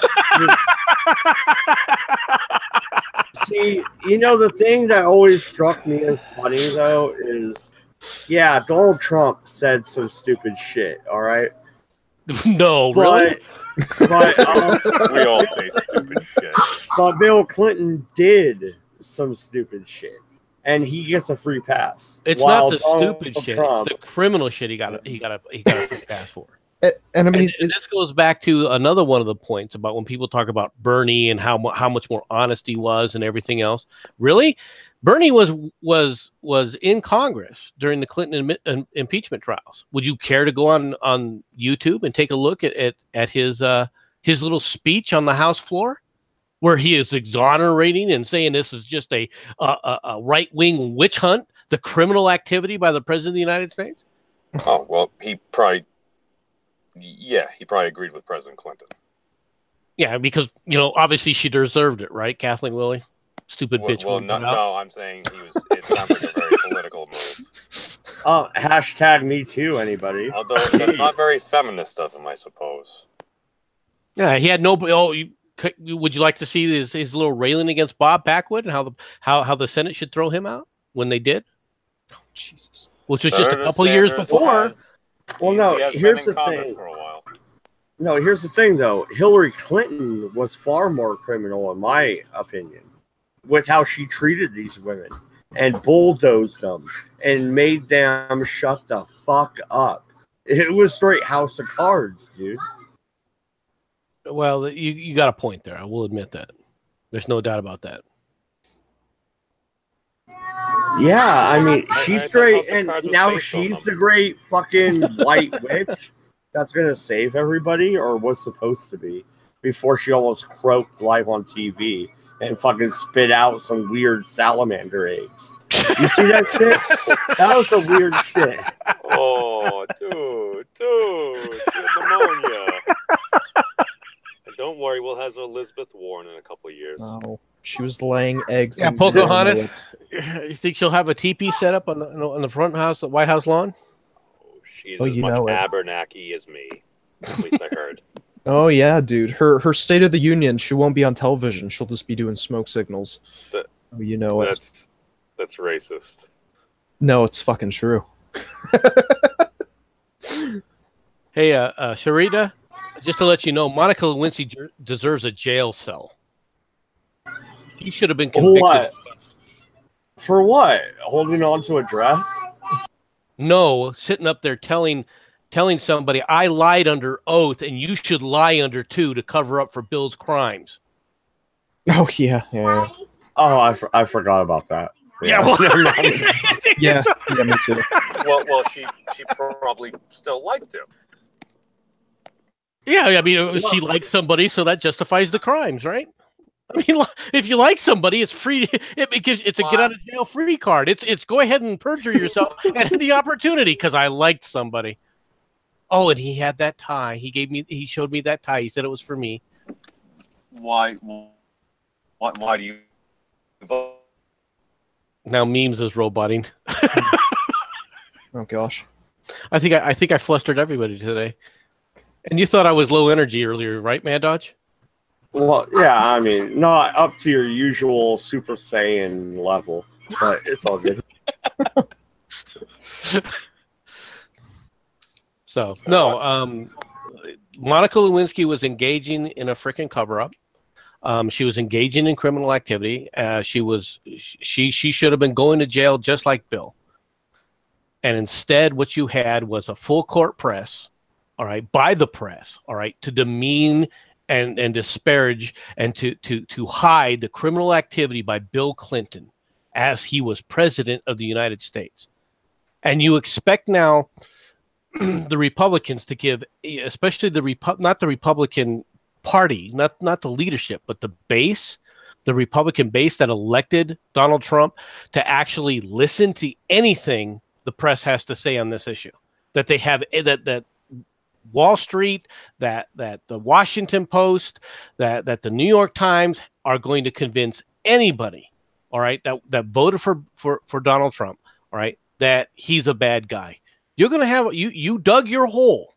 see, the thing that always struck me as funny though is, yeah, Donald Trump said some stupid shit. All right. No, really. But we all say stupid shit. But Bill Clinton did some stupid shit, and he gets a free pass. It's not the stupid shit; it's the criminal shit. He got a free pass for. And I mean, this goes back to another one of the points about when people talk about Bernie and how much more honest he was and everything else. Really, Bernie was in Congress during the Clinton impeachment trials. Would you care to go on YouTube and take a look at his little speech on the House floor, where he is exonerating and saying this is just a right-wing witch hunt, the criminal activity by the President of the United States? Oh, well, he probably agreed with President Clinton. Yeah, because, obviously she deserved it, right, Kathleen Willey? Stupid bitch. Well, no, I'm saying it sounds like a very political move. Hashtag me too, anybody. Although that's not very feminist of him, I suppose. Yeah, he had no... would you like to see his little railing against Bob Packwood and how the Senate should throw him out when they did? Oh, Jesus. Which was just a couple years before. Well, no, here's the thing. No, here's the thing, though. Hillary Clinton was far more criminal, in my opinion, with how she treated these women and bulldozed them and made them shut the fuck up. It was straight House of Cards, dude. Well, you got a point there. I will admit that. There's no doubt about that. Yeah, I mean, she's great, and now she's the great fucking white witch that's gonna save everybody, or was supposed to be, before she almost croaked live on TV and fucking spit out some weird salamander eggs. You see that shit? That was some weird shit. Oh, dude, pneumonia. Don't worry, we'll have Elizabeth Warren in a couple of years. Oh, she was laying eggs. Yeah, Pocahontas. You think she'll have a teepee set up on the front house, the White House lawn? Oh, she's as much Abernathy as me. At least I heard. Oh yeah, dude. Her State of the Union, she won't be on television. She'll just be doing smoke signals. You know it. that's racist. No, it's fucking true. Hey, Sharita, just to let you know, Monica Lewinsky deserves a jail cell. He should have been convicted. What? For what? Holding on to a dress? No, sitting up there telling somebody, I lied under oath, and you should lie under too to cover up for Bill's crimes. Oh, yeah. Oh, I forgot about that. Yeah, well, yeah, me too. Well, she probably still liked him. Yeah, I mean, she likes somebody, so that justifies the crimes, right? I mean, if you like somebody, it's free. It's a get out of jail free card. It's go ahead and perjure yourself at any opportunity because I liked somebody. Oh, and he had that tie. He showed me that tie. He said it was for me. Why do you vote? Now memes is roboting. Oh gosh. I think I flustered everybody today. And you thought I was low energy earlier, right, Mad Dodge? Well, yeah, I mean, not up to your usual Super Saiyan level, but it's all good. So, no, Monica Lewinsky was engaging in a freaking cover-up. She was engaging in criminal activity. She should have been going to jail just like Bill. And instead, what you had was a full court press, all right, by the press, all right, to demean and disparage and to hide the criminal activity by Bill Clinton as he was president of the United States. And you expect now the Republicans to give, especially not the Republican Party, not the leadership, but the base, the Republican base that elected Donald Trump, to actually listen to anything the press has to say on this issue. That they have that Wall Street, that the Washington Post, that the New York Times are going to convince anybody, all right, that voted for Donald Trump, all right, that he's a bad guy. You're going to have you dug your hole.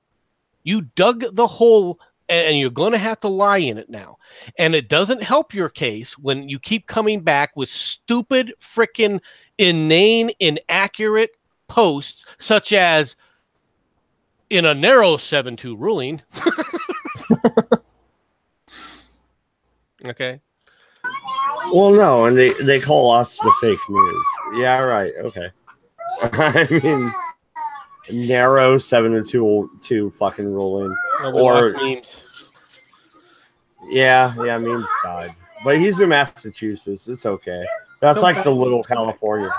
You dug the hole, and you're going to have to lie in it now. And it doesn't help your case when you keep coming back with stupid, freaking inane, inaccurate posts such as in a narrow 7-2 ruling. Okay. Well, no, and they call us the fake news. Yeah, right. Okay. I mean, narrow 7-2 fucking ruling. Or memes. Yeah, memes died. But he's in Massachusetts. It's okay. That's like the little California.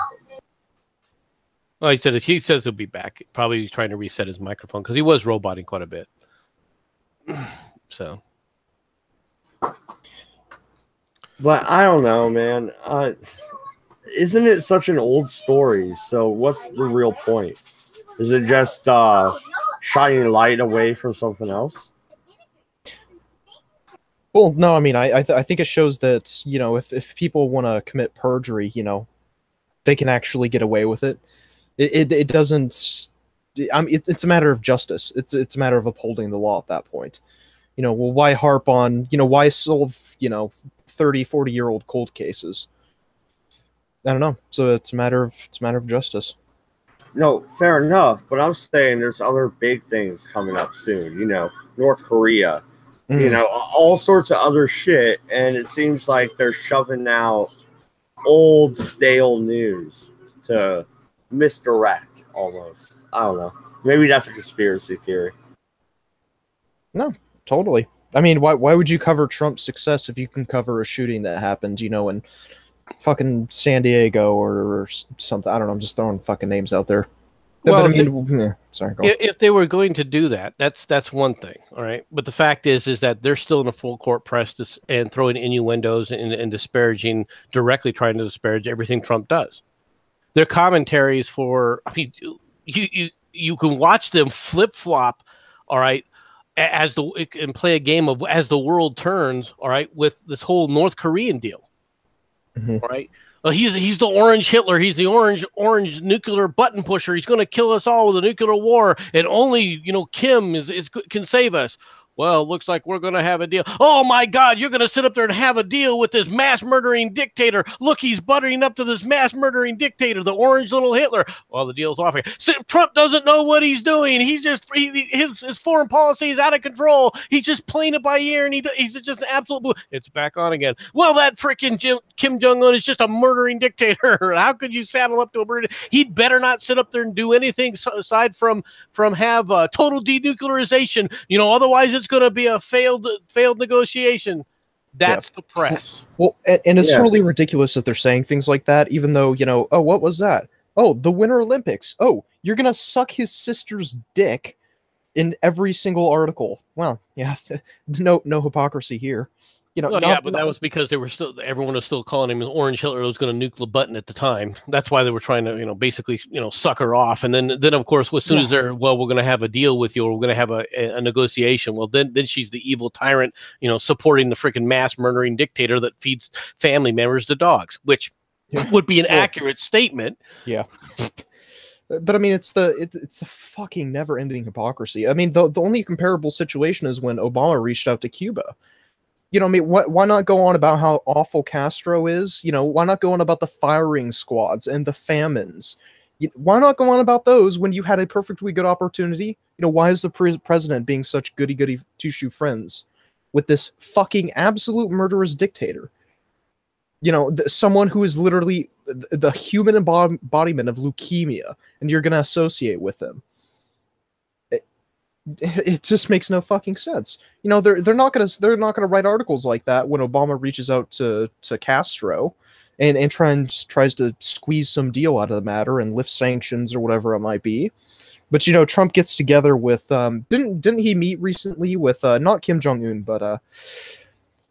Well, he says he'll be back. Probably he's trying to reset his microphone because he was roboting quite a bit. So. But I don't know, man. Isn't it such an old story? So what's the real point? Is it just shining light away from something else? Well, no, I mean, I think it shows that, you know, if people want to commit perjury, you know, they can actually get away with it. It doesn't. I mean, it's a matter of justice. It's a matter of upholding the law at that point. You know, well, why harp on? You know, why solve 30, 40-year-old cold cases? I don't know. So it's a matter of justice. No, fair enough. But I'm saying there's other big things coming up soon. You know, North Korea. You know, all sorts of other shit, and it seems like they're shoving out old, stale news to misdirect almost. I don't know. Maybe that's a conspiracy theory. No, totally. I mean, why would you cover Trump's success if you can cover a shooting that happened, you know, in fucking San Diego or something? I don't know. I'm just throwing fucking names out there. Well, but I mean, sorry. Go on. If they were going to do that, that's one thing, all right. But the fact is that they're still in a full court press and throwing innuendos and disparaging, directly trying to disparage everything Trump does. Their commentaries for, I mean, you can watch them flip flop, all right, and play a game of as the world turns, all right, with this whole North Korean deal, all right. Well, he's the orange Hitler. He's the orange nuclear button pusher. He's going to kill us all with a nuclear war, and only Kim can save us. well, it looks like we're going to have a deal. Oh, my God, you're going to sit up there and have a deal with this mass-murdering dictator. Look, he's buttering up to this mass-murdering dictator, the orange little Hitler. Well, the deal's off. So Trump doesn't know what he's doing. He's just, his foreign policy is out of control. He's just playing it by ear, and he's just an absolute... It's back on again. Well, that freaking Kim Jong-un is just a murdering dictator. How could you saddle up to a murder? He'd better not sit up there and do anything aside from have total denuclearization. You know, otherwise it's going to be a failed negotiation. That's the press. Well, and it's totally ridiculous that they're saying things like that, even though, you know, oh, what was that? Oh, the Winter Olympics. Oh, you're going to suck his sister's dick in every single article. Well, yeah, no hypocrisy here. You know, but that was because everyone was still calling him an orange Hitler who was going to nuke the button at the time. That's why they were trying to, you know, basically, you know, suck her off. And then of course, as soon as we're going to have a deal with you, or we're going to have a negotiation. Well, then she's the evil tyrant, you know, supporting the freaking mass murdering dictator that feeds family members to dogs, which would be an accurate statement. Yeah. But I mean, it's the fucking never-ending hypocrisy. I mean, the only comparable situation is when Obama reached out to Cuba. You know, I mean, why not go on about how awful Castro is? You know, why not go on about the firing squads and the famines? Why not go on about those when you had a perfectly good opportunity? You know, why is the president being such goody-goody two-shoe friends with this fucking absolute murderous dictator? You know, someone who is literally the human embodiment of leukemia, and you're going to associate with them. It just makes no fucking sense. You know, they're not gonna write articles like that when Obama reaches out to Castro and tries to squeeze some deal out of the matter and lift sanctions or whatever it might be. But you know, Trump gets together with didn't he meet recently with not Kim Jong-un, but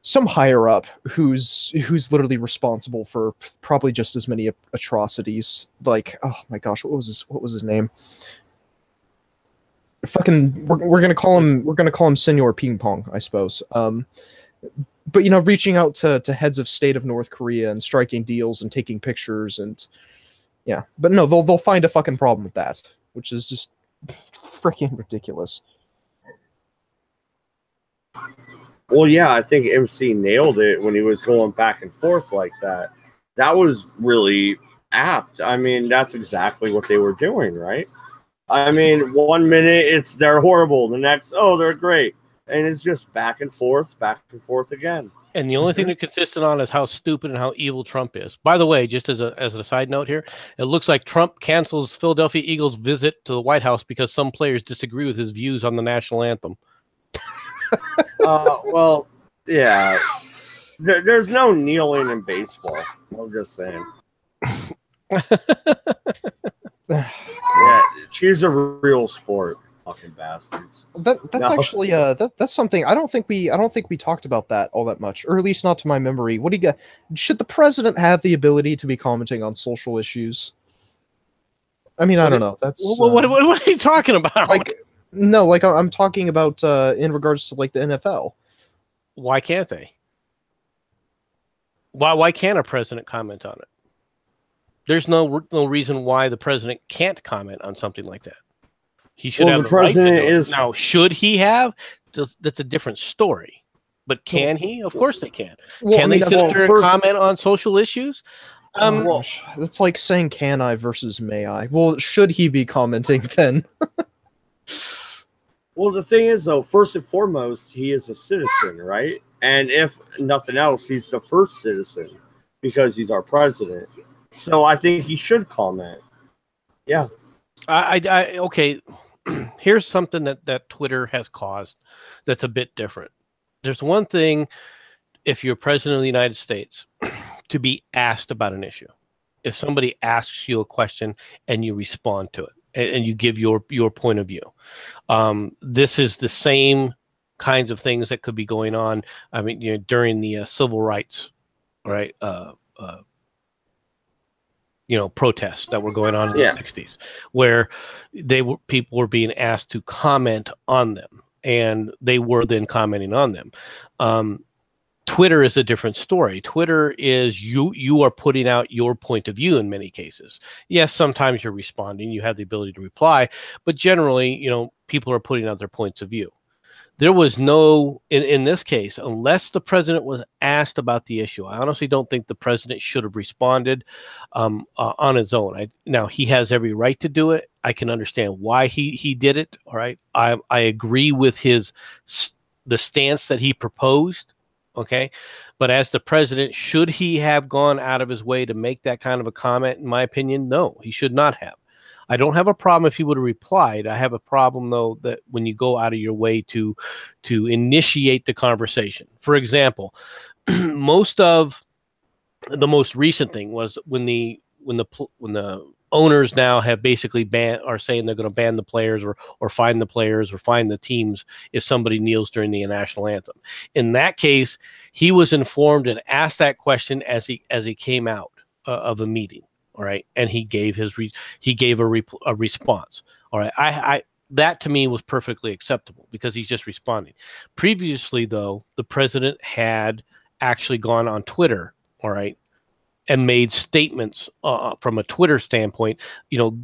some higher up who's literally responsible for probably just as many atrocities. Like, oh my gosh, what was his name? Fucking, we're gonna call him Senor Ping Pong, I suppose. But you know, reaching out to heads of state of North Korea and striking deals and taking pictures and yeah, but no, they'll find a fucking problem with that, which is just freaking ridiculous. Well, yeah, I think MC nailed it when he was going back and forth like that. That was really apt. I mean, that's exactly what they were doing, right? I mean, 1 minute they're horrible, the next, oh, they're great. And it's just back and forth again. And the only thing they're consistent on is how stupid and how evil Trump is. By the way, just as a side note here, it looks like Trump cancels Philadelphia Eagles' visit to the White House because some players disagree with his views on the national anthem. Well, yeah. There's no kneeling in baseball. I'm just saying. Yeah, choose a real sport, fucking bastards. That's actually that's something I don't think we talked about that all that much, or at least not to my memory. What do you got? Should the president have the ability to be commenting on social issues? I mean, I don't know. That's what are you talking about? Like, no, like I'm talking about in regards to like the NFL. Why can't they? Why can't a president comment on it? There's no reason why the president can't comment on something like that. He should have the president right to do it. Now, should he have? That's a different story. But can he? Of course they can. Well, can they sit there and comment on social issues? That's like saying can I versus may I. Well, should he be commenting then? Well, the thing is, though, first and foremost, he is a citizen, right? And if nothing else, he's the first citizen because he's our president. So I think he should comment. Yeah. Okay. Here's something that Twitter has caused that's a bit different. There's one thing if you're president of the United States to be asked about an issue. If somebody asks you a question and you respond to it and you give your point of view. This is the same kinds of things that could be going on. I mean, you know, during the civil rights, right? You know, protests that were going on in the 60s, where people were being asked to comment on them, and they were then commenting on them. Twitter is a different story. Twitter is you are putting out your point of view in many cases. Yes, sometimes you're responding, you have the ability to reply, but generally, you know, people are putting out their points of view. There was no, in this case, unless the president was asked about the issue, I honestly don't think the president should have responded on his own. Now, he has every right to do it. I can understand why he did it. All right. I agree with the stance that he proposed. Okay. But as the president, should he have gone out of his way to make that kind of a comment? In my opinion, no, he should not have. I don't have a problem if he would have replied. I have a problem, though, that when you go out of your way to initiate the conversation. For example, most recent thing was when the owners now have basically are saying they're going to ban the players or fine the players or fine the teams if somebody kneels during the national anthem. In that case, he was informed and asked that question as he came out of a meeting. All right, and he gave a response. All right, I that to me was perfectly acceptable because he's just responding. Previously, though, the president had actually gone on Twitter, all right, and made statements from a Twitter standpoint,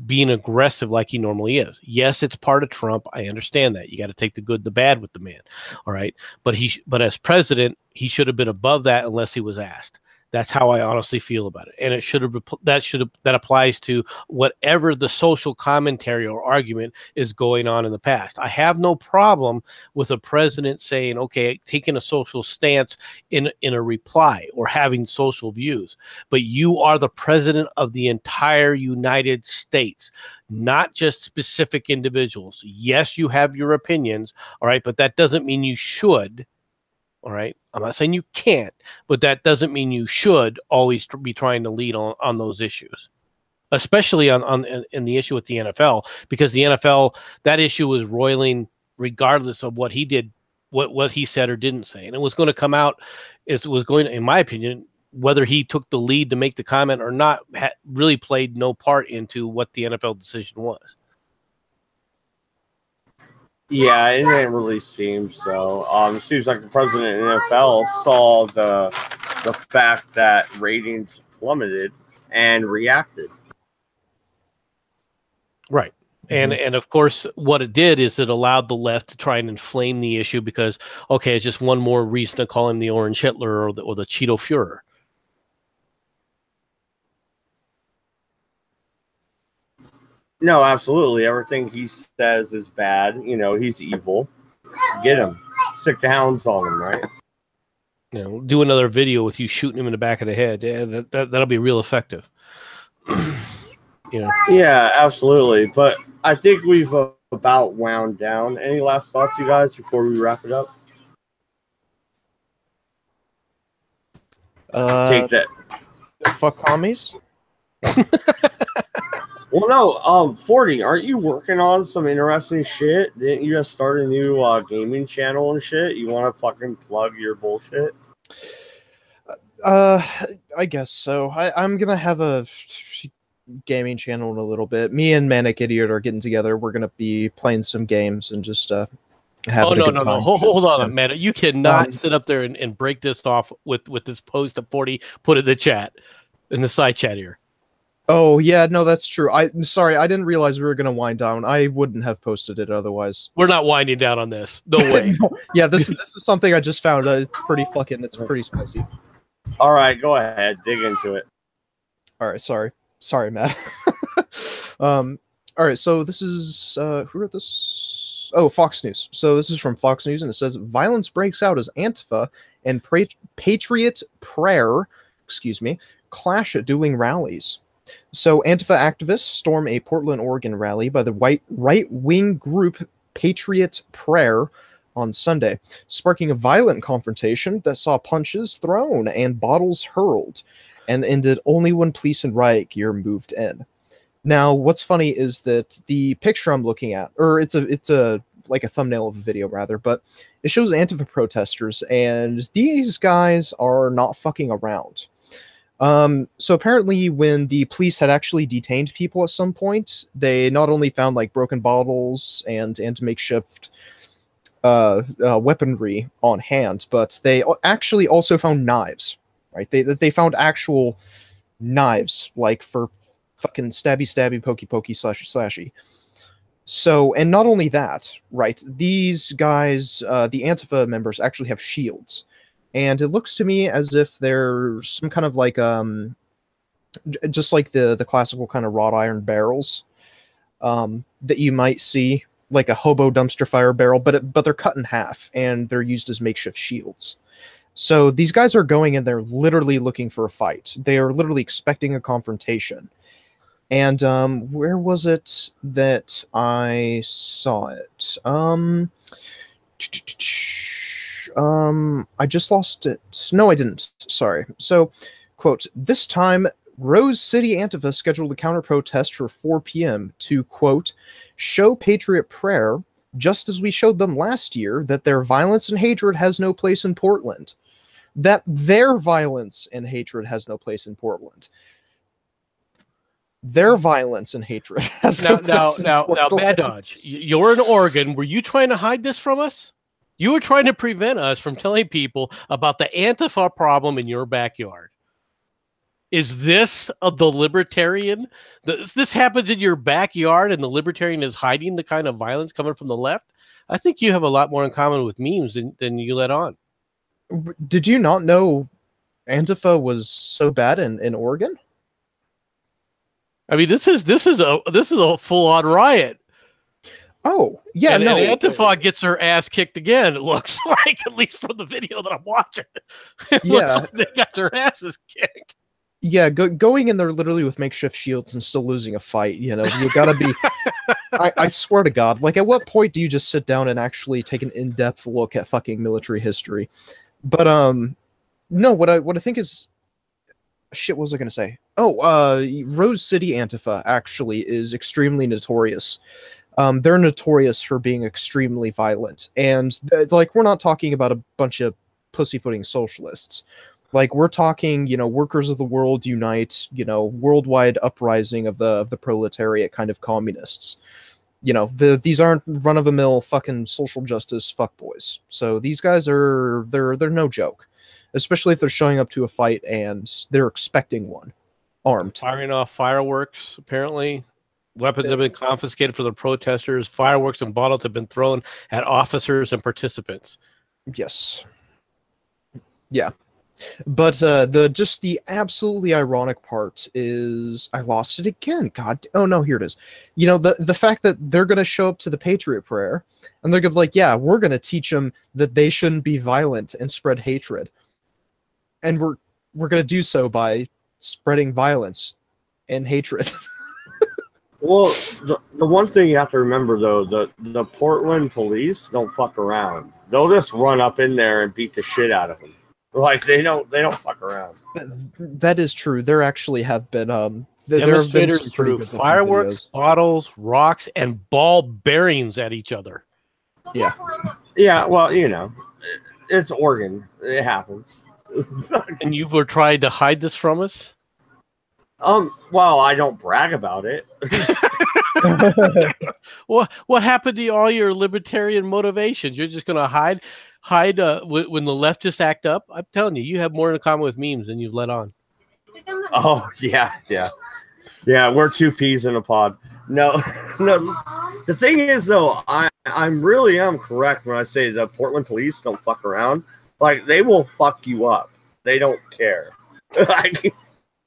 being aggressive like he normally is. Yes, it's part of Trump. I understand that. You got to take the good, the bad with the man. All right, but as president, he should have been above that unless he was asked. That's how I honestly feel about it. And that applies to whatever the social commentary or argument is going on in the past. I have no problem with a president saying, okay, taking a social stance in a reply or having social views. But you are the president of the entire United States, not just specific individuals. Yes, you have your opinions, all right, but that doesn't mean you should. All right. I'm not saying you can't, but that doesn't mean you should always be trying to lead on those issues, especially in the issue with the NFL, because the NFL, that issue was roiling regardless of what he did, what he said or didn't say. And it was going to come out, in my opinion, whether he took the lead to make the comment or not, really played no part into what the NFL decision was. Yeah, it didn't really seem so. It seems like the president of the NFL saw the fact that ratings plummeted and reacted. Right. And of course, what it did is it allowed the left to try and inflame the issue because, okay, it's just one more reason to call him the Orange Hitler or the Cheeto Führer. No, absolutely. Everything he says is bad. He's evil. Get him. Stick the hounds on him, right? Do another video with you shooting him in the back of the head. Yeah, that'll be real effective. Yeah, absolutely. But I think we've about wound down. Any last thoughts, you guys, before we wrap it up? Take that. Fuck commies. Well, no, 40, aren't you working on some interesting shit? Didn't you just start a new gaming channel and shit? You want to fucking plug your bullshit? I guess so. I'm going to have a gaming channel in a little bit. Me and Manic Idiot are getting together. We're going to be playing some games and just having a good time. No. Hold on, man. You cannot sit up there and break this off with this post that 40 put in the chat, in the side chat here. Oh, yeah, no, that's true. Sorry, I didn't realize we were going to wind down. I wouldn't have posted it otherwise. We're not winding down on this. No way. No, yeah, this is something I just found. It's pretty spicy. All right, go ahead. Dig into it. All right, sorry, Matt. All right, so this is, who wrote this? Oh, Fox News. So this is from Fox News, and it says, violence breaks out as Antifa and Patriot Prayer, clash at dueling rallies. So Antifa activists storm a Portland, Oregon rally by the right-wing group Patriot Prayer on Sunday, sparking a violent confrontation that saw punches thrown and bottles hurled, and ended only when police and riot gear moved in. Now, what's funny is that the picture I'm looking at, or it's a like a thumbnail of a video rather, but it shows Antifa protesters, and these guys are not fucking around. So apparently when the police had actually detained people at some point, they not only found like broken bottles and makeshift weaponry on hand, but they actually also found knives, right? They found actual knives, like for fucking stabby, pokey, slashy. So, and not only that, right? These guys, the Antifa members, actually have shields, and it looks to me as if they're some kind of like just like the classical kind of wrought iron barrels that you might see, like a hobo dumpster fire barrel, but they're cut in half and they're used as makeshift shields. So these guys are going in there literally looking for a fight. They are literally expecting a confrontation. And where was it that I saw it? I just lost it. No, I didn't. Sorry. So, quote, this time, Rose City Antifa scheduled a counter-protest for 4 p.m. to, quote, show patriot prayer, just as we showed them last year that their violence and hatred has no place in Portland. That their violence and hatred has no place in Portland. Their violence and hatred has no place in Portland. Now, Bad Dodge, you're in Oregon. Were you trying to hide this from us? You were trying to prevent us from telling people about the Antifa problem in your backyard. Is this the libertarian? This happens in your backyard and the libertarian is hiding the kind of violence coming from the left? I think you have a lot more in common with memes than you let on. Did you not know Antifa was so bad in Oregon? I mean, this is a full-on riot. Oh, yeah, and Antifa gets her ass kicked again, it looks like, at least from the video that I'm watching. Like they got their asses kicked. Yeah, going in there literally with makeshift shields and still losing a fight, you gotta be... I swear to God, like, at what point do you just sit down and actually take an in-depth look at fucking military history? But, no, what I think is... Shit, what was I gonna say? Oh, Rose City Antifa, actually, is extremely notorious. They're notorious for being extremely violent. And, like, we're not talking about a bunch of pussyfooting socialists. Like, we're talking, workers of the world unite, worldwide uprising of the proletariat kind of communists. These aren't run-of-the-mill fucking social justice fuckboys. So these guys they're no joke. Especially if they're showing up to a fight and they're expecting one. Armed. Firing off fireworks, apparently. Weapons have been confiscated for the protesters. Fireworks and bottles have been thrown at officers and participants. Yes. Yeah. But the absolutely ironic part is I lost it again. God. Oh no, here it is. The fact that they're going to show up to the Patriot Prayer and they're going to be like, yeah, we're going to teach them that they shouldn't be violent and spread hatred. And we're going to do so by spreading violence and hatred. Well, the one thing you have to remember, though, the Portland police don't fuck around. They'll just run up in there and beat the shit out of them. Like, they don't fuck around. That is true. There actually have been demonstrators threw fireworks, bottles, rocks, and ball bearings at each other. Yeah. Yeah, well, it's Oregon. It happens. And you were trying to hide this from us? Well, I don't brag about it. What happened to all your libertarian motivations? You're just going to hide when the leftists act up? I'm telling you, you have more in common with memes than you've let on. Oh, yeah. We're two peas in a pod. No. The thing is, though, I'm really correct when I say the Portland police don't fuck around. Like, they will fuck you up. They don't care. Like,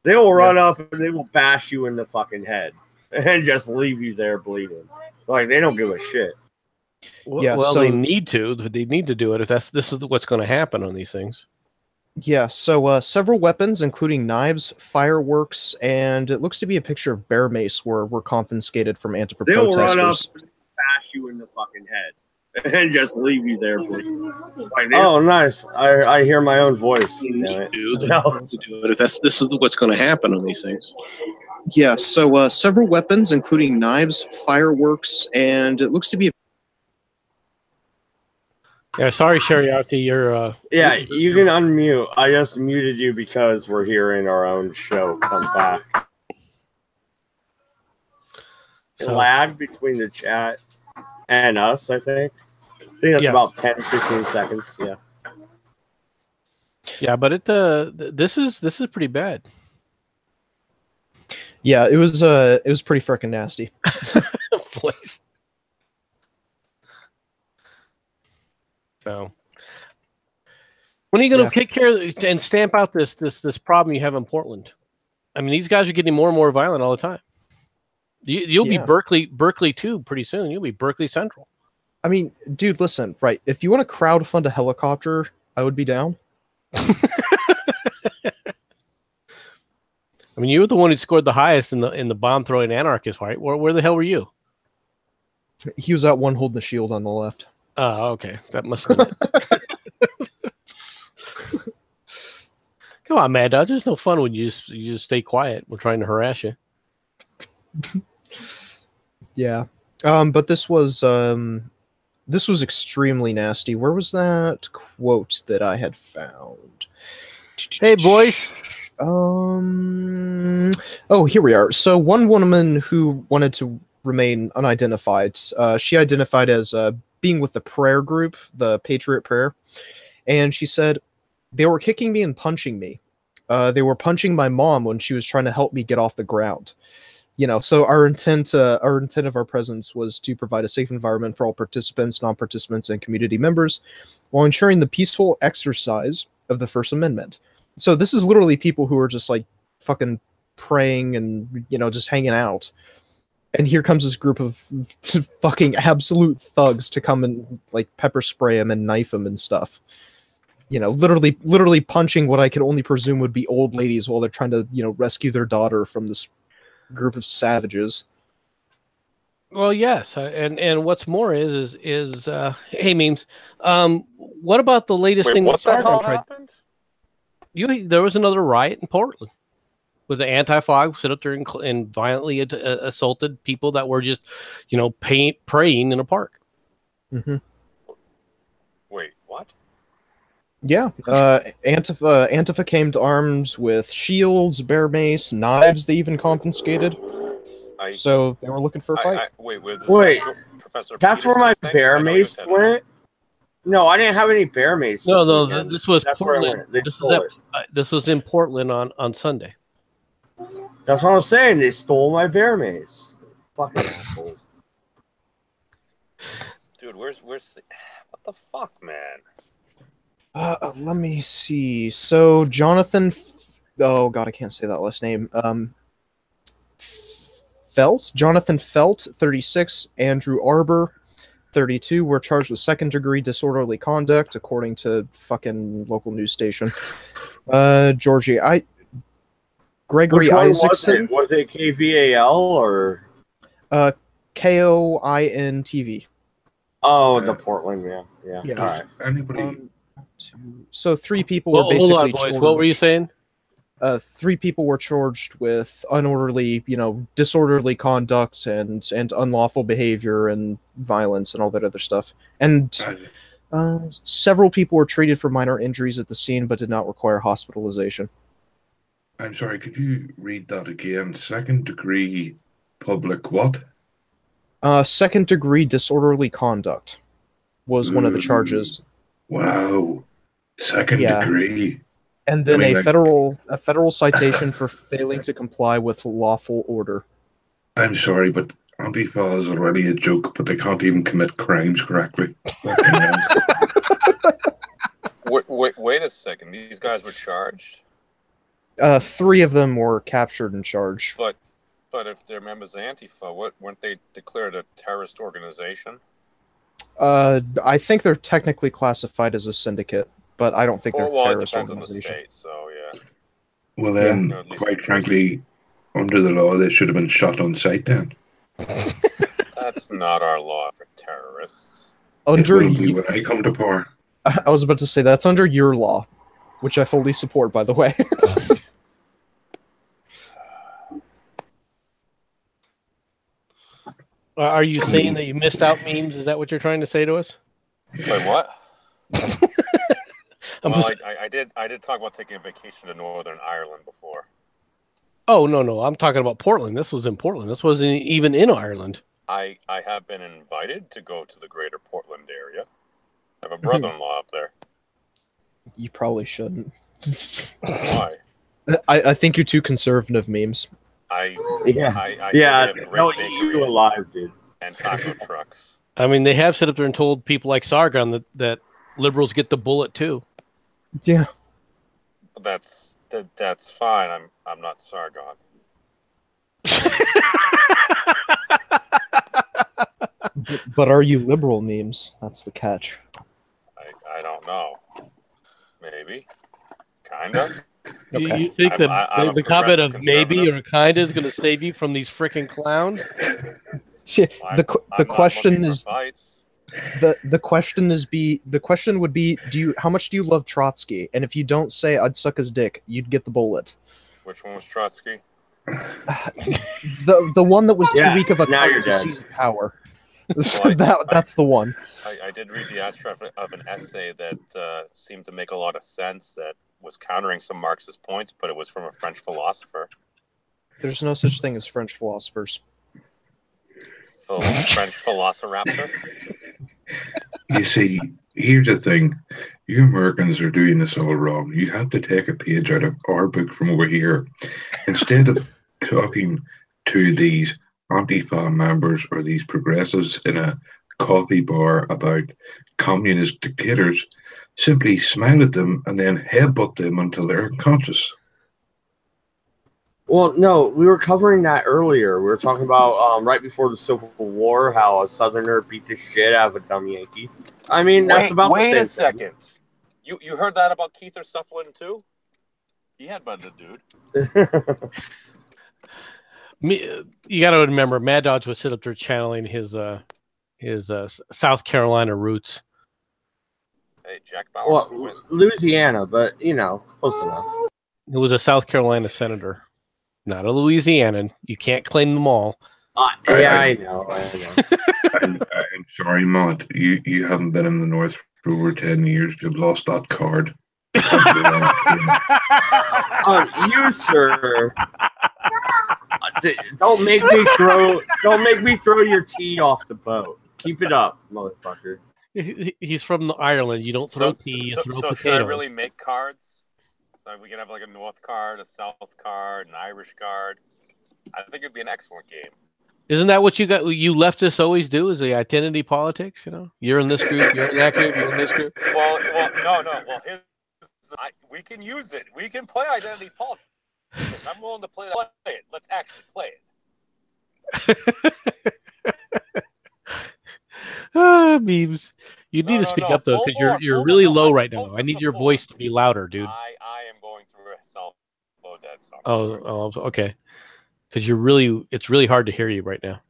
they will run up and they will bash you in the fucking head and just leave you there bleeding. Like, they don't give a shit. Well, they need to. They need to do it if this is what's going to happen on these things. Yeah, so several weapons, including knives, fireworks, and it looks to be a picture of bear mace were confiscated from Antifa protesters. They'll run up and bash you in the fucking head and just leave you there. Like, oh, nice. I hear my own voice. If this is what's going to happen on these things. Yeah, so several weapons, including knives, fireworks, and it looks to be Yeah, sorry, Shariati, you're... Yeah, you can unmute. I just muted you because we're hearing our own show come back. Lag between the chat and us, I think. I think that's about 10, 15 seconds, yeah. Yeah, but this is pretty bad. Yeah, it was pretty freaking nasty. So, when are you going to take care of and stamp out this problem you have in Portland? I mean, these guys are getting more and more violent all the time. You'll be Berkeley too pretty soon. You'll be Berkeley Central. I mean, dude, listen, right? If you want to crowdfund a helicopter, I would be down. I mean, you were the one who scored the highest in the bomb throwing anarchist, right? Where the hell were you? He was that one holding the shield on the left. Oh, okay. That must have been it. Come on, Mad Dog. There's no fun when you just stay quiet. We're trying to harass you. Yeah. But this was extremely nasty. Where was that quote that I had found? Hey, boys. Oh, here we are. So one woman who wanted to remain unidentified, she identified as being with the prayer group, the Patriot Prayer, and she said, they were kicking me and punching me. They were punching my mom when she was trying to help me get off the ground. You know, so our intent of our presence was to provide a safe environment for all participants, non-participants, and community members, while ensuring the peaceful exercise of the First Amendment. So this is literally people who are just like fucking praying and, you know, just hanging out. And here comes this group of fucking absolute thugs to come and like pepper spray him and knife him and stuff. You know, literally punching what I could only presume would be old ladies while they're trying to, you know, rescue their daughter from this group of savages. Well, yes, and what's more is hey, memes. What about the latest thing? What the hell happened? There was another riot in Portland with the anti-fog sit up there and violently assaulted people that were just, you know, praying in a park. Mm-hmm. Wait, what? Yeah, Antifa came to arms with shields, bear mace, knives. They even confiscated. So they were looking for a fight. Wait, Professor that's where my bear mace went. No, I didn't have any bear mace. No, this was Portland. This was in Portland on Sunday. That's what I'm saying. They stole my bear mace. Fucking assholes. Dude, where's what the fuck, man? Let me see. So Jonathan, oh god, I can't say that last name. Jonathan Felt, 36, Andrew Arbor, 32, were charged with second-degree disorderly conduct, according to fucking local news station. Gregory Isaacson. Was it KVAL or? KOINTV. Oh, the Portland, yeah. Yeah. All right. Anybody? So 3 people were basically hold on, boys. charged. What were you saying? 3 people were charged with unorderly, you know, disorderly conduct and unlawful behavior and violence and all that other stuff. And several people were treated for minor injuries at the scene but did not require hospitalization. I'm sorry, could you read that again? Second degree public what? Second degree disorderly conduct was one of the charges. Wow. Second degree. And then a federal citation for failing to comply with lawful order. I'm sorry, but Antifa is already a joke, but they can't even commit crimes correctly. Wait a second. These guys were charged? 3 of them were captured and charged. But if they're members of Antifa, weren't they declared a terrorist organization? I think they're technically classified as a syndicate, but I don't think they're terrorist organization. On the state, so yeah. Well then, quite frankly, under the law, they should have been shot on sight then. That's not our law for terrorists. It will be when I come to power. I was about to say, that's under your law, which I fully support, by the way. Are you saying that you missed out memes? Is that what you're trying to say to us? Wait, what? Well, I did talk about taking a vacation to Northern Ireland before. Oh, no. I'm talking about Portland. This was in Portland. This wasn't even in Ireland. I have been invited to go to the greater Portland area. I have a brother-in-law up there. You probably shouldn't. Why? I think you're too conservative, memes. I no, you alive, dude. And taco trucks. I mean, they have sit up there and told people like Sargon that liberals get the bullet too. Yeah. That's fine. I'm not Sargon. But are you liberal, memes? That's the catch. I don't know. Maybe. Kinda. Okay. You think I'm the comment of maybe or kinda is going to save you from these freaking clowns? The question is the question would be how much do you love Trotsky? And if you don't say I'd suck his dick, you'd get the bullet. Which one was Trotsky? The one that was too weak of a cunt to seize power. Well, that's the one. I did read the abstract of an essay that seemed to make a lot of sense, that was countering some Marxist points, but it was from a French philosopher. There's no such thing as French philosophers. French Velociraptor? You see, here's the thing. You Americans are doing this all wrong. You have to take a page out of our book from over here. Instead of talking to these Antifa members or these progressives in a coffee bar about communist dictators, simply smile at them and then headbutt them until they're unconscious. Well, no, we were covering that earlier. We were talking about right before the Civil War, how a Southerner beat the shit out of a dumb Yankee. I mean, that's about the same Wait a second. Thing. You heard that about Keith or Sutherland too? He had been the dude. You got to remember, Mad Dodge was sit up there channeling his South Carolina roots. Hey, Jack Bauer. Well, Louisiana, but close enough. He was a South Carolina senator, not a Louisianan. You can't claim them all. I know. I'm sorry, Matt. You haven't been in the North for over 10 years. You've lost that card. You, sir. Don't make me throw your tea off the boat. Keep it up, motherfucker. He's from Ireland. You don't throw tea, you throw potatoes. Should I really make cards? So we can have like a North card, a South card, an Irish card. I think it'd be an excellent game. Isn't that what you leftists always do? Is the identity politics? You're in this group, you're in that group, you're in this group. Well, no. Well, we can use it. We can play identity politics. I'm willing to play it. Let's actually play it. Memes. You need to speak up though, because you're really low right now. I need your voice to be louder, dude. I am going through a self-low dead song. Oh, okay. Because it's really hard to hear you right now.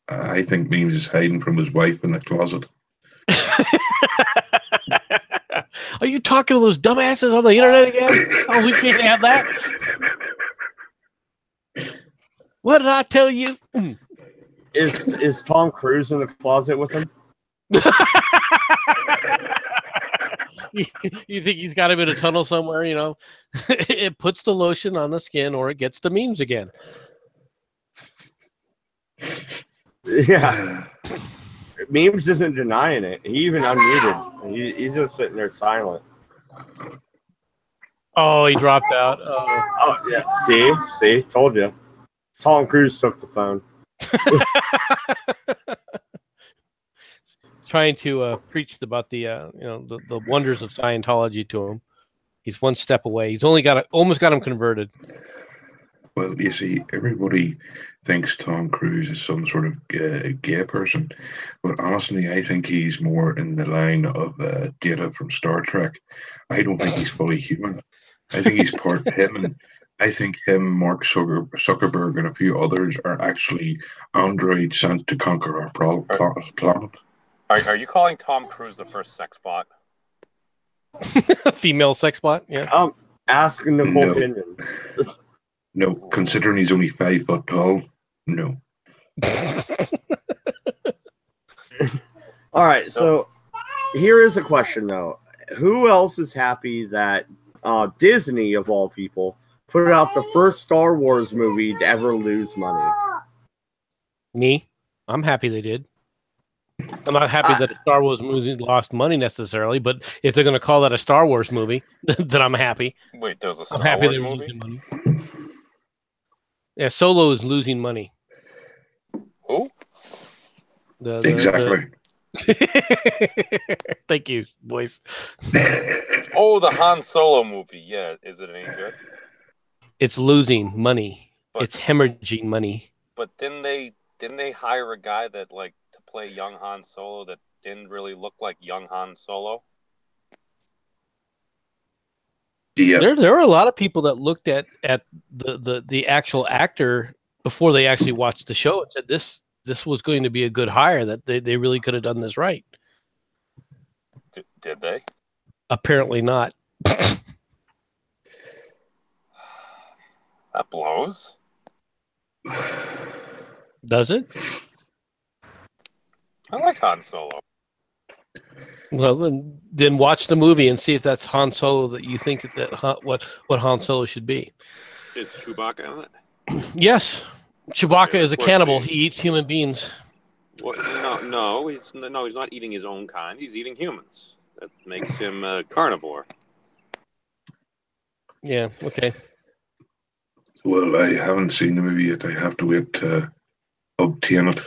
I think Memes is hiding from his wife in the closet. Are you talking to those dumbasses on the internet again? Oh, we can't have that. What did I tell you? Is Tom Cruise in the closet with him? You think he's got him in a tunnel somewhere? It puts the lotion on the skin, or it gets the memes again. Yeah. Memes isn't denying it. He even unmuted. He's just sitting there silent. Oh, he dropped out. Oh yeah. See, told you. Tom Cruise took the phone. Trying to preach about the wonders of Scientology to him. He's one step away. He's almost got him converted. Well, you see, everybody thinks Tom Cruise is some sort of gay person, but honestly, I think he's more in the line of Data from Star Trek. I don't think he's fully human. I think he's part him, and I think him, Mark Zuckerberg, and a few others are actually androids sent to conquer our planet. Are you calling Tom Cruise the first sex bot? Female sex bot? Yeah. Ask Nicole Kidman. No, considering he's only 5 foot tall, no. All right, so here is a question, though. Who else is happy that Disney, of all people, put out the first Star Wars movie to ever lose money? Me. I'm happy they did. I'm not happy that a Star Wars movie lost money necessarily, but if they're going to call that a Star Wars movie, then I'm happy. Wait, there's a Star Wars movie? Money. Yeah, Solo is losing money. Who? Exactly. Thank you, boys. Oh, the Han Solo movie. Yeah, is it any good? It's losing money. But, it's hemorrhaging money. But didn't they hire a guy that to play young Han Solo that didn't really look like young Han Solo? Yeah. There were a lot of people that looked at the actual actor before they actually watched the show and said this was going to be a good hire, that they really could have done this right. Did they? Apparently not. That blows. Does it? I like Han Solo. Well, then watch the movie and see if that's Han Solo that you think what Han Solo should be. Is Chewbacca in it? Yes, Chewbacca is a cannibal. He eats human beings. What? No, he's not eating his own kind. He's eating humans. That makes him a carnivore. Yeah. Okay. Well, I haven't seen the movie yet. I have to wait to obtain it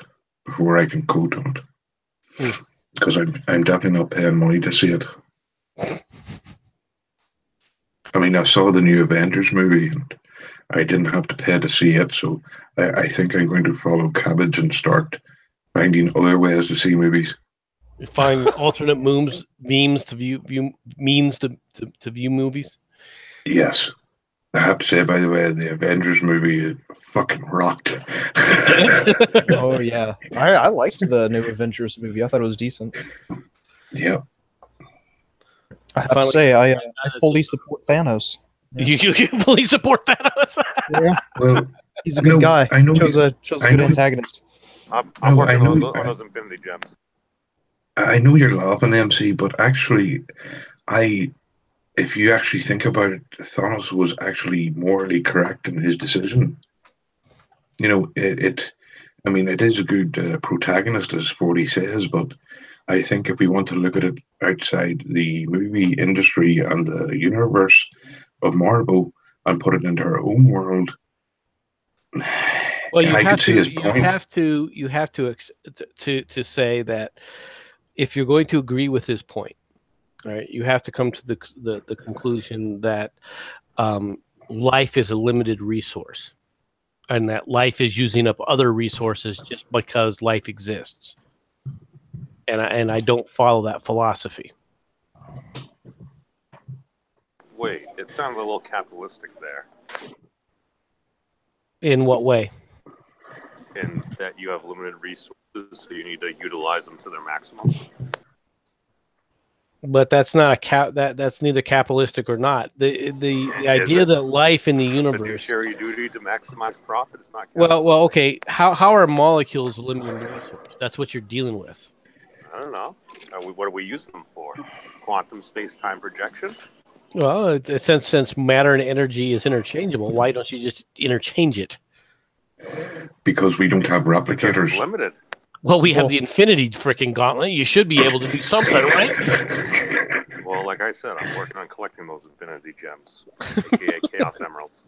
before I can quote on it. Because I'm definitely not paying money to see it. I mean, I saw the new Avengers movie and I didn't have to pay to see it, so I think I'm going to follow Cabbage and start finding other ways to see movies. Find alternate memes to view movies. Yes. I have to say, by the way, the Avengers movie fucking rocked. Oh, yeah. I liked the new Avengers movie. I thought it was decent. Yeah. I have to say, I fully support Thanos. Yeah. You fully support Thanos? Yeah. Well, he's a good guy. I know chose a good antagonist. I'm working on those Infinity Gems. I know you're laughing, MC, but actually, if you actually think about it, Thanos was actually morally correct in his decision. You know, it is a good protagonist, as Forty says, but I think if we want to look at it outside the movie industry and the universe of Marvel and put it into our own world, well, you have to say that if you're going to agree with his point, right, you have to come to the conclusion that life is a limited resource, and that life is using up other resources just because life exists. And I don't follow that philosophy. Wait, it sounded a little capitalistic there. In what way? In that you have limited resources, so you need to utilize them to their maximum. But that's not that's neither capitalistic or not. The idea that life in the universe. Fiduciary duty to maximize profit. It's not. Well, okay. How are molecules limiting the resource? That's what you're dealing with. I don't know. What are we using them for? Quantum space-time projection? Well, since matter and energy is interchangeable, why don't you just interchange it? Because we don't have replicators. Because it's limited. Well, we have the Infinity freaking Gauntlet. You should be able to do something, right? Well, like I said, I'm working on collecting those Infinity Gems, aka Chaos Emeralds.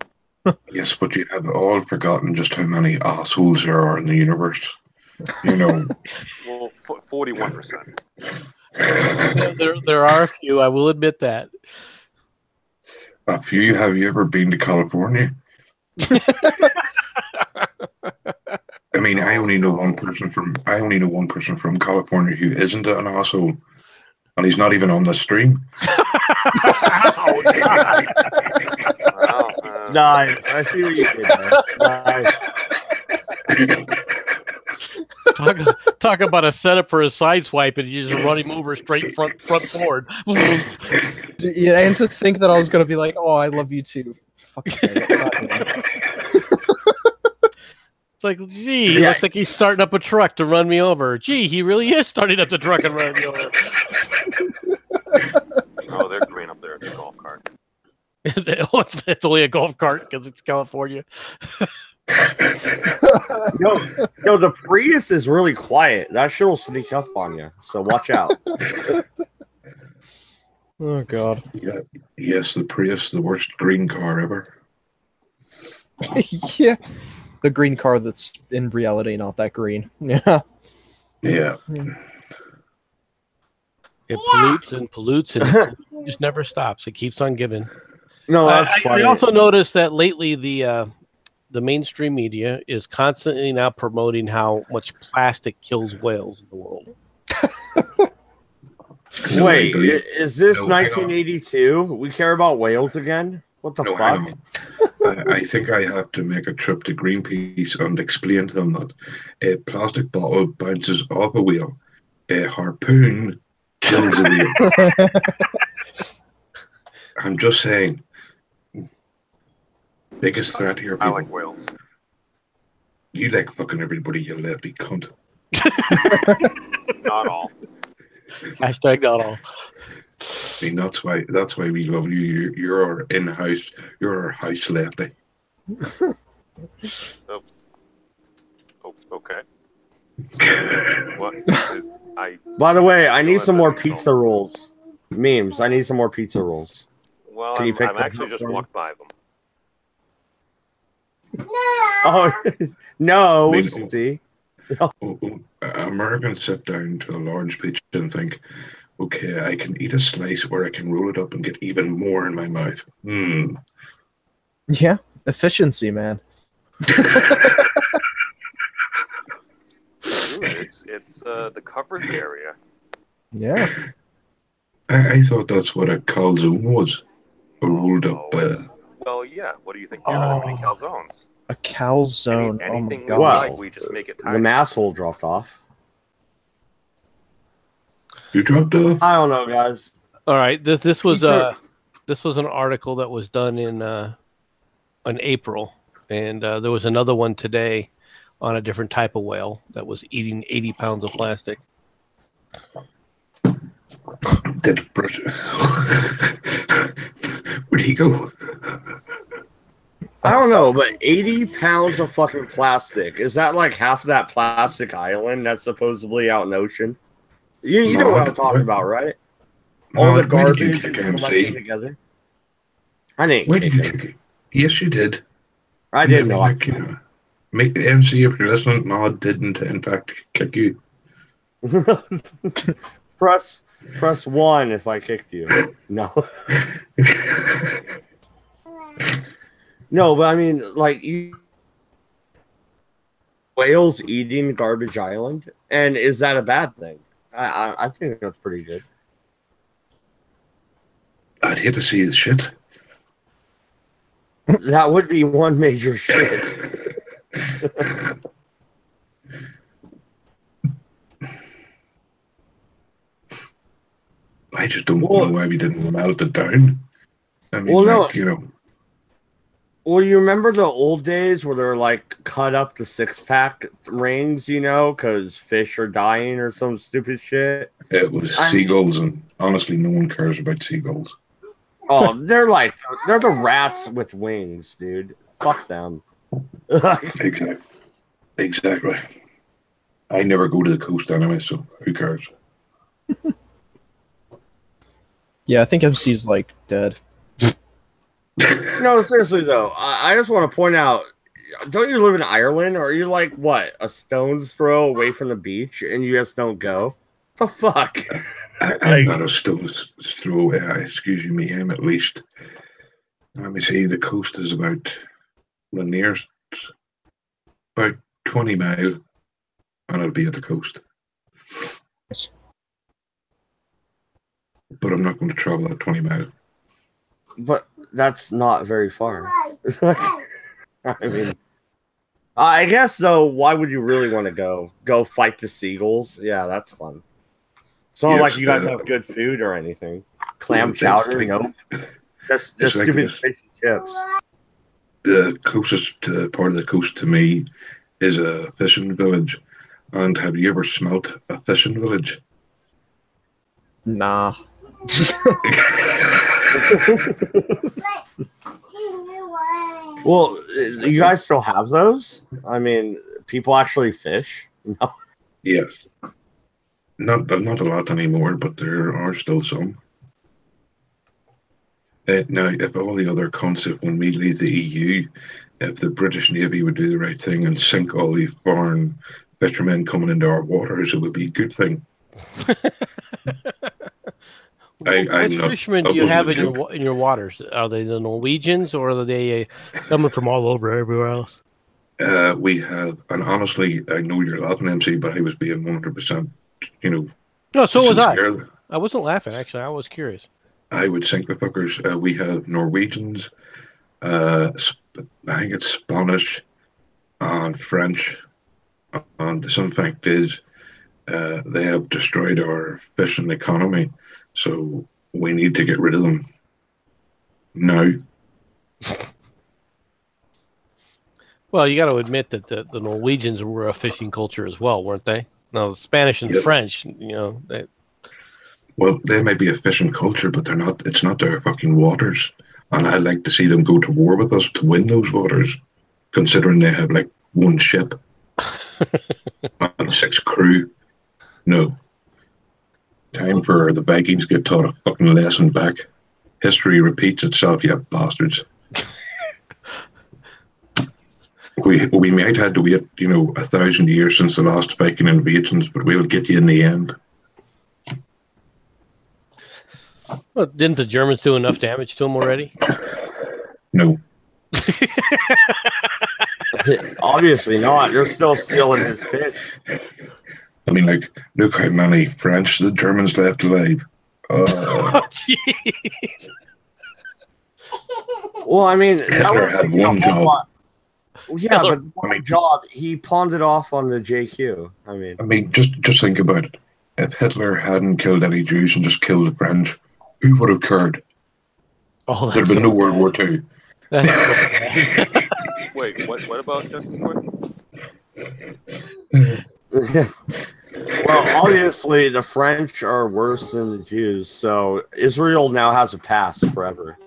Yes, but you have all forgotten just how many assholes there are in the universe. You know. Well, 41%. There are a few. I will admit that. A few. Have you ever been to California? I mean, I only know one person from California who isn't an asshole, and he's not even on the stream. Nice. I see what you did there. Nice. Talk about a setup for a side swipe, and you just run him over straight front forward. Yeah, and to think that I was going to be like, "Oh, I love you too." Fucking It's like, gee, he looks like he's starting up a truck to run me over. Gee, he really is starting up the truck and running me over. Oh, they're green up there. It's a golf cart. It's only a golf cart because it's California. Yo, the Prius is really quiet. That shit will sneak up on you, so watch out. Oh, God. Yeah. Yes, the Prius, the worst green car ever. Yeah. The green car that's in reality not that green. Yeah. Yeah. It pollutes and pollutes and it just never stops. It keeps on giving. No, that's funny. I also noticed that lately the mainstream media is constantly now promoting how much plastic kills whales in the world. Wait, is this 1982? We care about whales again? What the fuck? I think I have to make a trip to Greenpeace and explain to them that a plastic bottle bounces off a whale, a harpoon kills a whale. I'm just saying. Biggest threat here, people. I like whales. You like fucking everybody, you lefty cunt. Not all. Hashtag not all. I mean, that's why we love you. You're our in-house. You're our house lefty. Oh, okay. What? By the way, I need some more pizza rolls. Memes. I need some more pizza rolls. Well, Can you pick I'm them actually up just for me? walked by them. Oh no, I mean, Steve. Americans sit down to a large pizza and think, okay, I can eat a slice or I can roll it up and get even more in my mouth. Yeah, efficiency, man. It's the coverage area. Yeah. I thought that's what a calzone was. A rolled up. Well, yeah. What do you think? There are many calzones. A calzone. Anything oh my we god. like, we just make it tiny. The masshole dropped off. You dropped off? I don't know, guys. All right, this was an article that was done in April, and there was another one today on a different type of whale that was eating 80 pounds of plastic. Did Bruce? Where'd he go? I don't know, but 80 pounds of fucking plastic. Is that like half of that plastic island that's supposedly out in the ocean? You know what I'm talking about, right? All the garbage is collected together. I didn't. Where did you kick it? Yes, you did. I didn't know. Make the MC, if you're listening, Maud didn't, in fact, kick you. Press 1 if I kicked you. No. No, but I mean, like, whales eating Garbage Island, and is that a bad thing? I think that's pretty good. I'd hate to see his shit. That would be one major shit. I just don't know why we didn't melt it down. I mean, you know. Well, you remember the old days where they're like cut up the 6-pack rings, you know, because fish are dying or some stupid shit? It was seagulls, and honestly, no one cares about seagulls. Oh, they're the rats with wings, dude. Fuck them. Exactly. I never go to the coast anyway, so who cares? Yeah, I think MC's like dead. No, seriously though, I just want to point out, don't you live in Ireland? Or are you like, what, a stone's throw away from the beach and you just don't go? What the fuck? I'm not a stone's throw away. Excuse me, I'm at least, let me see, the coast is about the nearest, about 20 miles, and I'll be at the coast. Yes. But I'm not going to travel that 20 miles. But that's not very far. I mean, I guess though, why would you really want to go? Go fight the seagulls? Yeah, that's fun. It's not like you guys have good food or anything. Clam chowder, nope. That's stupid fish and chips. The closest part of the coast to me is a fishing village. And have you ever smelt a fishing village? Nah. Well, you guys still have those? I mean, people actually fish? No. Yes. Not a lot anymore, but there are still some. Now, if all the other concepts, when we leave the EU, if the British Navy would do the right thing and sink all these foreign fishermen coming into our waters, it would be a good thing. Which fishermen do you have in your waters? Are they the Norwegians or are they coming from all over everywhere else? We have, and honestly, I know you're laughing, MC, but I was being 100%, No, so was I. sincere. I wasn't laughing, actually. I was curious. I would sink the fuckers. We have Norwegians, I think it's Spanish and French, and the some fact is they have destroyed our fishing economy, so we need to get rid of them now. Well, you got to admit that the Norwegians were a fishing culture as well, weren't they? No, the Spanish and French, Well, they may be a fishing culture, but they're not. It's not their fucking waters, and I'd like to see them go to war with us to win those waters, considering they have like one ship and 6 crew. No. Time for the Vikings get taught a fucking lesson back. History repeats itself, you bastards. We might have to wait, 1,000 years since the last Viking invasions, but we'll get you in the end. Well, didn't the Germans do enough damage to them already? No. Obviously not. They're still stealing his fish. I mean, look how many French the Germans left alive. Oh, Well, I mean, Hitler had one job. Yeah, but one job, he pawned it off on the JQ. I mean, just think about it. If Hitler hadn't killed any Jews and just killed the French, who would have cared? Oh, there'd been no World War II. Wait, what about Justin Quick? Well, obviously, the French are worse than the Jews, so Israel now has a pass forever.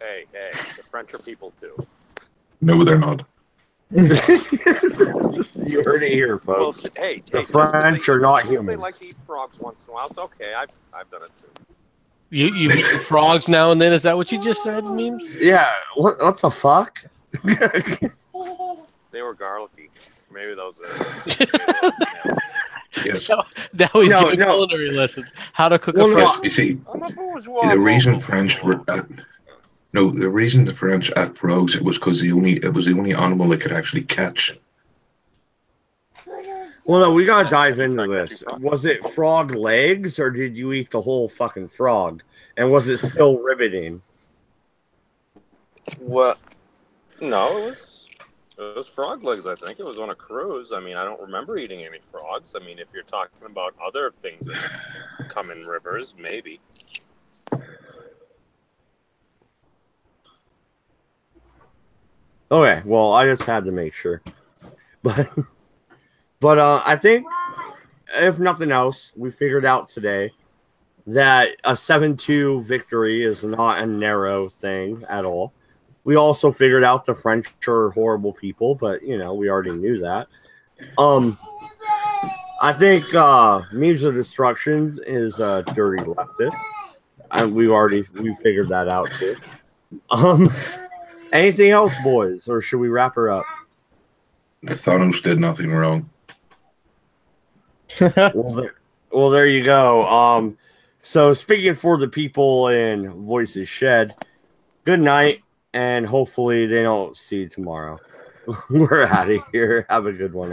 Hey, the French are people too. No, they're not. You heard it here, folks. Well, hey, the French are not human. They like to eat frogs once in a while. It's okay. I've done it too. You eat frogs now and then? Is that what you just said, Memes? Yeah. What the fuck? They were garlicky. Maybe those. Yes. Now he's giving culinary lessons. How to cook a frog. You see, the reason French were the reason the French ate frogs it was because it was the only animal they could actually catch. Well, no, we gotta dive into this. Was it frog legs, or did you eat the whole fucking frog? And was it still riveting? What? No, it was frog legs. I think it was on a cruise. I mean, I don't remember eating any frogs. I mean, if you're talking about other things that come in rivers, maybe. Okay, well, I just had to make sure, but I think if nothing else, we figured out today that a 7-2 victory is not a narrow thing at all. We also figured out the French are horrible people, but we already knew that. I think Memes of Destruction is a dirty leftist, and we figured that out too. Anything else, boys, or should we wrap her up? Thanos did nothing wrong. Well, there you go. So speaking for the people in Voices Shed, good night, and hopefully they don't see you tomorrow. We're out of here. Have a good one.